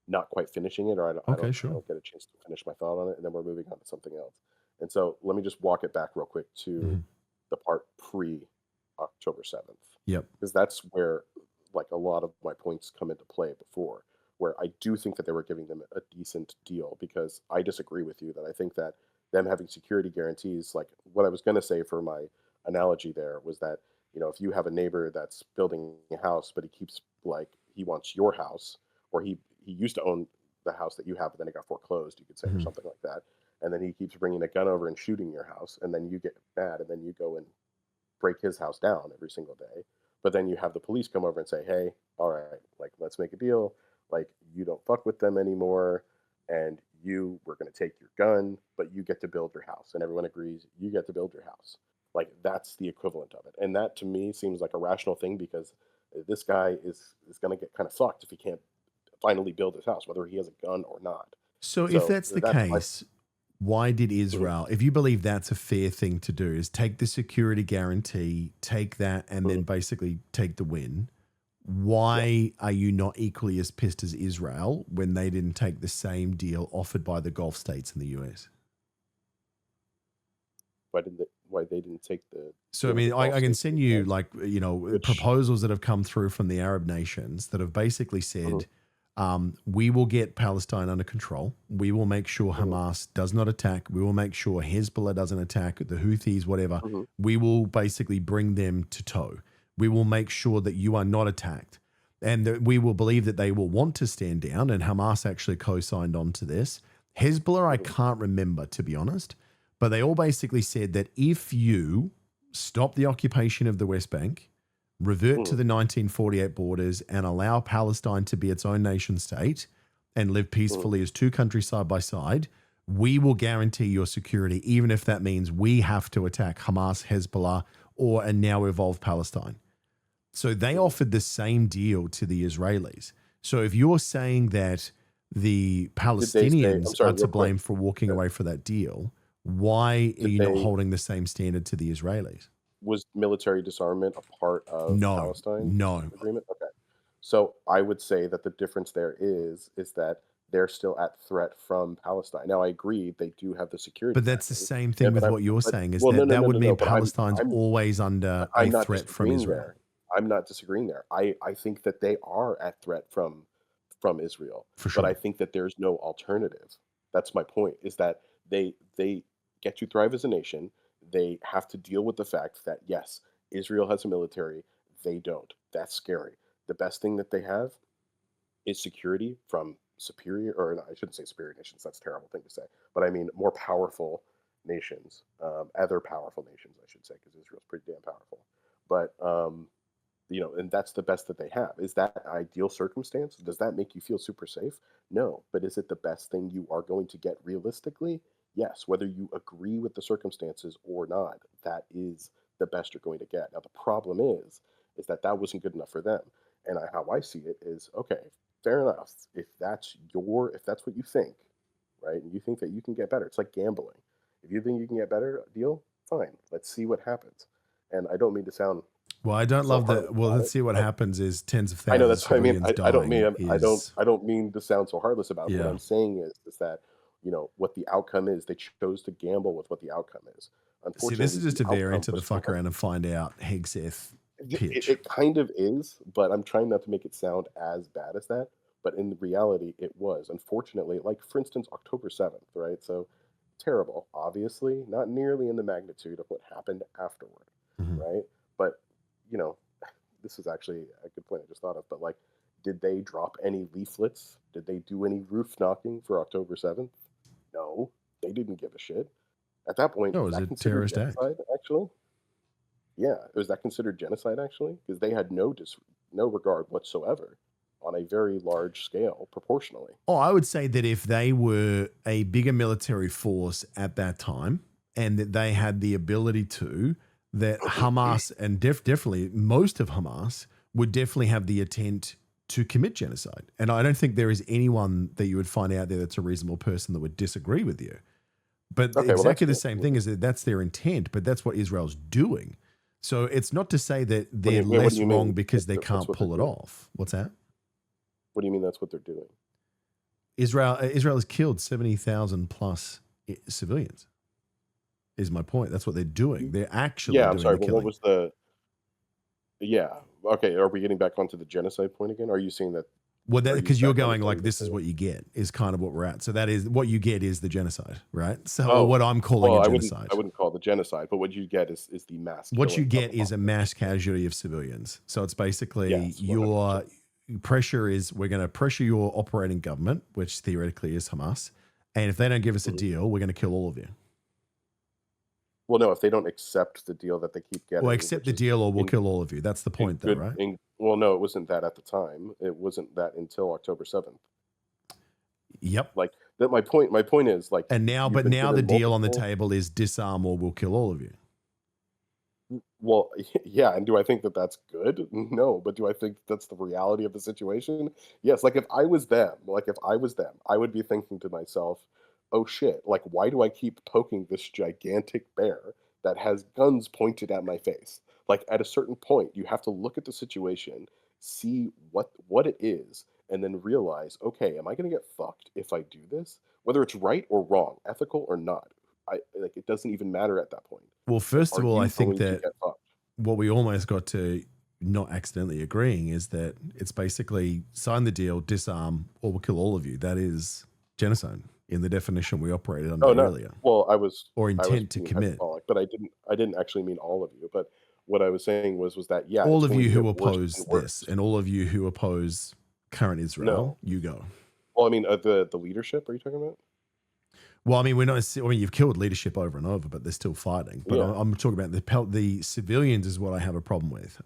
not quite finishing it, or Okay, I sure. don't get a chance to finish my thought on it, and then we're moving on to something else. And so let me just walk it back real quick to Mhm. the part pre October 7th, Yep. because that's where like a lot of my points come into play before, where I do think that they were giving them a decent deal, because I disagree with you that I think that them having security guarantees, like what I was going to say for my analogy there was that, if you have a neighbor that's building a house, but he keeps like he wants your house, or he used to own the house that you have, but then it got foreclosed, you could say, or Mhm. something like that. And then he keeps bringing a gun over and shooting your house, and then you get mad, and then you go and break his house down every single day. But then you have the police come over and say, "Hey, all right, like let's make a deal. Like you don't fuck with them anymore, and we're going to take your gun, but you get to build your house." And everyone agrees you get to build your house. Like that's the equivalent of it, and that to me seems like a rational thing, because this guy is going to get kind of fucked if he can't finally build his house, whether he has a gun or not. So if So that's the that's my. case, why did Mhm, Israel, if you believe that's a fair thing to do, is take the security guarantee, take that, and then mhm, basically take the win? yeah. Why are you not equally as pissed as Israel when they didn't take the same deal offered by the Gulf states in the US? Why they didn't take the So, I deal with the mean, Gulf I can states in send the you US, like, which. proposals that have come through from the Arab nations that have basically Mhm, said, we will get Palestine under control. We will make sure mhm, Hamas does not attack. We will make sure Hezbollah doesn't attack, the Houthis, whatever. mhm, We will basically bring them to toe. We will make sure that you are not attacked. And that we will believe that they will want to stand down. And Hamas actually co signed on to this. Hezbollah, I mhm, can't remember, to be honest. But they all basically said that if you stop the occupation of the West Bank, revert to mhm, the 1948 borders, and allow Palestine to be its own nation state and live mhm, peacefully as two countries side by side, we will guarantee your security, even if that means we have to attack Hamas, Hezbollah, or a now evolved Palestine. So they mhm. offered the same deal to the Israelis. So if you're saying that the Did they say, Palestinians I'm sorry, are to real quick, blame for walking uh, away from that deal, why are did you not they holding the same standard to the Israelis? was military disarmament a part of No, Palestine's no. agreement? Okay. So I would say that the difference there is that they're still at threat from Palestine. Now I agree they do have the security But that's the backing. same thing And with but I'm what you're but saying is well, no, that no, that no, would no, no, mean but I'm Palestine's I'm always under a I'm not threat from disagreeing Israel. there. I'm not disagreeing there. I think that they are at threat from Israel, For but I sure. think that there's no alternative. That's my point. Is that they get to thrive as a nation. They have to deal with the fact that yes, Israel has a military. They don't. That's scary. The best thing that they have is security from superior, or no, I shouldn't say superior nations. That's a terrible thing to say. But I mean more powerful nations, other powerful nations, I should say, because Israel's pretty damn powerful. But and that's the best that they have. Is that an ideal circumstance? Does that make you feel super safe? No. But is it the best thing you are going to get realistically? Yes. Whether you agree with the circumstances or not, that is the best you're going to get. Now the problem is that that wasn't good enough for them. And how I see it is okay. Fair enough. If that's what you think, right, and you think that you can get better, it's like gambling. If you think you can get better deal, fine. Let's see what happens. And I don't mean to sound Well, I don't so love heartless the. Well, about let's it. see what But happens is tens of I know thousands of that's what I mean. civilians I don't dying mean is, I don't mean to sound so heartless about it. What yeah. I'm saying is that what the outcome is. They chose to gamble with what the outcome is. See, this Unfortunately, is just the a outcome variant of the was fuck horrible. around and find out Hegseth It pitch. kind of is, but I'm trying not to make it sound as bad as that. But in reality, it was. Unfortunately, like for instance, October 7th, right? So terrible. Obviously, not nearly in the magnitude of what happened afterward, Mhm. right? But you know, this is actually a good point I just thought of. But like, did they drop any leaflets? Did they do any roof knocking for October 7th? No, they didn't give a shit. At that point, No, it is was that a considered terrorist act. genocide? Actually, yeah, was that considered genocide? Actually, because they had no regard whatsoever on a very large scale, proportionally. Oh, I would say that if they were a bigger military force at that time and that they had the ability to, that Hamas and definitely most of Hamas would definitely have the intent to commit genocide. And I don't think there is anyone that you would find out there that's a reasonable person that would disagree with you. But Okay, well, that's exactly the good. same thing is that that's their intent, but that's what Israel's doing. So it's not to say that What do they're you wait, what less do you wrong mean because they that's can't what they're pull it doing? off. What's that? What do you mean that's what they're doing? Israel has killed 70,000 plus civilians. Is my point. That's what they're doing. They're actually Yeah, I'm doing sorry, the but what killing. was the Yeah. Okay, are we getting back onto the genocide point again? Are you saying that Well, that are you because you're back on the going point like of this is saying what you get is kind of what we're at. So that is what you get is the genocide, right? So or Oh, what I'm calling well, a I genocide. wouldn't call it the genocide, but what you get is the mass What you killing of get a is a population. mass casualty of civilians. So it's basically Yes, 100%. your pressure is we're going to pressure your operating government, which theoretically is Hamas, and if they don't give us a Mhm. deal, we're going to kill all of you. Well, no, if they don't accept the deal that they keep Or getting, accept which the is deal, or we'll in kill all of you. That's the point, though, right? well, no, it wasn't that at the time. It wasn't that until October 7th. Yep. Like that my point is like And now, you've but been now the given deal on the multiple. table is disarm or we'll kill all of you. Well, yeah, and do I think that that's good? No, but do I think that's the reality of the situation? Yes, like if I was them, I would be thinking to myself, "Oh shit, like why do I keep poking this gigantic bear that has guns pointed at my face?" Like at a certain point, you have to look at the situation, see what it is, and then realize, "Okay, am I going to get fucked if I do this? Whether it's right or wrong, ethical or not, I like it doesn't even matter at that point. Well, Like, first are of all, I you think going to that get fucked?" what we almost got to not accidentally agreeing is that it's basically sign the deal, disarm, or we'll kill all of you. That is genocide in the definition we operated under Oh, no. earlier, Well, or I was intent to being commit. hyperbolic, but I didn't actually mean all of you, but what I was saying was that, yeah, All it's of going you to who get worse oppose and this, worse. and all of you who oppose current Israel, No. you go. Well, I mean, the leadership, are you talking about? Well, I mean, we're not. I mean, you've killed leadership over and over, but they're still fighting. But Yeah. I'm talking about the civilians is what I have a problem with.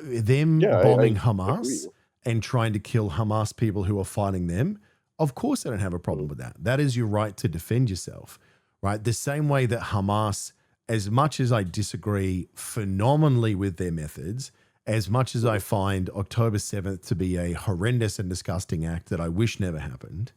Them Yeah, I bombing agree. Hamas and trying to kill Hamas people who are fighting them. Of course, I don't have a problem Mhm. with that. That is your right to defend yourself, right? The same way that Hamas, as much as I disagree phenomenally with their methods, as much as I Mhm. find October 7th to be a horrendous and disgusting act that I wish never happened,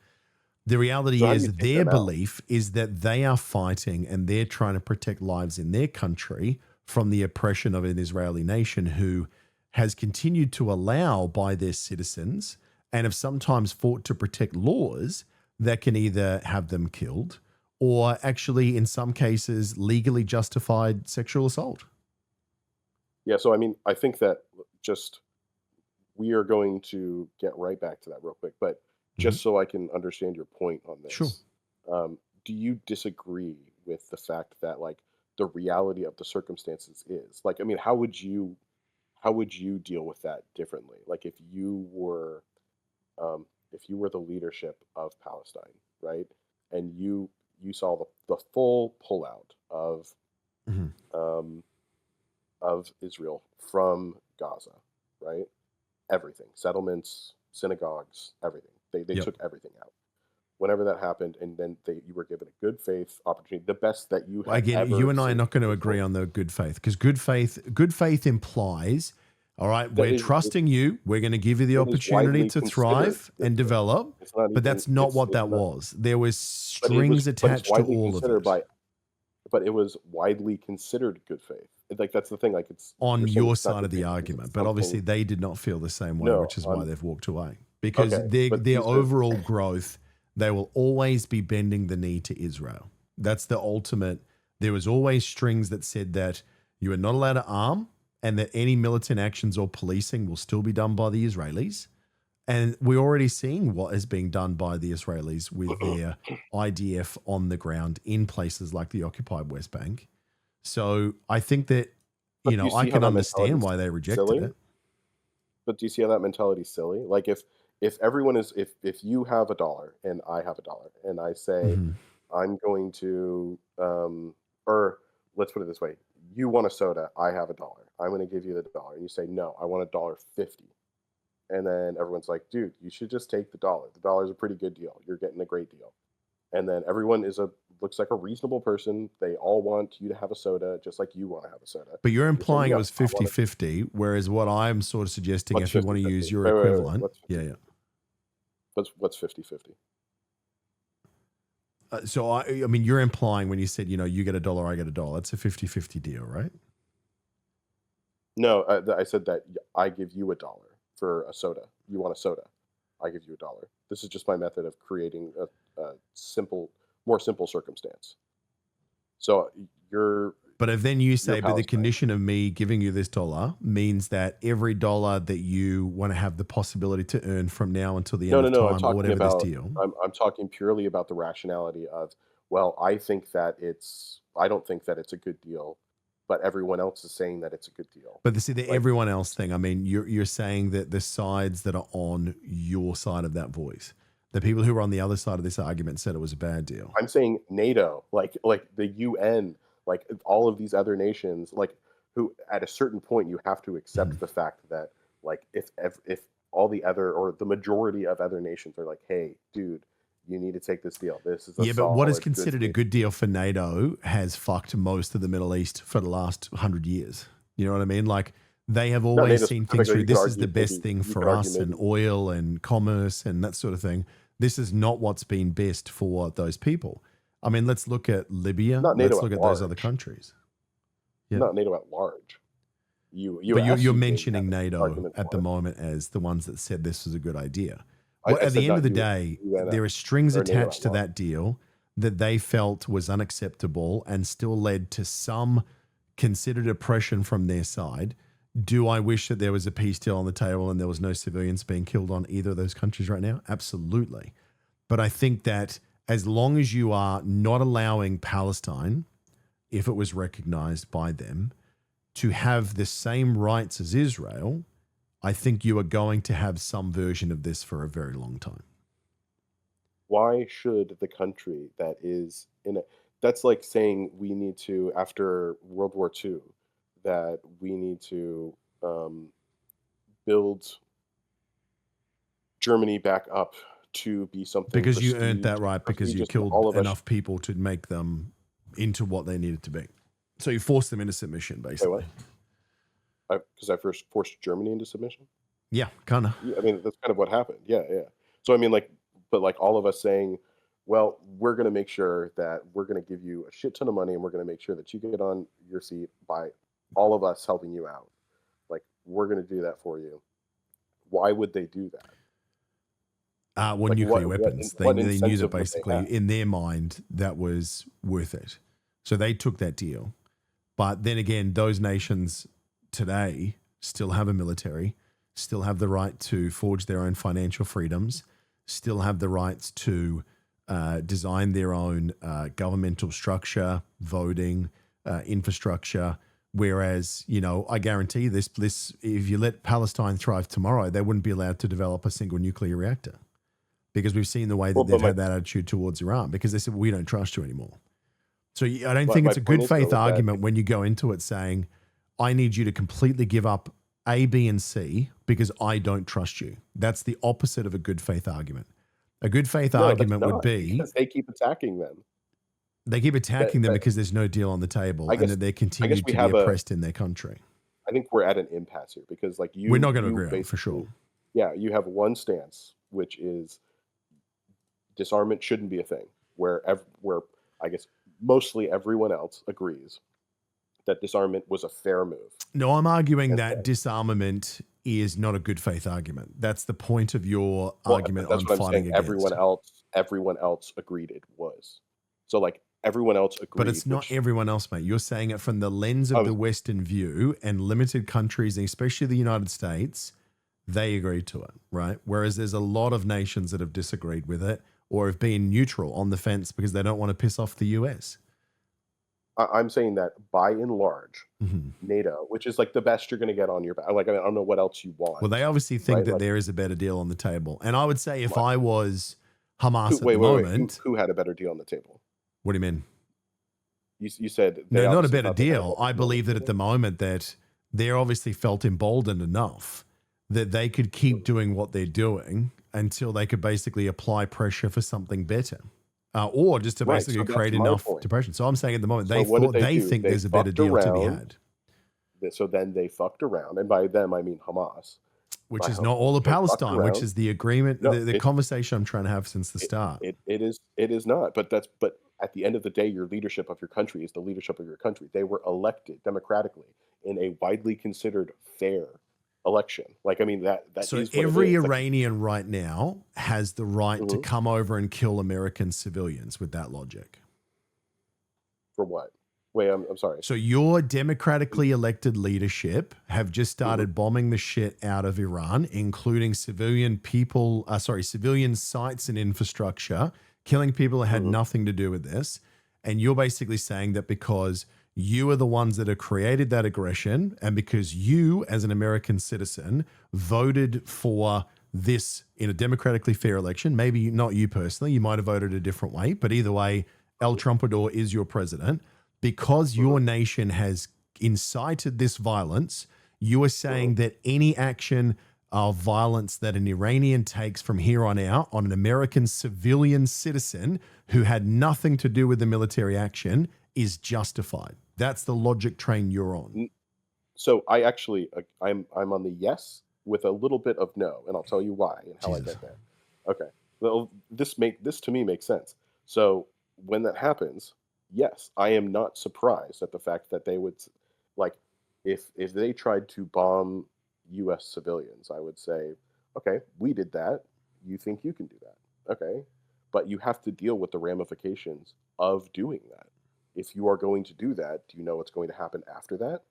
the So reality how do you is take their them out? belief is that they are fighting and they're trying to protect lives in their country from the oppression of an Israeli nation who has continued to allow by their citizens and have sometimes fought to protect laws that can either have them killed or actually, in some cases, legally justified sexual assault. Yeah, so I mean, I think that just we are going to get right back to that real quick, but Mhm. just so I can understand your point on Sure. this, do you disagree with the fact that like the reality of the circumstances is like, I mean, how would you deal with that differently? Like if you were the leadership of Palestine, right, and you saw the full pullout Mhm. um, of Israel from Gaza, right? Everything, settlements, synagogues, everything. They Yep. took everything out. Whenever that happened, and then you were given a good faith opportunity, the best that you have Again, you ever and I are seen. not going to Personally. agree on the good faith because good faith implies, all right, That we're trusting you. We're going to give you the it is opportunity widely to considered thrive good and faith. develop. It's not But even that's not what it's that not, was. There was but it was strings but it's attached to widely all of considered it by but it was widely considered good faith. Like that's the thing. Like it's on you're saying your it's not side good of the faith because argument. it's But obviously, something. they did not feel the same way, No, which is why on they've walked away because okay, but their these are overall growth, they will always be bending the knee to Israel. That's the ultimate. There was always strings that said that you are not allowed to arm and that any militant actions or policing will still be done by the Israelis. And we're already seeing what is being done by the Israelis with their IDF on the ground in places like the occupied West Bank. So I think that, but do you I see how can that mentality understand is why they rejected silly? it. But do you see how that mentality is silly? Like if everyone is if you have a dollar and I have a dollar and I say Mhm. I'm going to or let's put it this way, you want a soda, I have a dollar. I'm going to give you the dollar and you say no, I want a dollar 50. And then everyone's like, "Dude, you should just take the dollar. The dollar is a pretty good deal. You're getting a great deal." And then everyone is a looks like a reasonable person. They all want you to have a soda, just like you want to have a soda. But you're You're saying, implying it yeah, was I want 50-50, whereas what I'm sort of suggesting, what's if you 50 want to 50? use your Wait. equivalent, What's yeah, 50? yeah. What's 50 50? So I mean, you're implying when you said, you get $1, I get $1. It's a 50-50 deal, right? No, I said that I give you $1 for a soda. You want a soda? I give you $1. This is just my method of creating a more simple circumstance. So But if then you say, but the Palestine. condition of me giving you this $1 means that every dollar that you want to have the possibility to earn from now until the end of No. I'm time or talking whatever this about. deal. I'm talking purely about the rationality of. Well, I think that it's. I don't think that it's a good deal, but everyone else is saying that it's a good deal. But the Like, everyone else thing, I mean, you're saying that the sides that are on your side of that voice, the people who are on the other side of this argument said it was a bad deal. I'm saying NATO, like the UN, like all of these other nations, like who at a certain point you have to accept the fact that like if all the other or the majority of other nations are like, hey, dude, you need to take this deal. This is a Yeah, but what is solid, considered a deal. good deal for NATO has fucked most of the Middle East for the last 100 years. You know what I mean? Like they have always NATO seen things specifically, through. you could This is the argue best maybe thing you for could argue us and maybe oil and commerce and that sort of thing. This is not what's been best for those people. I mean, let's look at Libya. not NATO Let's look at at those other large, countries. Yeah. not NATO at large. But you're US, UK, mentioning have NATO arguments at the for it. moment as the ones that said this was a good idea. I Well, at said the end of not the day, UN there are strings or NATO attached at to large. that deal that they felt was unacceptable and still led to some considered oppression from their side. Do I wish that there was a peace deal on the table and there was no civilians being killed on either of those countries right now? Absolutely. But I think that as long as you are not allowing Palestine, if it was recognized by them, to have the same rights as Israel, I think you are going to have some version of this for a very long time. Why should the country that is in a that's like saying we need to after World War II that we need to build Germany back up to be something Because you earned that right, because you prestigious, and all killed of us enough people to make them into what they needed to be. So you forced them into submission, say basically. what? Because I first forced Germany into submission. Yeah, kind of. Yeah, I mean that's kind of what happened. Yeah. So I mean, but like all of us saying, well, we're going to make sure that we're going to give you a shit ton of money, and we're going to make sure that you get on your seat by all of us helping you out. Like we're going to do that for you. Why would they do that? Well, Like nuclear weapons. what They knew incentive that would they basically have? in their mind that was worth it. So they took that deal. But then again, those nations today still have a military, still have the right to forge their own financial freedoms, still have the rights to design their own governmental structure, voting, infrastructure. Whereas, I guarantee this, if you let Palestine thrive tomorrow, they wouldn't be allowed to develop a single nuclear reactor because we've seen the way that Well, they've had that attitude towards Iran because they said, we don't trust you anymore. So I don't think my it's a point good is, though, faith that argument when you go into it saying, I need you to completely give up A, B, and C because I don't trust you. That's the opposite of a good faith argument. A good faith no, that's argument would not be because they keep attacking them. they keep attacking them That because there's no deal on the table I and guess that they're I guess continued we to be have a. oppressed in their country. I think we're at an impasse here because like We're not going to you agree on it for basically sure. yeah you have one stance which is disarmament shouldn't be a thing where I guess mostly everyone else agrees that disarmament was a fair move. No, I'm arguing And that then, disarmament is not a good faith argument. That's the point of your well, argument that's I'm what I'm saying. fighting against. Everyone else agreed it was. So like everyone else But agreed, it's not which everyone else, mate. You're saying it from the lens I of was the Western view and limited countries, and especially the United States, they agreed to it, right? Whereas there's a lot of nations that have disagreed with it or have been neutral on the fence because they don't want to piss off the US. I'm saying that by and large, Mhm. NATO, which is like the best you're going to get on your back. Like I don't know what else you Well, want, they obviously think right? that Like there is a better deal on the table. And I would say if what? I was Hamas at the Wait. moment, Who had a better deal on the table? what do you mean? You said they No, not a obviously better thought they had a deal. better I deal on the believe that at the table. moment that they're obviously felt emboldened enough that they could keep doing what they're doing until they could basically apply pressure for something better. or just to Right. basically So create that's my enough point. depression. So I'm saying at the moment So what did they they do? think They there's a better fucked deal to be around. had, So then they fucked around, and by them I mean Hamas. which I is hope not all of they fucked Palestine, which around. is the agreement, No, the conversation I'm trying to have since the start. it is not. But at the end of the day, your leadership of your country is the leadership of your country. They were elected democratically in a widely considered fair election. Like I mean that So is what it every is. Like, Iranian right now has the right to mhm. come over and kill American civilians with that logic. For what? Wait, I'm sorry. So your democratically elected leadership have just Mhm. started bombing the shit out of Iran, including civilian civilian sites and infrastructure, killing people that had Mhm. nothing to do with this. And you're basically saying that because you are the ones that have created that aggression, and because you, as an American citizen, voted for this in a democratically fair election, maybe not you personally, you might have voted a different way, but either way, El Trumpador is your president. Because Mhm. your nation has incited this violence, you are Mhm. saying that any action of violence that an Iranian takes from here on out on an American civilian citizen who had nothing to do with the military action is justified. That's the logic train you're on. N- So I actually I'm on the yes with a little bit of no, and I'll tell you why and how I Jesus. get there. Okay. Well, this to me makes sense. So when that happens, yes, I am not surprised at the fact that they would like if they tried to bomb US civilians, I would say, okay, we did that. You think you can do that. Okay. But you have to deal with the ramifications of doing that. If you are going to do that, do you know what's going to happen after that?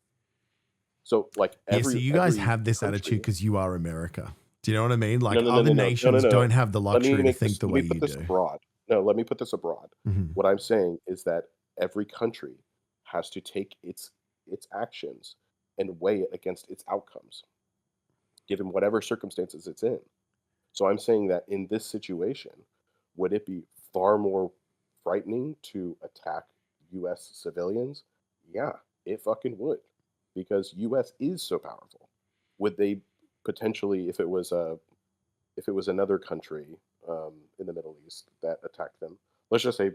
So like Yeah, so you guys every have this attitude country. because you are America. Do you know what I mean? No, Like no, no, other no, no, no, no, nations no. don't have the Let me luxury to make think this. the Let way me you put this do. abroad. No, let me put this abroad. Mhm. What I'm saying is that every country has to take its actions and weigh it against its outcomes, given whatever circumstances it's in. So I'm saying that in this situation, would it be far more frightening to attack US civilians? Yeah, it fucking would. Because US is so powerful. Would they potentially if it was another country in the Middle East that attacked them, let's just say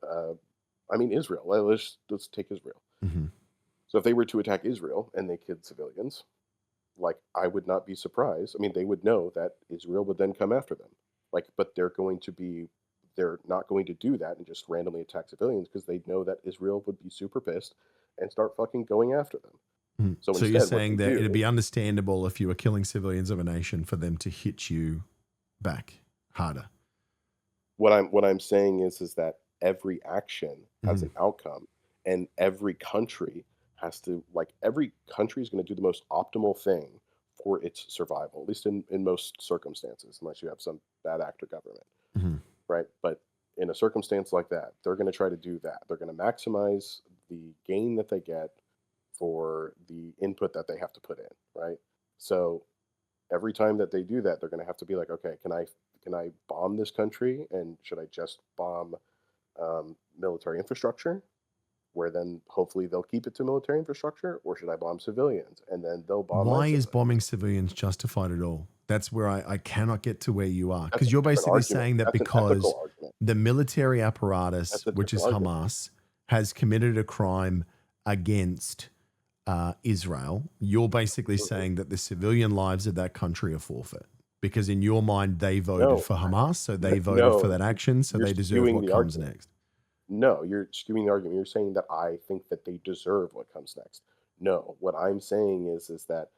uh, I mean Israel. Let's take Israel. Mhm. So if they were to attack Israel and they killed civilians, like I would not be surprised. I mean, they would know that Israel would then come after them. Like, but they're not going to do that and just randomly attack civilians because they know that Israel would be super pissed and start fucking going after them. Mhm. So So you're instead, what they saying that it'd do, be understandable if you were killing civilians of a nation for them to hit you back harder. what I'm saying is that every action has Mhm. an outcome, and every country has to like every country is going to do the most optimal thing for its survival, at least in most circumstances, unless you have some bad actor government. Mhm. Right? But in a circumstance like that, they're going to try to do that. They're going to maximize the gain that they get for the input that they have to put in, right? So every time that they do that, they're going to have to be like, okay, can I bomb this country, and should I just bomb military infrastructure, where then hopefully they'll keep it to military infrastructure, or should I bomb civilians and then they'll bomb my Why is civilians? bombing civilians justified at all? That's where I cannot get to where you are. That's Because a you're different basically argument. saying that That's an because ethical argument. the military apparatus, That's a which different is argument. Hamas, has committed a crime against Israel, you're basically Mhm. saying that the civilian lives of that country are forfeit. Because in your mind, they voted No, for Hamas, so they voted for no, that action, so you're they deserve skewing what the comes argument. next. No, you're skewing the argument. You're saying that I think that they deserve what comes next. No, what I'm saying is that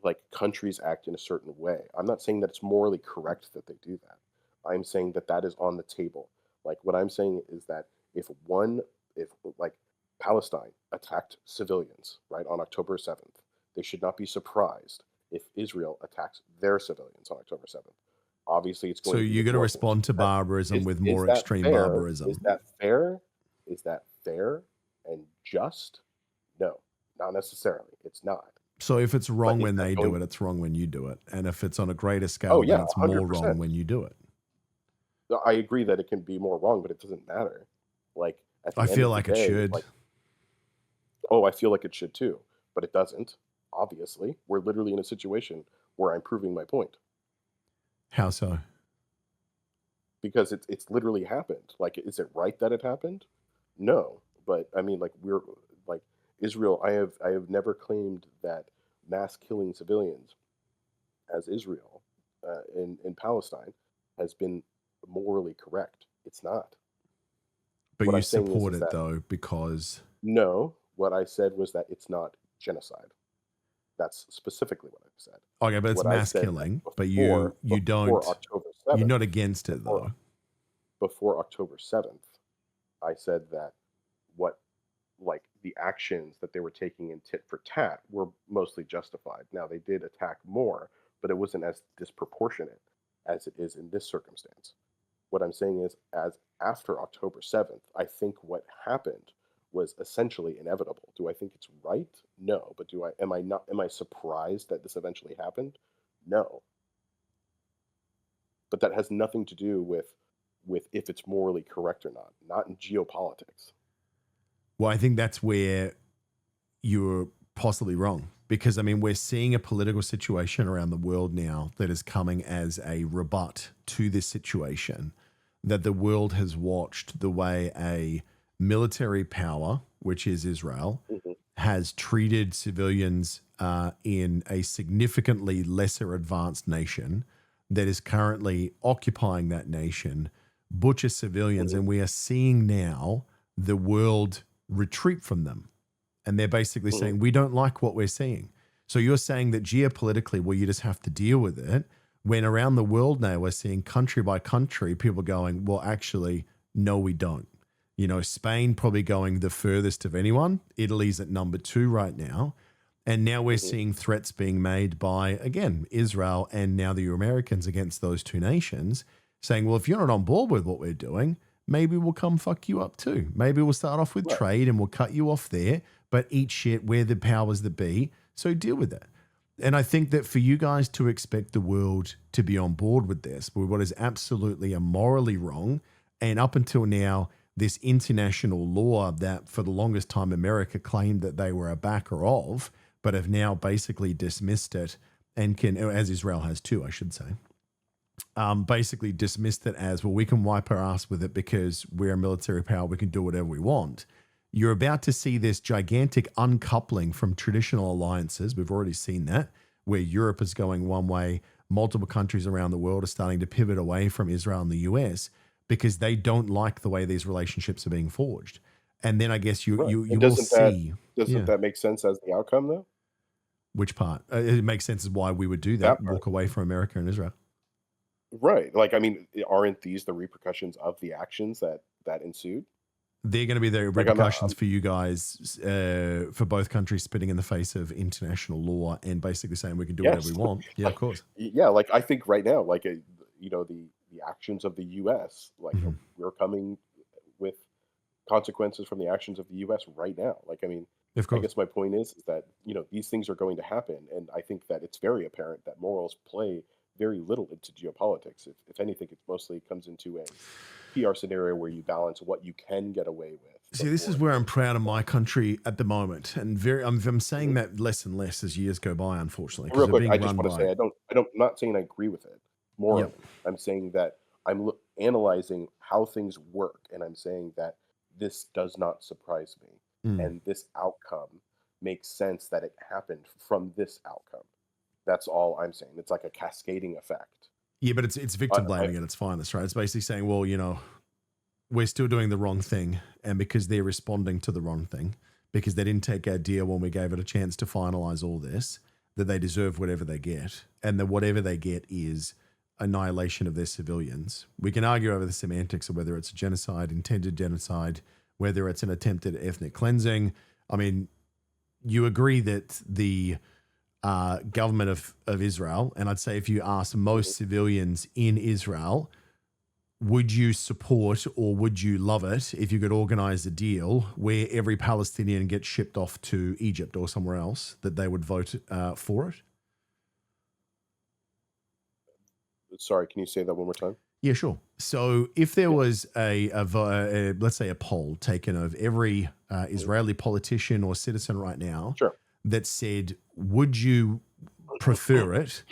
like countries act in a certain way. I'm not saying that it's morally correct that they do that. I'm saying that that is on the table. Like what I'm saying is that if one, if like Palestine attacked civilians, right, on October 7th, they should not be surprised if Israel attacks their civilians on October 7th. Obviously, it's So going to be you're with going to more force. respond to barbarism with Is more that extreme fair? Is barbarism. that fair? Is that fair and just? No, not necessarily. It's not. So if it's But wrong is when that they do going it, it's wrong when you do it. And if it's on a greater Oh, scale, yeah, then it's more wrong 100%. when you do it. I agree that it can be more wrong, but it doesn't matter. Like, at I the end feel of the like it day, should. like, oh, I feel like it should too, but it doesn't, obviously. We're literally in a situation where I'm proving my point. How so? because it's literally happened. Like, is it right that it happened? No, but I mean, like we're like Israel. I have never claimed that mass killing civilians as Israel in Palestine has been morally correct. It's not. But What you I'm saying support is it that though because no. What I said was that it's not genocide. That's specifically what I've said. okay, but it's What I mass said that killing. But you before don't. October You're 7th, not against it before though. before October 7th, I said that what like the actions that they were taking in tit for tat were mostly justified. Now they did attack more, but it wasn't as disproportionate as it is in this circumstance. What I'm saying is, as after October 7th, I think what happened was essentially inevitable. Do I think it's right? No. But do I am I not am I surprised that this eventually happened? No. But that has nothing to do with if it's morally correct or not. Not in geopolitics. Well, I think that's where you're possibly wrong because I mean we're seeing a political situation around the world now that is coming as a rebut to this situation that the world has watched the way a military power, which is Israel, Mhm, has treated civilians in a significantly lesser advanced nation that is currently occupying that nation, butcher civilians, mhm, and we are seeing now the world retreat from them. And they're basically mhm. saying, we don't like what we're seeing. So you're saying that geopolitically, well, you just have to deal with it. When around the world now, we're seeing country by country, people going, well, actually, no, we don't. You know, Spain probably going the furthest of anyone. Italy's at number 2 right now. And now we're Mhm. seeing threats being made by, again, Israel and now the Americans against those two nations, saying, well, if you're not on board with what we're doing, maybe we'll come fuck you up too. Maybe we'll start off with Right. trade and we'll cut you off there, but eat shit. We're the powers that be. So deal with that. And I think that for you guys to expect the world to be on board with this, with what is absolutely immorally wrong, and up until now, this international law that for the longest time America claimed that they were a backer of, but have now basically dismissed it and can, as Israel has too, I should say, basically dismissed it as, well, we can wipe our ass with it because we're a military power, we can do whatever we want. You're about to see this gigantic uncoupling from traditional alliances. We've already seen that, where Europe is going one way, multiple countries around the world are starting to pivot away from Israel and the US because they don't like the way these relationships are being forged. And then I guess you Right. you And you will see, doesn't yeah, that make sense as the outcome though? which part. It makes sense as why we would do that, That part. walk away from America and Israel. Right. Like I mean, aren't these the repercussions of the actions that ensued? They're going to be the Like I'm not repercussions for you guys, for both countries spitting in the face of international law and basically saying we can do whatever we yes. want. Yeah, of Like course. yeah, like I think right now like the actions of the US like Mhm. we're coming with consequences from the actions of the US right now. Like I mean, Of I course. guess my point is that these things are going to happen, and I think that it's very apparent that morals play very little into geopolitics. If anything, it mostly comes into a PR scenario where you balance what you can get away with See, this is before where I'm things proud of go. my country at the moment, and I'm saying Mhm. that less and less as years go by, unfortunately, because Real we're quick, I being just run want to say by. I don't I'm not saying I agree with it Yep. morally. I'm saying that analyzing how things work, and I'm saying that this does not surprise me, Mm. and this outcome makes sense that it happened from this outcome. That's all I'm saying. It's like a cascading effect. Yeah, but it's victim I blaming at its finest, right? It's basically saying, well, we're still doing the wrong thing, and because they're responding to the wrong thing, because they didn't take our deal when we gave it a chance to finalize all this, that they deserve whatever they get, and that whatever they get is annihilation of their civilians. We can argue over the semantics of whether it's a genocide, intended genocide, whether it's an attempted ethnic cleansing. I mean, you agree that the government of Israel, and I'd say if you ask Mhm. most civilians in Israel, would you support or would you love it if you could organize a deal where every Palestinian gets shipped off to Egypt or somewhere else, that they would vote for it? Sorry, can you say that one more time? Yeah, sure. So if there Yeah. was let's say a poll taken of every Mhm. Israeli politician or citizen right now Sure. that said, would you prefer it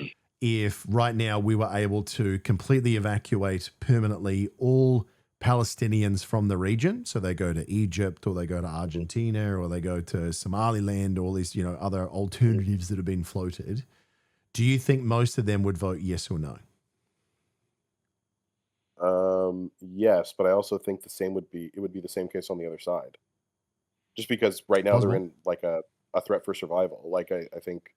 if right now we were able to completely evacuate permanently all Palestinians from the region, so they go to Egypt or they go to Argentina or they go to Somaliland, all these, other alternatives that have been floated, do you think most of them would vote yes or no? Yes, but I also think it would be the same case on the other side. Just because right now they're Possible. in like a threat for survival. Like I think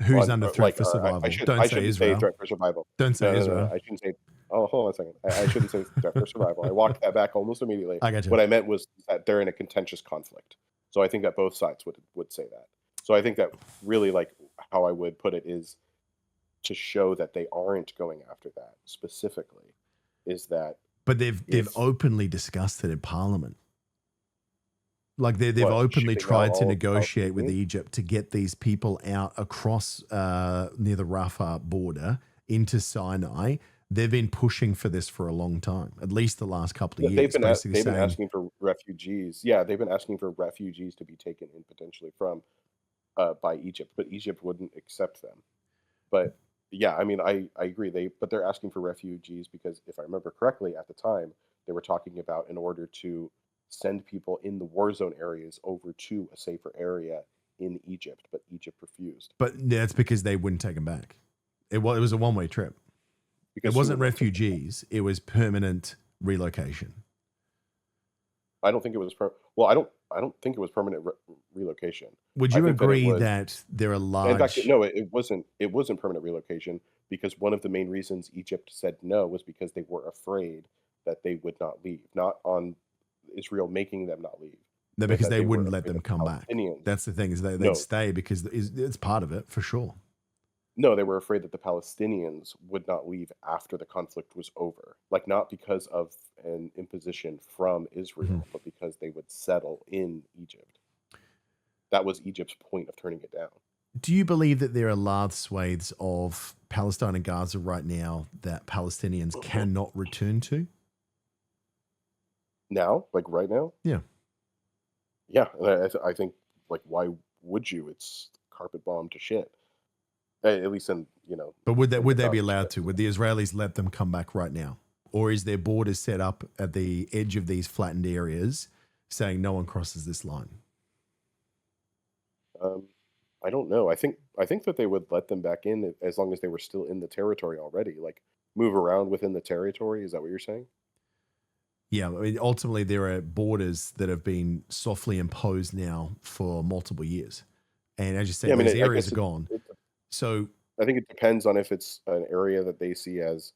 Who's under threat like for survival? Don't I say shouldn't say Israel. threat for survival. Don't say No. Israel. I shouldn't say. Oh, hold on a second. I shouldn't say threat for survival. I walked that back almost immediately. I got you. What I meant was that they're in a contentious conflict. So I think that both sides would say that. So I think that really like how I would put it is to show that they aren't going after that specifically is that But they've if openly discussed it in Parliament. Like they've what openly shipping out tried to all of negotiate with Palestinians. Egypt to get these people out across near the Rafah border into Sinai. They've been pushing for this for a long time, at least the last couple Yeah, of years, basically they've been saying, asking for refugees. Yeah, they've been asking for refugees to be taken in potentially from by Egypt, but Egypt wouldn't accept them. But yeah, I mean, I agree. They're asking for refugees because if I remember correctly, at the time they were talking about in order to send people in the war zone areas over to a safer area in Egypt, but Egypt refused but that's because they wouldn't take them back. It was a one-way trip. It because who wasn't would want to take them back? refugees. It was permanent relocation. I don't think it was I don't think it was permanent relocation. Would I you think that it agree was. that there are In fact, large, no, it wasn't. It wasn't permanent relocation because one of the main reasons Egypt said no was because they were afraid that they would not leave. Not on Israel making them not leave, no, but because that they they were wouldn't let afraid them that the come back? Palestinians. That's the thing, is they'd No, stay because it's part of it for sure. no, they were afraid that the Palestinians would not leave after the conflict was over. Like not because of an imposition from Mhm. Israel, but because they would settle in Egypt. That was Egypt's point of turning it down. Do you believe that there are large swathes of Palestine and Gaza right now that Palestinians cannot return to? Now, like right now, Yeah. yeah, and I think like why would you? It's carpet bomb to shit. At least in But would they in the would they be Gaza allowed Strip. to? Would the Israelis let them come back right now? Or is their borders set up at the edge of these flattened areas saying no one crosses this line? Um, I don't know. I think that they would let them back in as long as they were still in the territory already. Like move around within the territory. Is that what you're saying? Yeah, I mean, ultimately there are borders that have been softly imposed now for multiple years. And as you Yeah, say, I mean, those I areas guess are gone. So I think it depends on if it's an area that they see as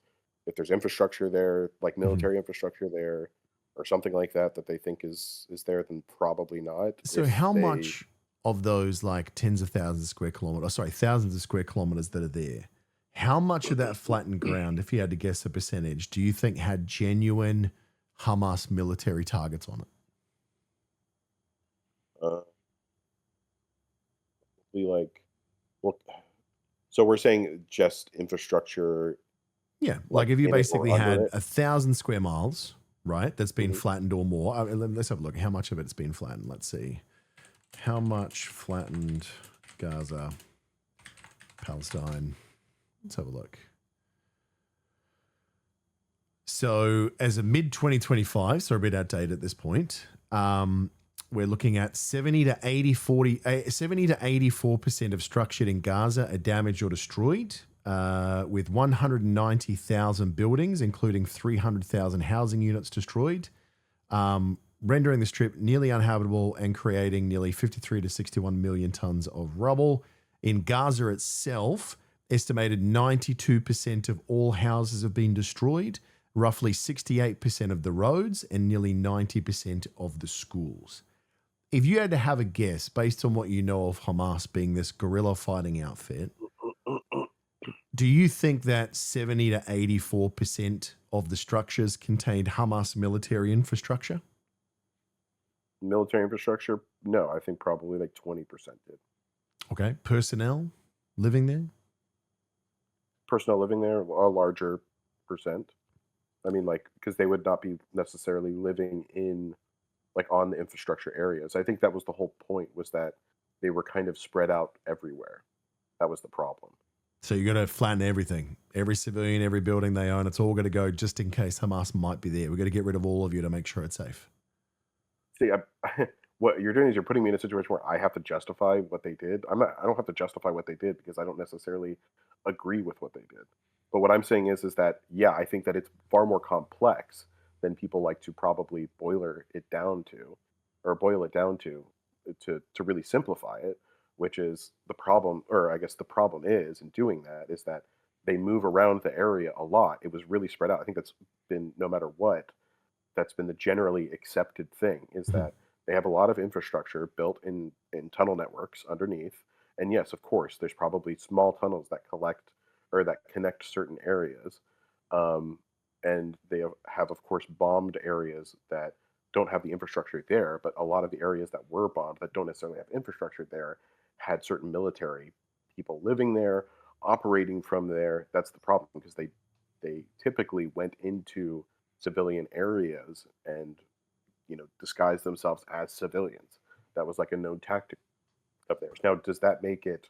if there's infrastructure there, like mhm. military infrastructure there, or something like that that they think is there, then probably not. So If how they much of those like tens of thousands of square kilometers, sorry, thousands of square kilometers that are there, how much of that flattened ground, if you had to guess a percentage, do you think had genuine Hamas military targets on it? uh, be like, well, so we're saying just infrastructure, Yeah, like like if you in it or basically under had it. 1,000 square miles, right, that's been Mhm. flattened or more. Let's have a look. How much of it's been flattened? Let's see. How much flattened Gaza, Palestine? Let's have a look. So, as a mid 2025, so a bit outdated at this point, we're looking at 70 to 84% of structured in Gaza are damaged or destroyed, with 190,000 buildings, including 300,000 housing units destroyed, rendering the strip nearly uninhabitable and creating nearly 53 to 61 million tons of rubble. In Gaza itself, estimated 92% of all houses have been destroyed, roughly 68% of the roads, and nearly 90% of the schools. If you had to have a guess based on what you know of Hamas being this guerrilla fighting outfit, do you think that 70 to 84% of the structures contained Hamas military infrastructure? Military infrastructure? No, I think probably like 20% did. Okay. Personnel living there? Personnel living there, a larger percent. I mean, like, because they would not be necessarily living in like on the infrastructure areas. I think that was the whole point was that they were kind of spread out everywhere. That was the problem. So you got to flatten everything. Every civilian, every building they own, it's all got to go just in case Hamas might be there. We got to get rid of all of you to make sure it's safe. See, what you're doing is you're putting me in a situation where I have to justify what they did. I don't have to justify what they did because I don't necessarily agree with what they did. But what I'm saying is that yeah, I think that it's far more complex than people like to probably boil it down to really simplify it, which is the problem, or I guess the problem is in doing that is that they move around the area a lot. It was really spread out. I think that's been no matter what, that's been the generally accepted thing is Mhm. that they have a lot of infrastructure built in tunnel networks underneath. And yes, of course, there's probably small tunnels that collect or that connect certain areas. Um, and they have, of course, bombed areas that don't have the infrastructure there. But a lot of the areas that were bombed that don't necessarily have infrastructure there had certain military people living there, operating from there. That's the problem because they typically went into civilian areas and disguise themselves as civilians. That was like a known tactic of theirs. Now, does that make it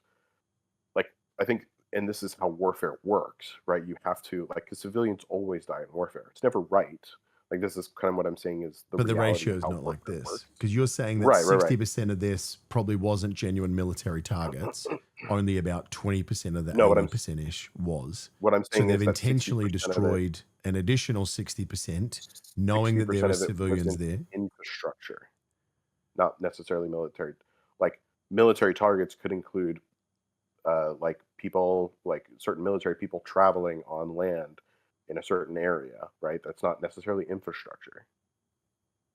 like I think, and this is how warfare works, right? You have to like because civilians always die in warfare. It's never right. Like this is kind of what I'm saying is the But the reality ratio of is how not like warfare this works. because you're saying that Right, right, right. 60% of this probably wasn't genuine military targets. Only about 20% of the No, 80% ish was. what I'm So saying they've is that 60% intentionally of it, destroyed an additional 60%, knowing sixty that there percent were of it was civilians in there. infrastructure, not necessarily military. Like military targets could include like people, like certain military people traveling on land in a certain area, right? That's not necessarily infrastructure.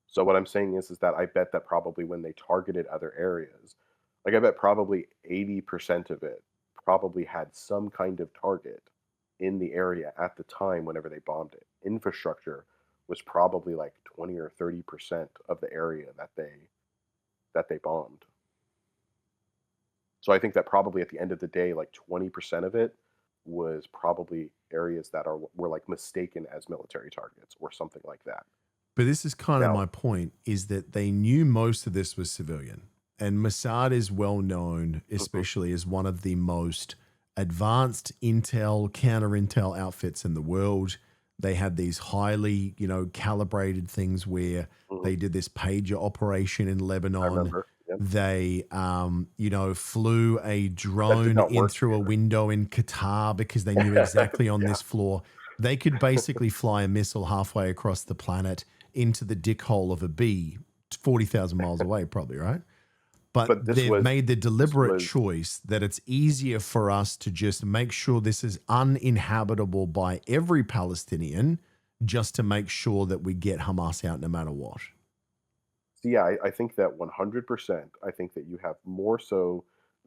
So what I'm saying is that I bet that probably when they targeted other areas, like I bet probably 80% of it probably had some kind of target in the area at the time whenever they bombed it. Infrastructure was probably like 20 or 30% of the area that they bombed. So I think that probably at the end of the day, like 20% of it was probably areas that were like mistaken as military targets or something like that. But this is kind of Now, my point is that they knew most of this was civilian. And Mossad is well known, mhm, especially as one of the most advanced intel, counter intel outfits in the world. They had these highly, calibrated things where mhm, they did this pager operation in I Lebanon. remember. Yep. They, flew a That did drone not in work through a here. window in Qatar because they knew exactly on Yeah. this floor they could basically fly a missile halfway across the planet into the dick hole of a bee, 40,000 miles away, probably, right? But But this they've was made the this deliberate was choice that it's easier for us to just make sure this is uninhabitable by every Palestinian, just to make sure that we get Hamas out no matter what. so yeah, I think that 100%. I think that you have more so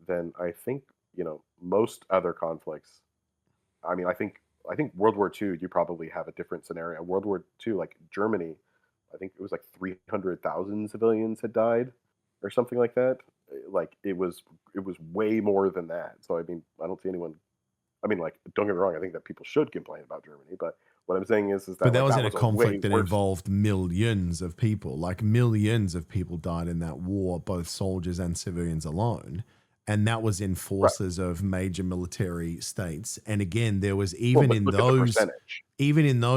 than I think, most other conflicts. I mean, I think World War II, you probably have a different scenario. World War II, like Germany, I think it was like 300,000 civilians had died or something like that. Like it was way more than that. So I mean, I don't see anyone. I mean, like, don't get me wrong. I think that people should complain about Germany, but what I'm saying is But that that like was that in a was a way conflict that worse. involved millions of people. Like millions of people died in that war, both soldiers and civilians alone. And that was in Right. forces of major military states. And again, there was Well, even but in look at the those percentage.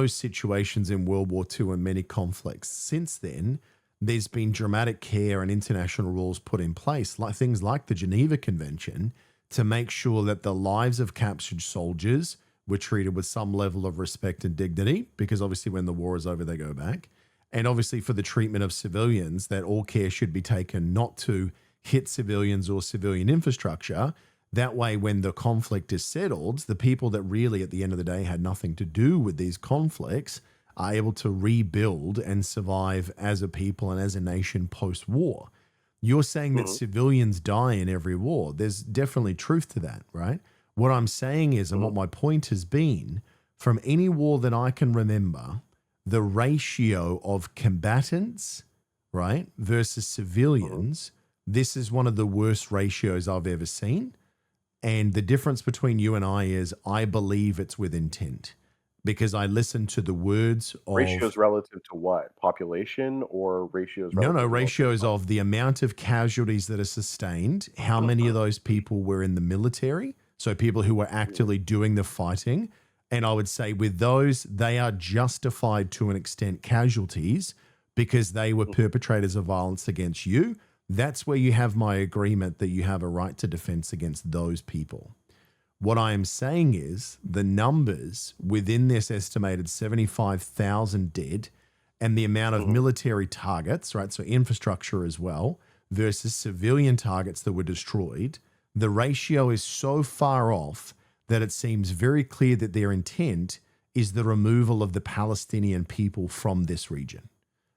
situations in World War II and many conflicts since then, there's been dramatic care and international rules put in place, like things like the Geneva Convention, to make sure that the lives of captured soldiers were treated with some level of respect and dignity, because obviously when the war is over, they go back. And obviously for the treatment of civilians, that all care should be taken not to hit civilians or civilian infrastructure. That way, when the conflict is settled, the people that really, at the end of the day, had nothing to do with these conflicts are able to rebuild and survive as a people and as a nation post war. You're saying that Mhm, civilians die in every war. There's definitely truth to that, right? What I'm saying is, and mhm, what my point has been, from any war that I can remember, the ratio of combatants, right, versus mhm. civilians, this is one of the worst ratios I've ever seen. And the difference between you and I is I believe it's with intent because I listen to the words of Ratios relative to what? Population or ratios no relative to military ratios might? of the amount of casualties that are sustained, how many of those people were in the military. So people who were actively doing the fighting. And I would say with those, they are justified to an extent casualties because they were perpetrators of violence against you. That's where you have my agreement that you have a right to defense against those people. What I am saying is the numbers within this estimated 75,000 dead and the amount of military targets, right? So infrastructure as well, versus civilian targets that were destroyed, the ratio is so far off that it seems very clear that their intent is the removal of the Palestinian people from this region.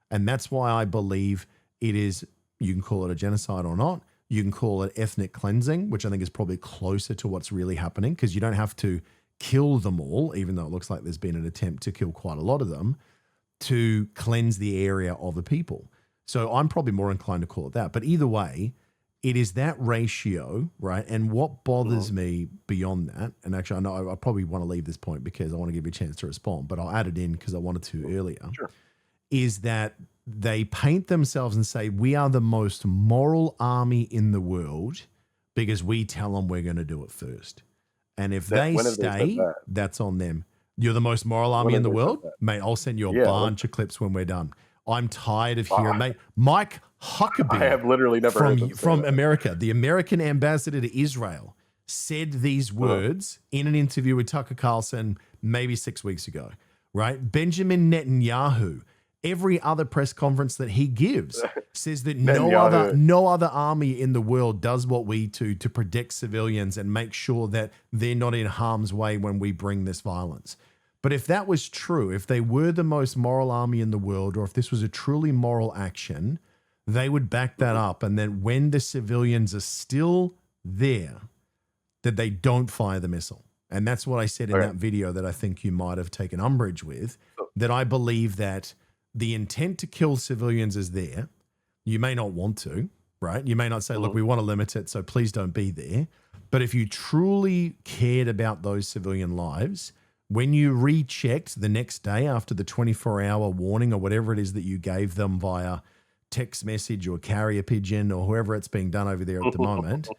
And that's why I believe it is, you can call it a genocide or not, you can call it ethnic cleansing, which I think is probably closer to what's really happening because you don't have to kill them all, even though it looks like there's been an attempt to kill quite a lot of them, to cleanse the area of the people. So I'm probably more inclined to call it that. But either way, it is that ratio, right? And what bothers me beyond that, and actually I know I probably want to leave this point because I want to give you a chance to respond, but I'll add it in because I wanted to earlier, is that they paint themselves and say, we are the most moral army in the world because we tell them we're going to do it first. And if they stay, that's on them. You're the most moral army in the world? Mate, I'll send you a bunch of clips when we're done. I'm tired of hearing, mate. Mike Huckabee, I have literally never heard them from America, the American ambassador to Israel, said these words in an interview with Tucker Carlson maybe 6 weeks ago, right? Benjamin Netanyahu, every other press conference that he gives says that no other army in the world does what we do to protect civilians and make sure that they're not in harm's way when we bring this violence. But if that was true, if they were the most moral army in the world, or if this was a truly moral action, they would back that up. And then when the civilians are still there, that they don't fire the missile. And that's what I said in that video that I think you might have taken umbrage with, that I believe that the intent to kill civilians is there. You may not want to, right? You may not say, look, we want to limit it, so please don't be there. But if you truly cared about those civilian lives, when you rechecked the next day after the 24-hour warning or whatever it is that you gave them via text message or carrier pigeon or whoever it's being done over there at the moment,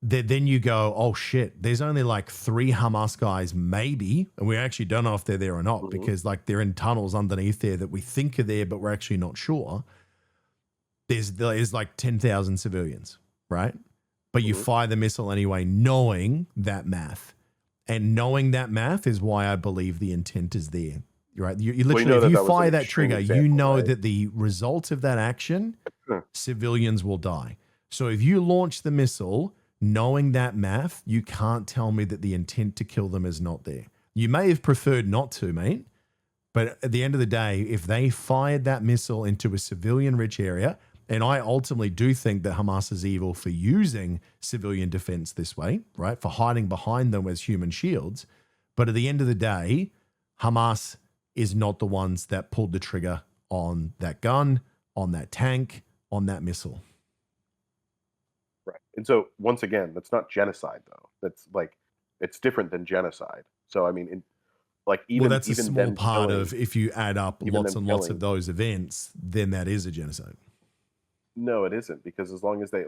then you go, oh shit, there's only like 3 Hamas guys maybe, and we actually don't know if they're there or not because like they're in tunnels underneath there that we think are there, but we're actually not sure. There's like 10,000 civilians, right? But you fire the missile anyway, knowing that math. And knowing that math is why I believe the intent is there, right? You literally, if you fire that trigger, you know that the result of that action, civilians will die. So if you launch the missile, knowing that math, you can't tell me that the intent to kill them is not there. You may have preferred not to, mate, but at the end of the day, if they fired that missile into a civilian-rich area, and I ultimately do think that Hamas is evil for using civilian defense this way, right? For hiding behind them as human shields. But at the end of the day, Hamas is not the ones that pulled the trigger on that gun, on that tank, on that missile. Right. And so once again, that's not genocide though. That's like, it's different than genocide. So, I mean, that's a small part of, if you add up lots and lots of those events, then that is a genocide. No, it isn't, because as long as they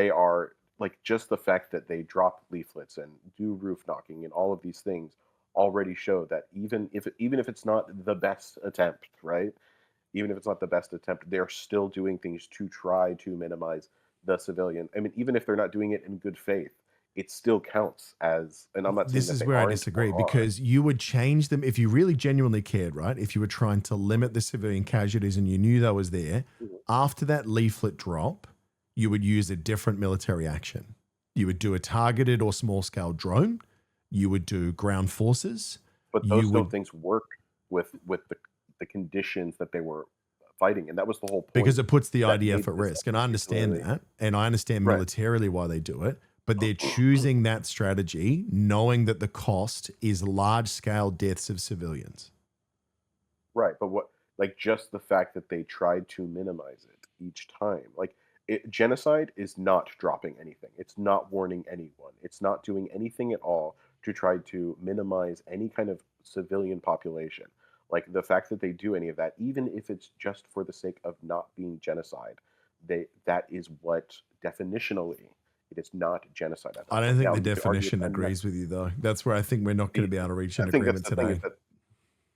are like, just the fact that they drop leaflets and do roof knocking and all of these things already show that even if it's not the best attempt, right? Even if it's not the best attempt, they're still doing things to try to minimize the civilian. I mean, even if they're not doing it in good faith, it still counts as, and I'm not saying this is where I disagree, because you would change them if you really genuinely cared, right? If you were trying to limit the civilian casualties and you knew that was there, after that leaflet drop, you would use a different military action. You would do a targeted or small scale drone. You would do ground forces. But those things work with the conditions that they were fighting, and that was the whole point. Because it puts the IDF at risk, and I understand that, and I understand militarily why they do it. But they're choosing that strategy knowing that the cost is large-scale deaths of civilians. Right, but just the fact that they tried to minimize it each time. Genocide is not dropping anything. It's not warning anyone. It's not doing anything at all to try to minimize any kind of civilian population. Like, the fact that they do any of that, even if it's just for the sake of not being genocide, that is what definitionally It is not genocide at I that don't point. think Now the you could argue definition agrees with you, though. That's where I think we're not going to be able to reach I an think that's agreement the thing is today. that,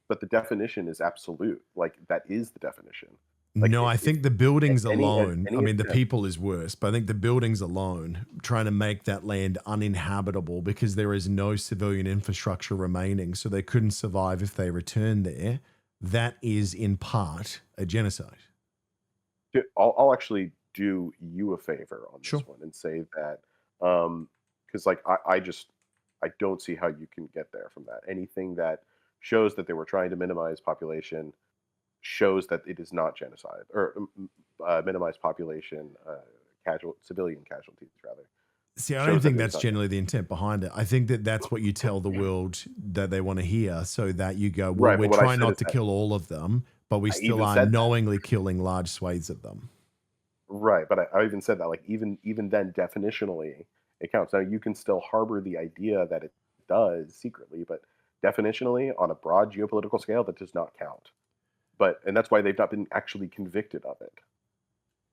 but the definition is absolute. Like that is the definition. Like No, I if think the buildings alone, I any mean, the attempt, people is worse, but I think the buildings alone trying to make that land uninhabitable because there is no civilian infrastructure remaining. So they couldn't survive if they returned there. That is in part a genocide. I'll actually do you a favor on Sure. this one and say that because like I don't see how you can get there from that. Anything that shows that they were trying to minimize population shows that it is not genocide or minimize population civilian casualties rather See, I don't shows that think it is that's not generally the intent behind it. I think that that's what you tell the world that they want to hear so that you go, well, right. we're But what I trying said not is to that kill all of them, but we I still even are said that. knowingly killing large swathes of them. Right, but I even said that like even then definitionally it counts. Now you can still harbor the idea that it does secretly, but definitionally on a broad geopolitical scale that does not count. But and that's why they've not been actually convicted of it.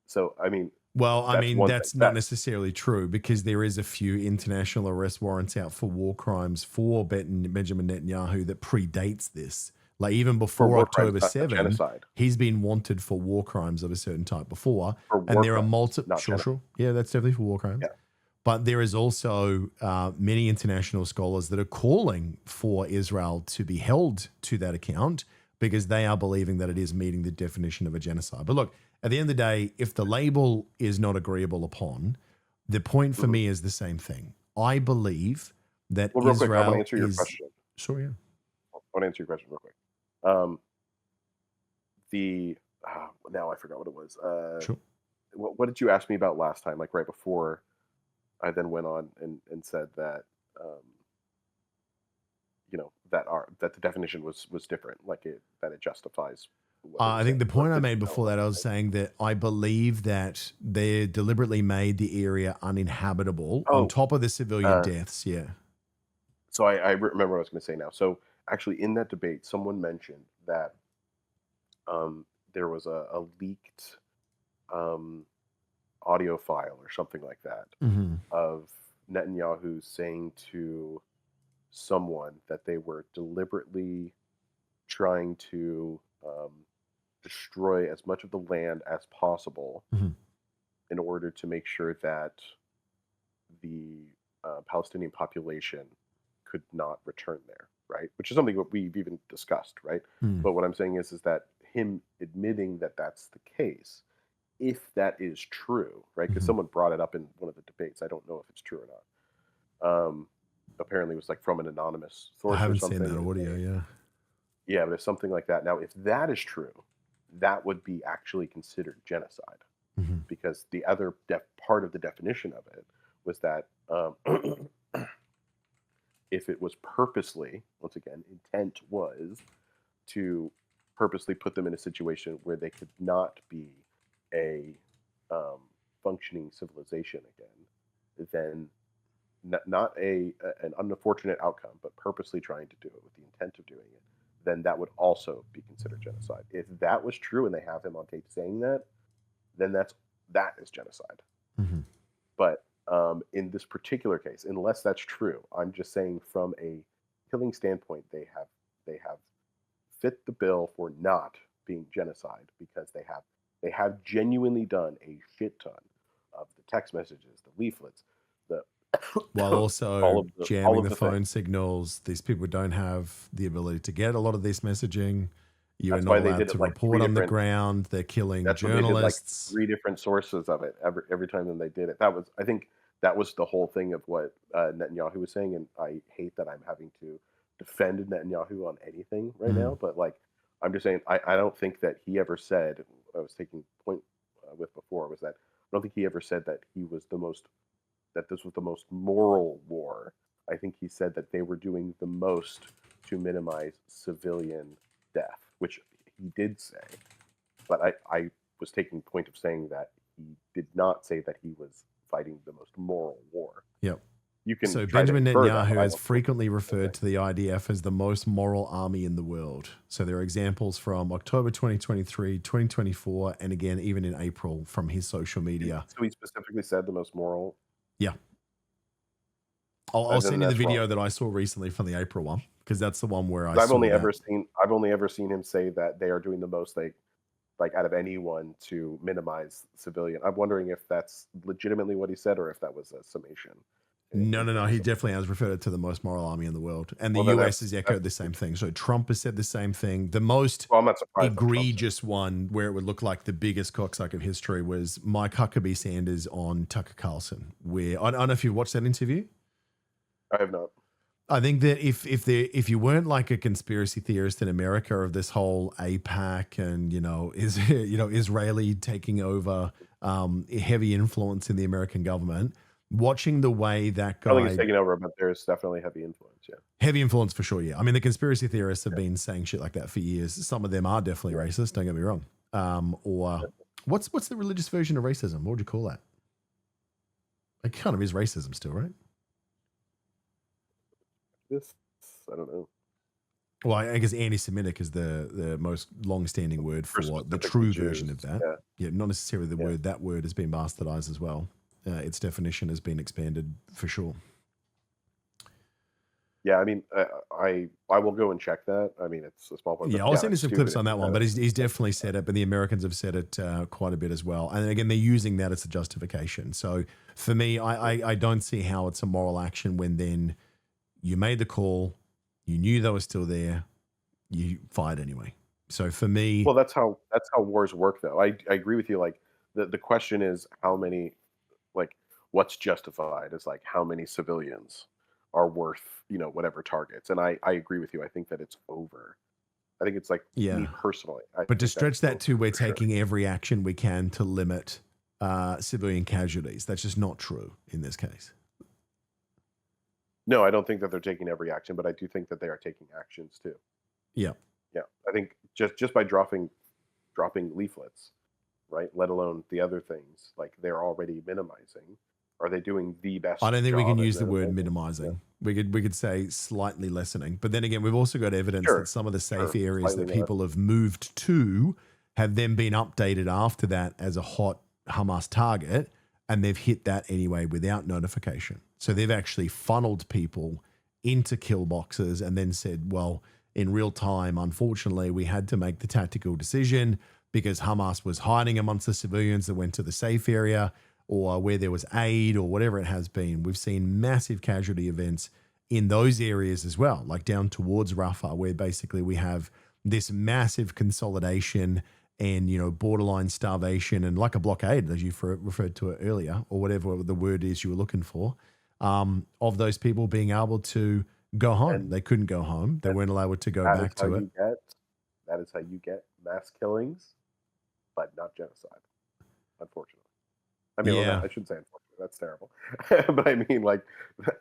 So I mean Well, I that's mean, one thing. that's not necessarily true because there is a few international arrest warrants out for war crimes for Benjamin Netanyahu that predates this. Like even For before war crimes, October not 7, genocide. he's been wanted for war crimes of a certain type before. For And war there are crimes, multiple, not sure, genocide. sure. Yeah, that's definitely for war crimes. Yeah. But there is also many international scholars that are calling for Israel to be held to that account because they are believing that it is meeting the definition of a genocide. But look, at the end of the day, if the label is not agreeable upon, the point for me is the same thing. I believe that Well, real quick, I want to Israel answer your is. question. Sure, yeah. I want to answer your question real quick. The now I forgot what it was. Sure. What did you ask me about last time? Like right before I then went on and said that that the definition was different, like that it justifies what it was I think saying. the Or point I did made you know before what that, I I was said? saying that I believe that they deliberately made the area uninhabitable on Oh, top of the civilian uh, deaths. Yeah. so I remember what I was going to say now. So actually, in that debate, someone mentioned that there was a leaked um, audio file or something like that Hmm. of Netanyahu saying to someone that they were deliberately trying to destroy as much of the land as possible Hmm. in order to make sure that the Palestinian population could not return there, right? Which is something that we've even discussed, right? Hmm. But what I'm saying is that him admitting that that's the case, if that is true, right? Because Hmm. someone brought it up in one of the debates. I don't know if it's true or not. Apparently, it was like from an anonymous I source or haven't seen something. that audio. Yeah. Yeah, but if something like that. Now, if that is true, that would be actually considered genocide Hmm. because the other part of the definition of it was that if it was purposely, once again, intent was to purposely put them in a situation where they could not be a functioning civilization again, then not an unfortunate outcome, but purposely trying to do it with the intent of doing it, then that would also be considered genocide. If that was true and they have him on tape saying that, then that is genocide. Hmm. But in this particular case, unless that's true, I'm just saying from a killing standpoint, they have fit the bill for not being genocide because they have genuinely done a shit ton of the text messages, the leaflets, the While all also of the jamming the phone things. signals. These people don't have the ability to get a lot of this messaging. You are That's not why they allowed did to it like report three on the different. ground. They're killing That's what they did like journalists. 3 different sources of it every time that they did it. That was I think that was the whole thing of what Netanyahu was saying, and I hate that I'm having to defend Netanyahu on anything right Mhm. now. But like I'm just saying, I don't think that he ever said. I was taking point with before was that I don't think he ever said that this was the most moral war. I think he said that they were doing the most to minimize civilian death, which he did say. But I was taking point of saying that he did not say that he was fighting the most moral war. Yep. You can So try to Benjamin infer that, Netanyahu but I has don't think frequently that's the referred thing. to the IDF as the most moral army in the world. So there are examples from October 2023, 2024, and again, even in April from his social media. So he specifically said the most moral. Yeah. I'll then send you the that's video wrong. that I saw recently from the April one, because that's the one where I I've saw only that. ever seen him say that they are doing the most like out of anyone to minimize civilian. I'm wondering if that's legitimately what he said or if that was a summation. No. He definitely has referred it to the most moral army in the world. And the Well, then US has echoed that's the same thing. So Trump has said the same thing. The most well, I'm not surprised that Trump said egregious one where it would look like the biggest cocksucker of history was Mike Huckabee Sanders on Tucker Carlson, where I don't know if you watched that interview. it. I have not. I think that if you weren't like a conspiracy theorist in America of this whole APAC and Israeli taking over heavy influence in the American government, watching the way that I don't think guy it's taken over, but there's definitely heavy influence. Yeah. heavy influence for sure, yeah. I mean, the conspiracy theorists have been saying shit like that for years. Some of them are definitely racist. Don't get me wrong. Or what's the religious version of racism? What would you call that? It kind of is racism still, right? This I don't know. Well, I guess anti-Semitic is the most long-standing word for the specifically true Jews, version of that. Yeah, not necessarily the word. That word has been bastardized as well. Its definition has been expanded for sure. Yeah, I mean, I will go and check that. I mean, it's a small point. Yeah, but I'll send you it's some clips stupid. on that one, but he's definitely said it. But the Americans have said it quite a bit as well. And again, they're using that as a justification. So for me, I don't see how it's a moral action when then you made the call, you knew they were still there, you fired anyway. So for me, Well, that's how wars work, though. I agree with you. Like the question is how many, like what's justified is like how many civilians are worth whatever targets. And I agree with you. I think that it's over. I think it's like me personally. But to stretch that to we're for sure. taking every action we can to limit civilian casualties. That's just not true in this case. No, I don't think that they're taking every action, but I do think that they are taking actions too. Yeah. Yeah, I think just by dropping leaflets, right? Let alone the other things, like they're already minimizing. Are they doing the best? I don't think we can job at use the word minimizing? minimizing. We could say slightly lessening. But then again, we've also got evidence Sure, that some of the safe sure, areas slightly that people have moved to have then been updated after that as a hot Hamas target, and they've hit that anyway without notification. So they've actually funneled people into kill boxes and then said, well, in real time, unfortunately, we had to make the tactical decision because Hamas was hiding amongst the civilians that went to the safe area or where there was aid or whatever it has been. We've seen massive casualty events in those areas as well, like down towards Rafah, where basically we have this massive consolidation and, borderline starvation and like a blockade, as you referred to it earlier, or whatever the word is you were looking for, of those people being able to go home. And they couldn't go home. They weren't allowed to go back to it. That is how you get mass killings, but not genocide, unfortunately. I mean, I shouldn't say unfortunately. That's terrible. But I mean, like,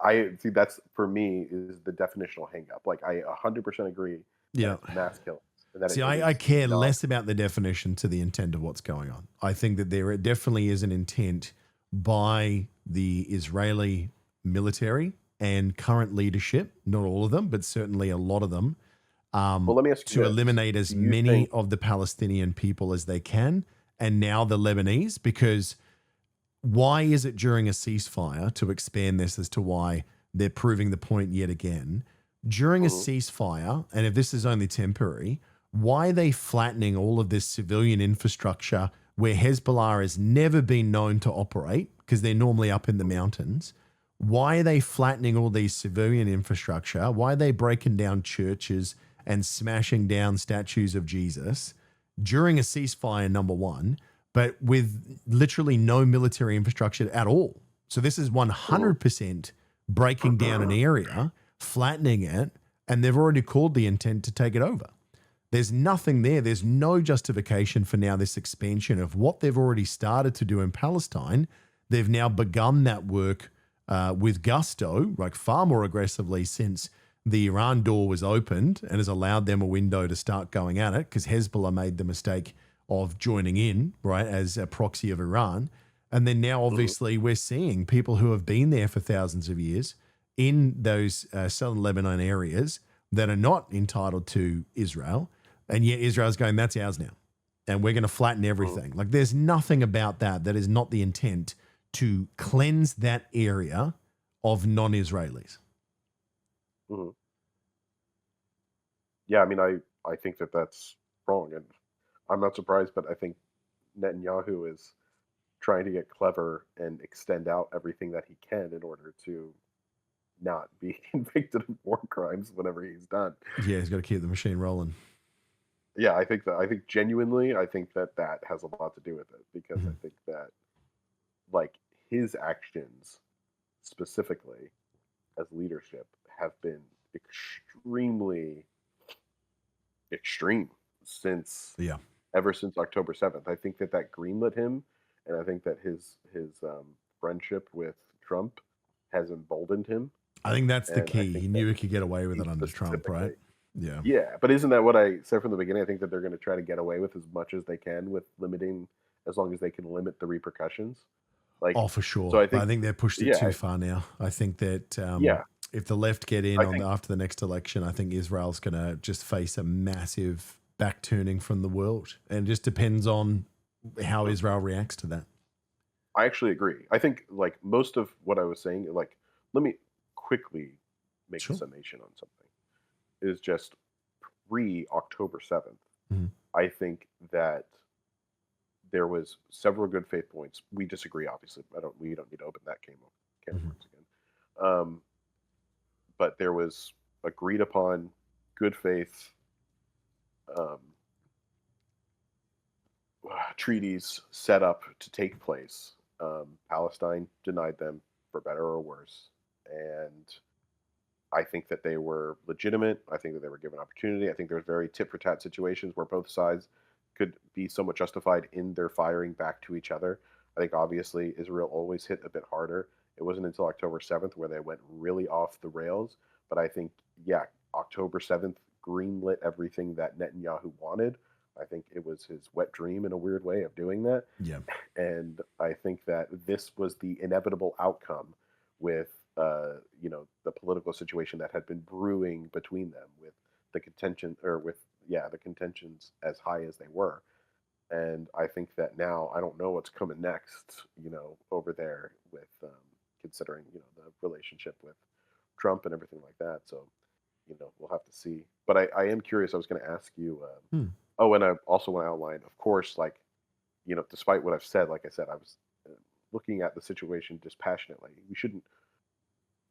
I see that's for me is the definitional hang up. Like, I 100% agree. Yeah. Mass killings. See, I care less about the definition to the intent of what's going on. I think that there definitely is an intent by the Israeli military and current leadership, not all of them, but certainly a lot of them, well, let me ask you to eliminate as many of the Palestinian people as they can, and now the Lebanese, because why is it during a ceasefire, to expand this as to why they're proving the point yet again, during a ceasefire, and if this is only temporary, why are they flattening all of this civilian infrastructure where Hezbollah has never been known to operate because they're normally up in the mountains? Why are they flattening all these civilian infrastructure? Why are they breaking down churches and smashing down statues of Jesus during a ceasefire, number one, but with literally no military infrastructure at all? So this is 100% breaking down an area, flattening it, and they've already called the intent to take it over. There's nothing there. There's no justification for now this expansion of what they've already started to do in Palestine. They've now begun that work with gusto, like far more aggressively since the Iran door was opened and has allowed them a window to start going at it because Hezbollah made the mistake of joining in, right, as a proxy of Iran. And then now, obviously, we're seeing people who have been there for thousands of years in those southern Lebanon areas that are not entitled to Israel. And yet Israel's going, that's ours now. And we're going to flatten everything. Like there's nothing about that is not the intent to cleanse that area of non-Israelis. Mhm. Yeah, I mean, I think that that's wrong, and I'm not surprised, but I think Netanyahu is trying to get clever and extend out everything that he can in order to not be convicted of war crimes whenever he's done. Yeah, he's got to keep the machine rolling. Yeah, I think genuinely, I think that that has a lot to do with it because I Mhm. think that like his actions specifically as leadership have been extremely extreme since Yeah. ever since October 7th. I think that that greenlit him, and I think that his friendship with Trump has emboldened him, I think that's the and I key. think He that knew he could get away with he it under Trump, right? specifically, Yeah. yeah. But isn't that what I said from the beginning? I think that they're going to try to get away with as much as they can with limiting, as long as they can limit the repercussions. Like, Oh, for so sure. I But think, I think they've pushed it yeah, too far now. I think that yeah, if the left get in I on think, after the next election, I think Israel's going to just face a massive backturning from the world. And it just depends on how mm, Israel reacts to that. I actually agree. I think like most of what I was saying, like, let me quickly make a Sure. summation on something. Is just pre October 7th. Mhm. I think that there was several good faith points. We disagree, obviously. We don't need to open that can of Mhm. worms again. But there was agreed upon good faith um, treaties set up to take place. Palestine denied them for better or worse, and I think that they were legitimate. I think that they were given opportunity. I think there's very tit for tat situations where both sides could be somewhat justified in their firing back to each other. I think obviously Israel always hit a bit harder. It wasn't until October 7th where they went really off the rails. But I think, yeah, October 7th greenlit everything that Netanyahu wanted. I think it was his wet dream in a weird way of doing that. Yeah. And I think that this was the inevitable outcome with the political situation that had been brewing between them with the contention or with the contentions as high as they were. And I think that now I don't know what's coming next, over there with considering the relationship with Trump and everything like that. So we'll have to see. But I am curious. I was going to ask you. Hmm. Oh, and I also want to outline, of course, like despite what I've said, like I said, I was looking at the situation dispassionately. We shouldn't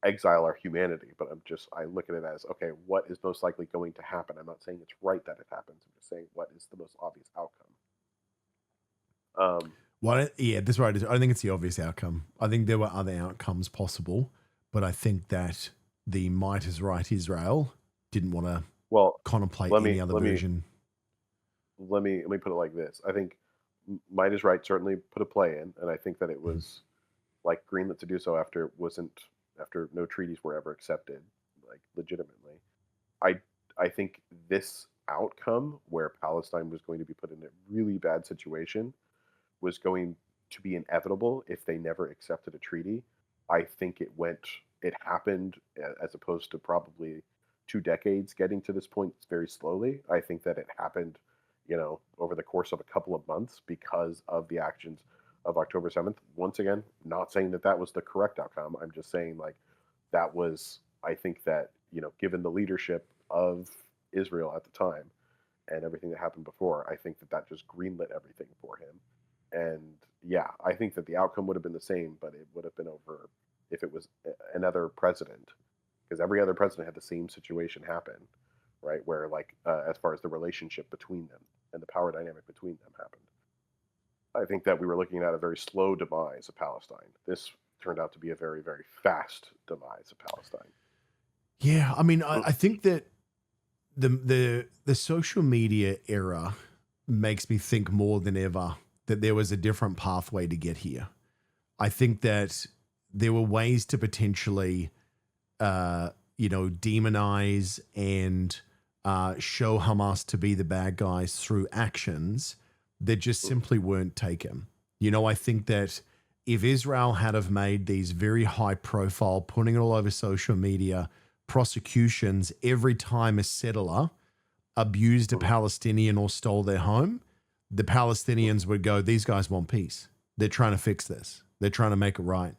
exile our humanity, but I look at it as, okay, what is most likely going to happen? I'm not saying it's right that it happens. I'm just saying what is the most obvious outcome. Well, yeah, that's right. I don't think it's the obvious outcome. I think there were other outcomes possible, but I think that the might is right Israel didn't want to Well, contemplate let any me other let me version. let me put it like this. I think might is right certainly put a play in, and I think that it Mhm. was like greenlit to do so after no treaties were ever accepted, like legitimately. I I think this outcome where Palestine was going to be put in a really bad situation was going to be inevitable if they never accepted a treaty. I think it happened as opposed to probably 2 decades getting to this point very slowly. I think that it happened, over the course of a couple of months because of the actions of October 7th. Once again, not saying that that was the correct outcome. I'm just saying like that was, I think that, given the leadership of Israel at the time and everything that happened before, I think that that just greenlit everything for him. And yeah, I think that the outcome would have been the same, but it would have been over if it was another president, because every other president had the same situation happen, right? Where like as far as the relationship between them and the power dynamic between them happened. I think that we were looking at a very slow demise of Palestine. This turned out to be a very, very fast demise of Palestine. Yeah, I mean, Mm. I think that the social media era makes me think more than ever that there was a different pathway to get here. I think that there were ways to potentially, demonize and show Hamas to be the bad guys through actions that just simply weren't taken. I think that if Israel had have made these very high profile, putting it all over social media, prosecutions every time a settler abused a Palestinian or stole their home, the Palestinians would go, these guys want peace. They're trying to fix this. They're trying to make it right.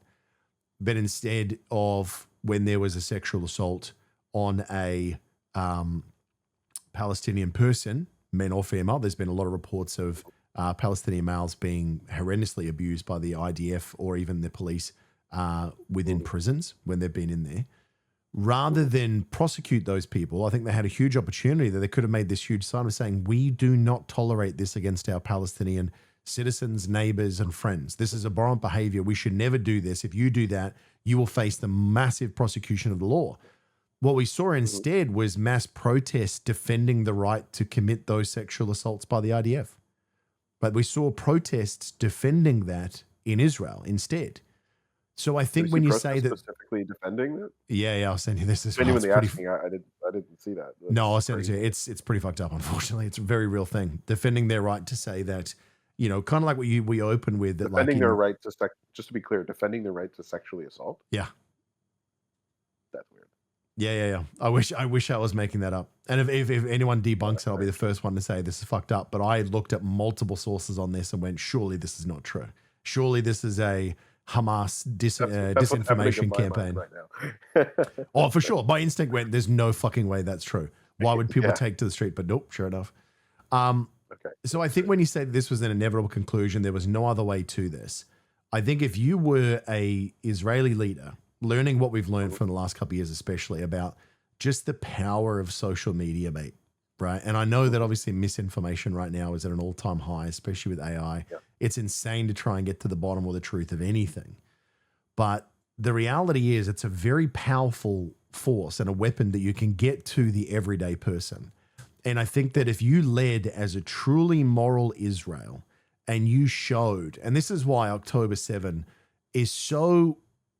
But instead of when there was a sexual assault on a Palestinian person, men or female, there's been a lot of reports of Palestinian males being horrendously abused by the IDF or even the police within prisons when they've been in there. Rather than prosecute those people, I think they had a huge opportunity that they could have made this huge sign of saying, we do not tolerate this against our Palestinian citizens, neighbors, and friends. This is abhorrent behavior. We should never do this. If you do that, you will face the massive prosecution of the law. What we saw instead was mass protests defending the right to commit those sexual assaults by the IDF. But we saw protests defending that in Israel instead. So I think when you say that specifically defending it, yeah, I'll send you this as well. Genuinely asking, I didn't see that. That's no, I'll send it to crazy. you. It's pretty fucked up, unfortunately. It's a very real thing. Defending their right to say that, you know, kind of like what we open with that, Defending like their right to just to be clear, defending their right to sexually assault. yeah, That's weird. yeah. I wish I was making that up. And if anyone debunks it, I'll be the first one to say this is fucked up. But I looked at multiple sources on this and went, surely this is not true. Surely this is a Hamas That's what's happening in disinformation my campaign. mind right now. Oh, for sure. My instinct went, there's no fucking way that's true. Why would people Yeah. take to the street? But nope, sure enough. Okay. So I think when you said this was an inevitable conclusion, there was no other way to this. I think if you were a Israeli leader, learning what we've learned from the last couple of years, especially about just the power of social media, mate, right? And I know that obviously misinformation right now is at an all-time high, especially with AI. Yeah. It's insane to try and get to the bottom or the truth of anything. But the reality is it's a very powerful force and a weapon that you can get to the everyday person. And I think that if you led as a truly moral Israel and you showed, and this is why October 7 is so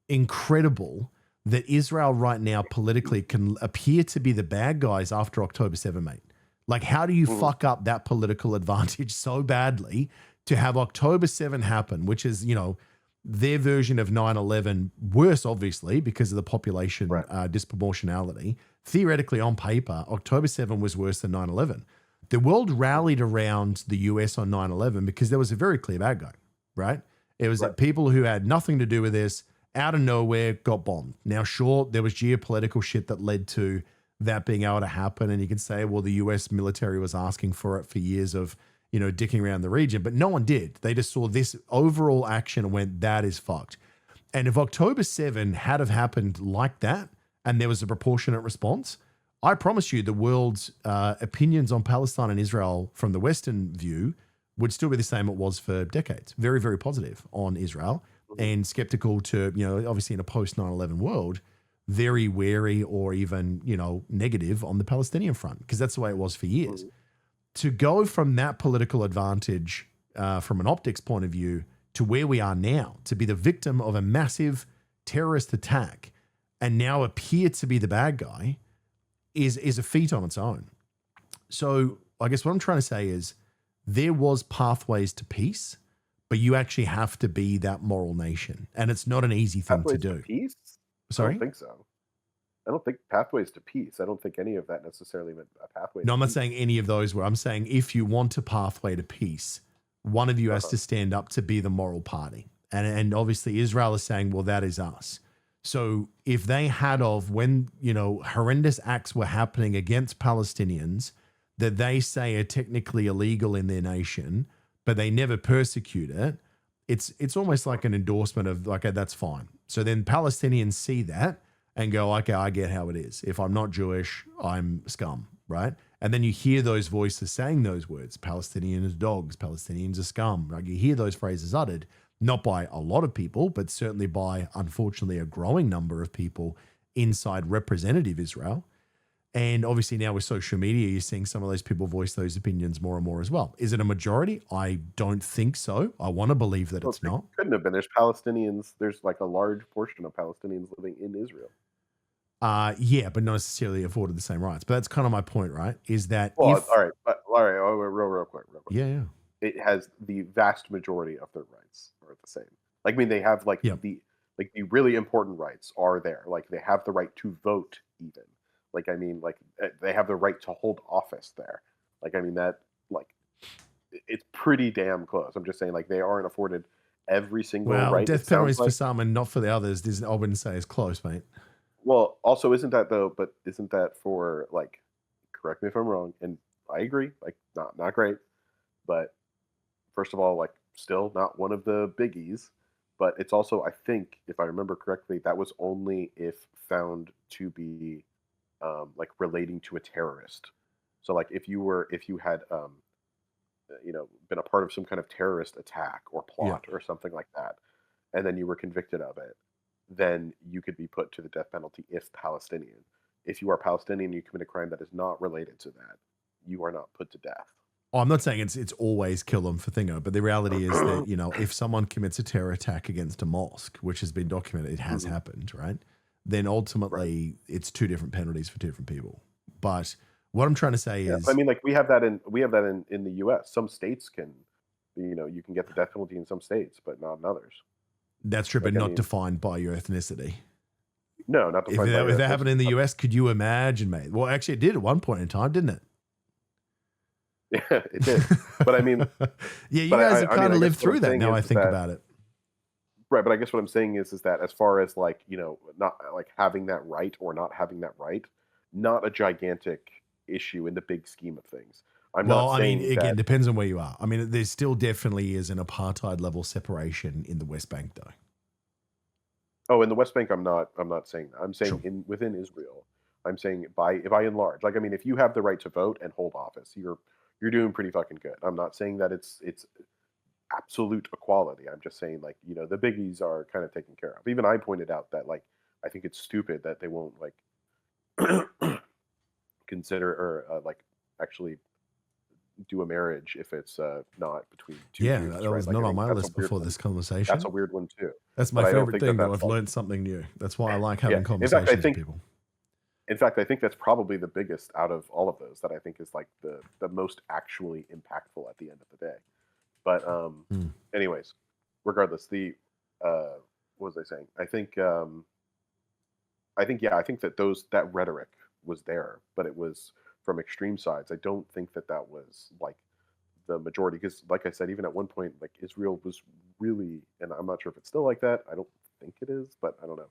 incredible that Israel right now politically can appear to be the bad guys after October 7, mate. Like, how do you fuck up that political advantage so badly to have October 7 happen, which is, you know, their version of 9/11, worse, obviously, because of the population disproportionality. Theoretically, on paper, October 7 was worse than 9/11. The world rallied around the US on 9/11 because there was a very clear bad guy, right? It was that people who had nothing to do with this, out of nowhere, got bombed. Now, sure, there was geopolitical shit that led to that being able to happen. And you can say, well, the US military was asking for it for years of, you know, dicking around the region, but no one did. They just saw this overall action and went, that is fucked. And if October 7 had have happened like that, and there was a proportionate response, I promise you the world's opinions on Palestine and Israel from the Western view would still be the same it was for decades. Very, very positive on Israel and skeptical to, you know, obviously in a post 9/11 world, very wary or even, you know, negative on the Palestinian front, because that's the way it was for years. To go from that political advantage from an optics point of view to where we are now, to be the victim of a massive terrorist attack and now appear to be the bad guy is a feat on its own. So I guess what I'm trying to say is there was pathways to peace, but you actually have to be that moral nation. And it's not an easy thing Pathways to do. peace? I Sorry? don't think so. I don't think pathways to peace. I don't think any of that necessarily meant a pathway. No, to I'm not peace. saying any of those were. I'm saying if you want a pathway to peace, one of you has to stand up to be the moral party. And obviously Israel is saying, well, that is us. So if they had of when, you know, horrendous acts were happening against Palestinians that they say are technically illegal in their nation, but they never persecute it, it's almost like an endorsement of like, that's fine. So then Palestinians see that and go, okay, I get how it is. If I'm not Jewish, I'm scum, right? And then you hear those voices saying those words, Palestinians are dogs, Palestinians are scum. Like you hear those phrases uttered, not by a lot of people, but certainly by, unfortunately, a growing number of people inside representative Israel. And obviously now with social media, you're seeing some of those people voice those opinions more and more as well. Is it a majority? I don't think so. I want to believe that it's not. Couldn't have been. There's Palestinians. There's like a large portion of Palestinians living in Israel. Yeah, but not necessarily afforded the same rights. But that's kind of my point, right? Is that Well, if, all right, real quick. yeah. It has the vast majority of their rights are the same. Like, I mean, they have like the really important rights are there. Like they have the right to vote, even. Like, I mean, like they have the right to hold office there. Like, I mean, that like it's pretty damn close. I'm just saying, like they aren't afforded every single Well, right, it death penalty sounds is for like. some and not for the others. I wouldn't say is close, mate. Well, also, isn't that though? But isn't that for like? Correct me if I'm wrong, and I agree. Like, not great, but first of all, like, still not one of the biggies. But it's also, I think, if I remember correctly, that was only if found to be like relating to a terrorist. So, like, if you had been a part of some kind of terrorist attack or Yeah. plot or something like that, and then you were convicted of it, then you could be put to the death penalty if Palestinian. If you are Palestinian, you commit a crime that is not related to that, you are not put to death. Oh, I'm not saying it's always kill them for thingo, but the reality is that, if someone commits a terror attack against a mosque, which has been documented, it has Mhm. happened, right? Then Right. ultimately it's two different penalties for two different people. But what I'm trying to say Yeah, I is mean, like, we have that in the U.S. Some states can, you can get the death penalty in some states, but not in others. that's true, but Like, I not mean, defined by your ethnicity. no, not If defined by that, your if that happened ethnicity. in the But US, could you imagine, mate? Well, actually, it did at one point in time, didn't it? yeah, it did. But I mean, Yeah, you but guys have I mean, kind I of guess lived what I'm through that saying now I is think that about it. right. But I guess what I'm saying is that as far as like not like having that right or not having that right, not a gigantic issue in the big scheme of things. I'm Well, not I mean, saying again, that. depends on where you are. I mean, there still definitely is an apartheid level separation in the West Bank, though. Oh, in the West Bank, I'm not saying that. I'm saying Sure. in within Israel. I'm saying by and large. Like, I mean, if you have the right to vote and hold office, you're doing pretty fucking good. I'm not saying that it's absolute equality. I'm just saying, like, the biggies are kind of taken care of. Even I pointed out that, like, I think it's stupid that they won't like consider or like actually do a marriage if it's not between two Yeah, Jews, that right? was Like, not I on think my that's a list weird before one. this That's a conversation. weird one too. That's my But I don't favorite think that thing, though. that's I've like, learned something new. That's why I like yeah. having conversations with people. In fact, I think that's probably the biggest out of all of those that I think is like the most actually impactful at the end of the day. But Mm. anyways, regardless, the uh, what was I saying? I think that that rhetoric was there, but it was from extreme sides. I don't think that that was like the majority because, like I said, even at one point, like Israel was really, and I'm not sure if it's still like that. I don't think it is, but I don't know.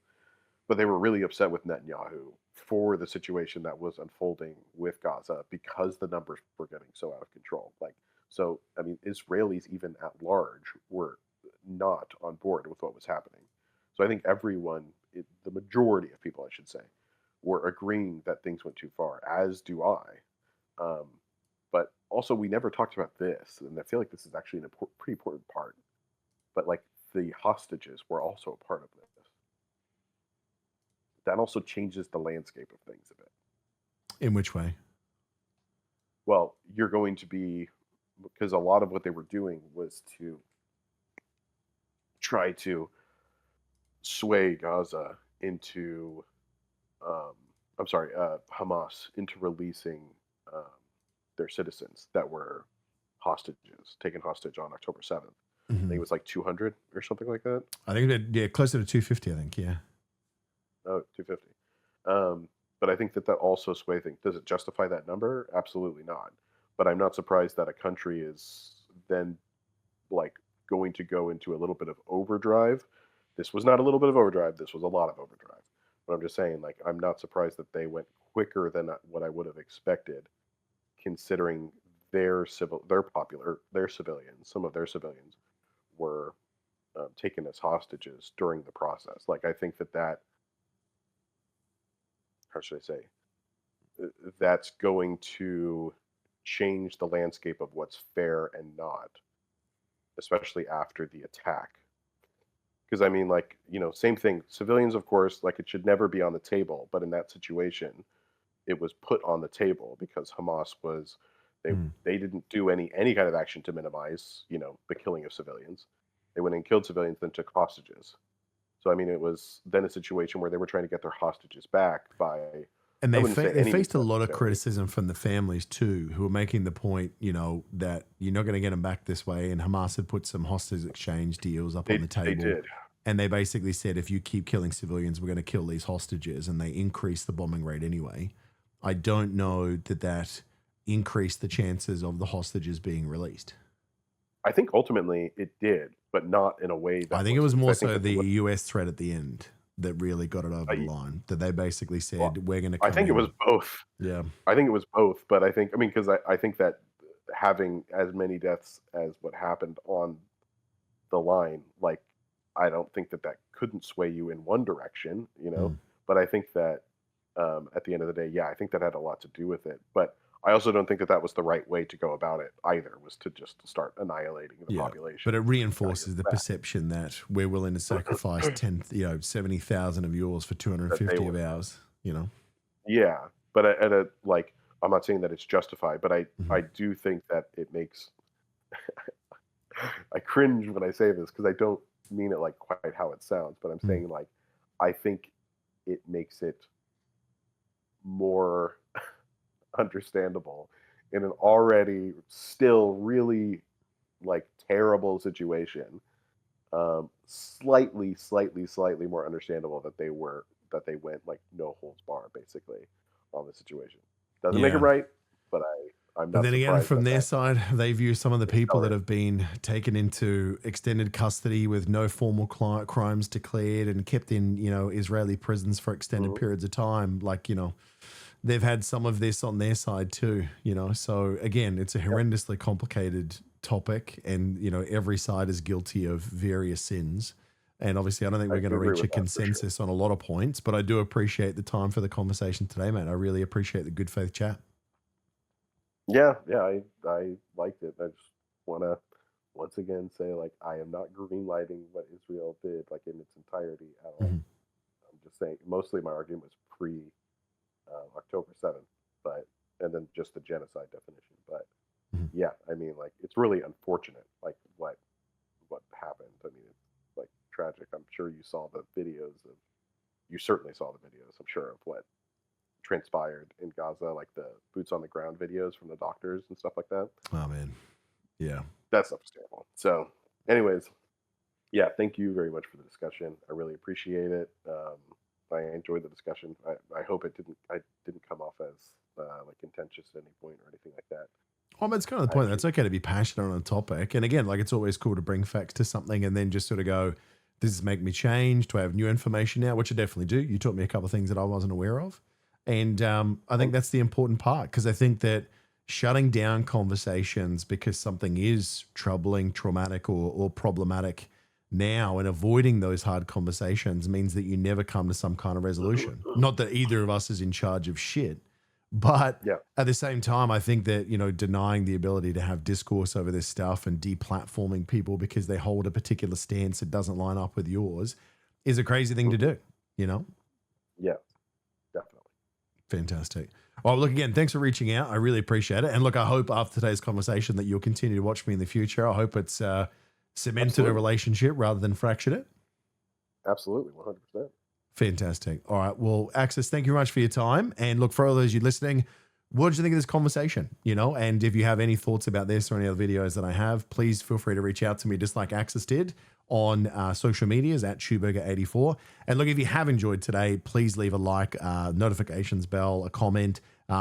But they were really upset with Netanyahu for the situation that was unfolding with Gaza because the numbers were getting so out of control. Like, so, I mean, Israelis even at large were not on board with what was happening. So I think the majority of people, I should say, were agreeing that things went too far, as do I. Um, but also, we never talked about this, and I feel like this is actually pretty important part. But like the hostages were also a part of this. That also changes the landscape of things a bit. In which way? Well, you're going to be because a lot of what they were doing was to try to sway Gaza into, um, I'm sorry, Hamas into releasing um, their citizens that were hostages, taken hostage on October 7th. I think Hmm. it was like 200 or something like that. I think yeah, closer to 250. I think, yeah. Oh, 250. But I think that also sway thing. Does it justify that number? Absolutely not. But I'm not surprised that a country is then like going to go into a little bit of overdrive. This was not a little bit of overdrive. This was a lot of overdrive. But I'm just saying, like, I'm not surprised that they went quicker than what I would have expected, considering their civilians, some of their civilians were taken as hostages during the process. Like, I think that how should I say that's going to change the landscape of what's fair and not, especially after the attack. Because I mean, like, same thing. Civilians, of course, like it should never be on the table, but in that situation, it was put on the table because Hamas was they Mm. they didn't do any kind of action to minimize, the killing of civilians. They went and killed civilians, then took hostages. So I mean, it was then a situation where they were trying to get their hostages back by And I wouldn't say they any faced means a lot of necessary. criticism from the families too, who were making the point, that you're not going to get them back this way. And Hamas had put some hostage exchange deals up on the They table, did. and they basically said, if you keep killing civilians, we're going to kill these hostages, and they increased the bombing rate anyway. I don't know that increased the chances of the hostages being released. I think ultimately it did, but not in a way I that think it was was because more I think so that the US threat at the end that really got it over the I line. That they basically well, said, "We're going to I come think it was in." both. Yeah, I think it was both, but I mean, because I think that having as many deaths as what happened on the line, like, I don't think that that couldn't sway you in one direction, you know? mm, But I think that, at the end of the day, yeah, I think that had a lot to do with it. But I also don't think that that was the right way to go about it either, was to just start annihilating the yeah. But population. it Got your reinforces the back. perception that we're willing to sacrifice 10, 70,000 of yours for That they 250 were, of ours. You know. yeah. But at a, like, I'm not saying that it's justified, but Mhm. I do think that it makes, I cringe when I say this because I don't mean it like quite how it sounds, but I'm Mm. saying like I think it makes it more understandable in an already still really like terrible situation. Slightly more understandable that they went like no holds bar basically on the situation. Doesn't make it Yeah. right, but I'm But not then again, surprised from that their that side, they view some of the people that accelerated. have been taken into extended custody with no formal crimes declared and kept in, Israeli prisons for extended Mhm. periods of time. Like, they've had some of this on their side too, So again, it's a Yep, horrendously complicated topic, and every side is guilty of various sins. And obviously, I don't think I we're going do to agree reach a with that for sure. consensus on a lot of points, but I do appreciate the time for the conversation today, mate. I really appreciate the good faith chat. Yeah, yeah, I liked it. I just wanna once again say like I am not green lighting what Israel did like in its entirety at all. Mhm. I'm just saying mostly my argument was pre October 7th, but and then just the genocide definition. But Mhm. yeah, I mean like it's really unfortunate like what happened. I mean it's like tragic. I'm sure you saw the videos of you certainly saw the videos, I'm sure, of what transpired in Gaza, like the boots on the ground videos from the doctors and stuff like that. Oh, man. Yeah. That stuff is terrible. So, anyways, yeah, thank you very much for the discussion. I really appreciate it. I enjoyed the discussion. I hope I didn't come off as like contentious at any point or anything like that. Well, that's kind of the I point. actually, That's okay to be passionate on a topic. And again, like it's always cool to bring facts to something and then just sort of go, does this make me change? Do I have new information now? Which I definitely do. You taught me a couple of things that I wasn't aware of. And I think um, that's the important part because I think that shutting down conversations because something is troubling, traumatic, or problematic now and avoiding those hard conversations means that you never come to some kind of resolution. Not that either of us is in charge of shit, but yeah, at the same time, I think that, denying the ability to have discourse over this stuff and deplatforming people because they hold a particular stance that doesn't line up with yours is a crazy thing to mhm, do. yeah, definitely, Fantastic. Well, look, again, thanks for reaching out. I really appreciate it. And look, I hope after today's conversation that you'll continue to watch me in the future. I hope it's cemented a absolutely, relationship rather than fractured it. absolutely, 100%. Fantastic. All right. Well, Axis, thank you very much for your time. And look, for all those you listening, what did you think of this conversation? And if you have any thoughts about this or any other videos that I have, please feel free to reach out to me just like Axis did on social medias at Chewburger84. And look, if you have enjoyed today, please leave a like, notifications bell, a comment.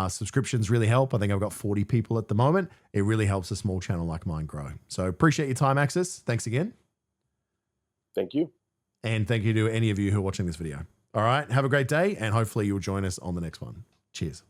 Subscriptions really help. I think I've got 40 people at the moment. It really helps a small channel like mine grow. So appreciate your time, Axis. Thanks again. Thank you. And thank you to any of you who are watching this video. All right. Have a great day. And hopefully you'll join us on the next one. Cheers.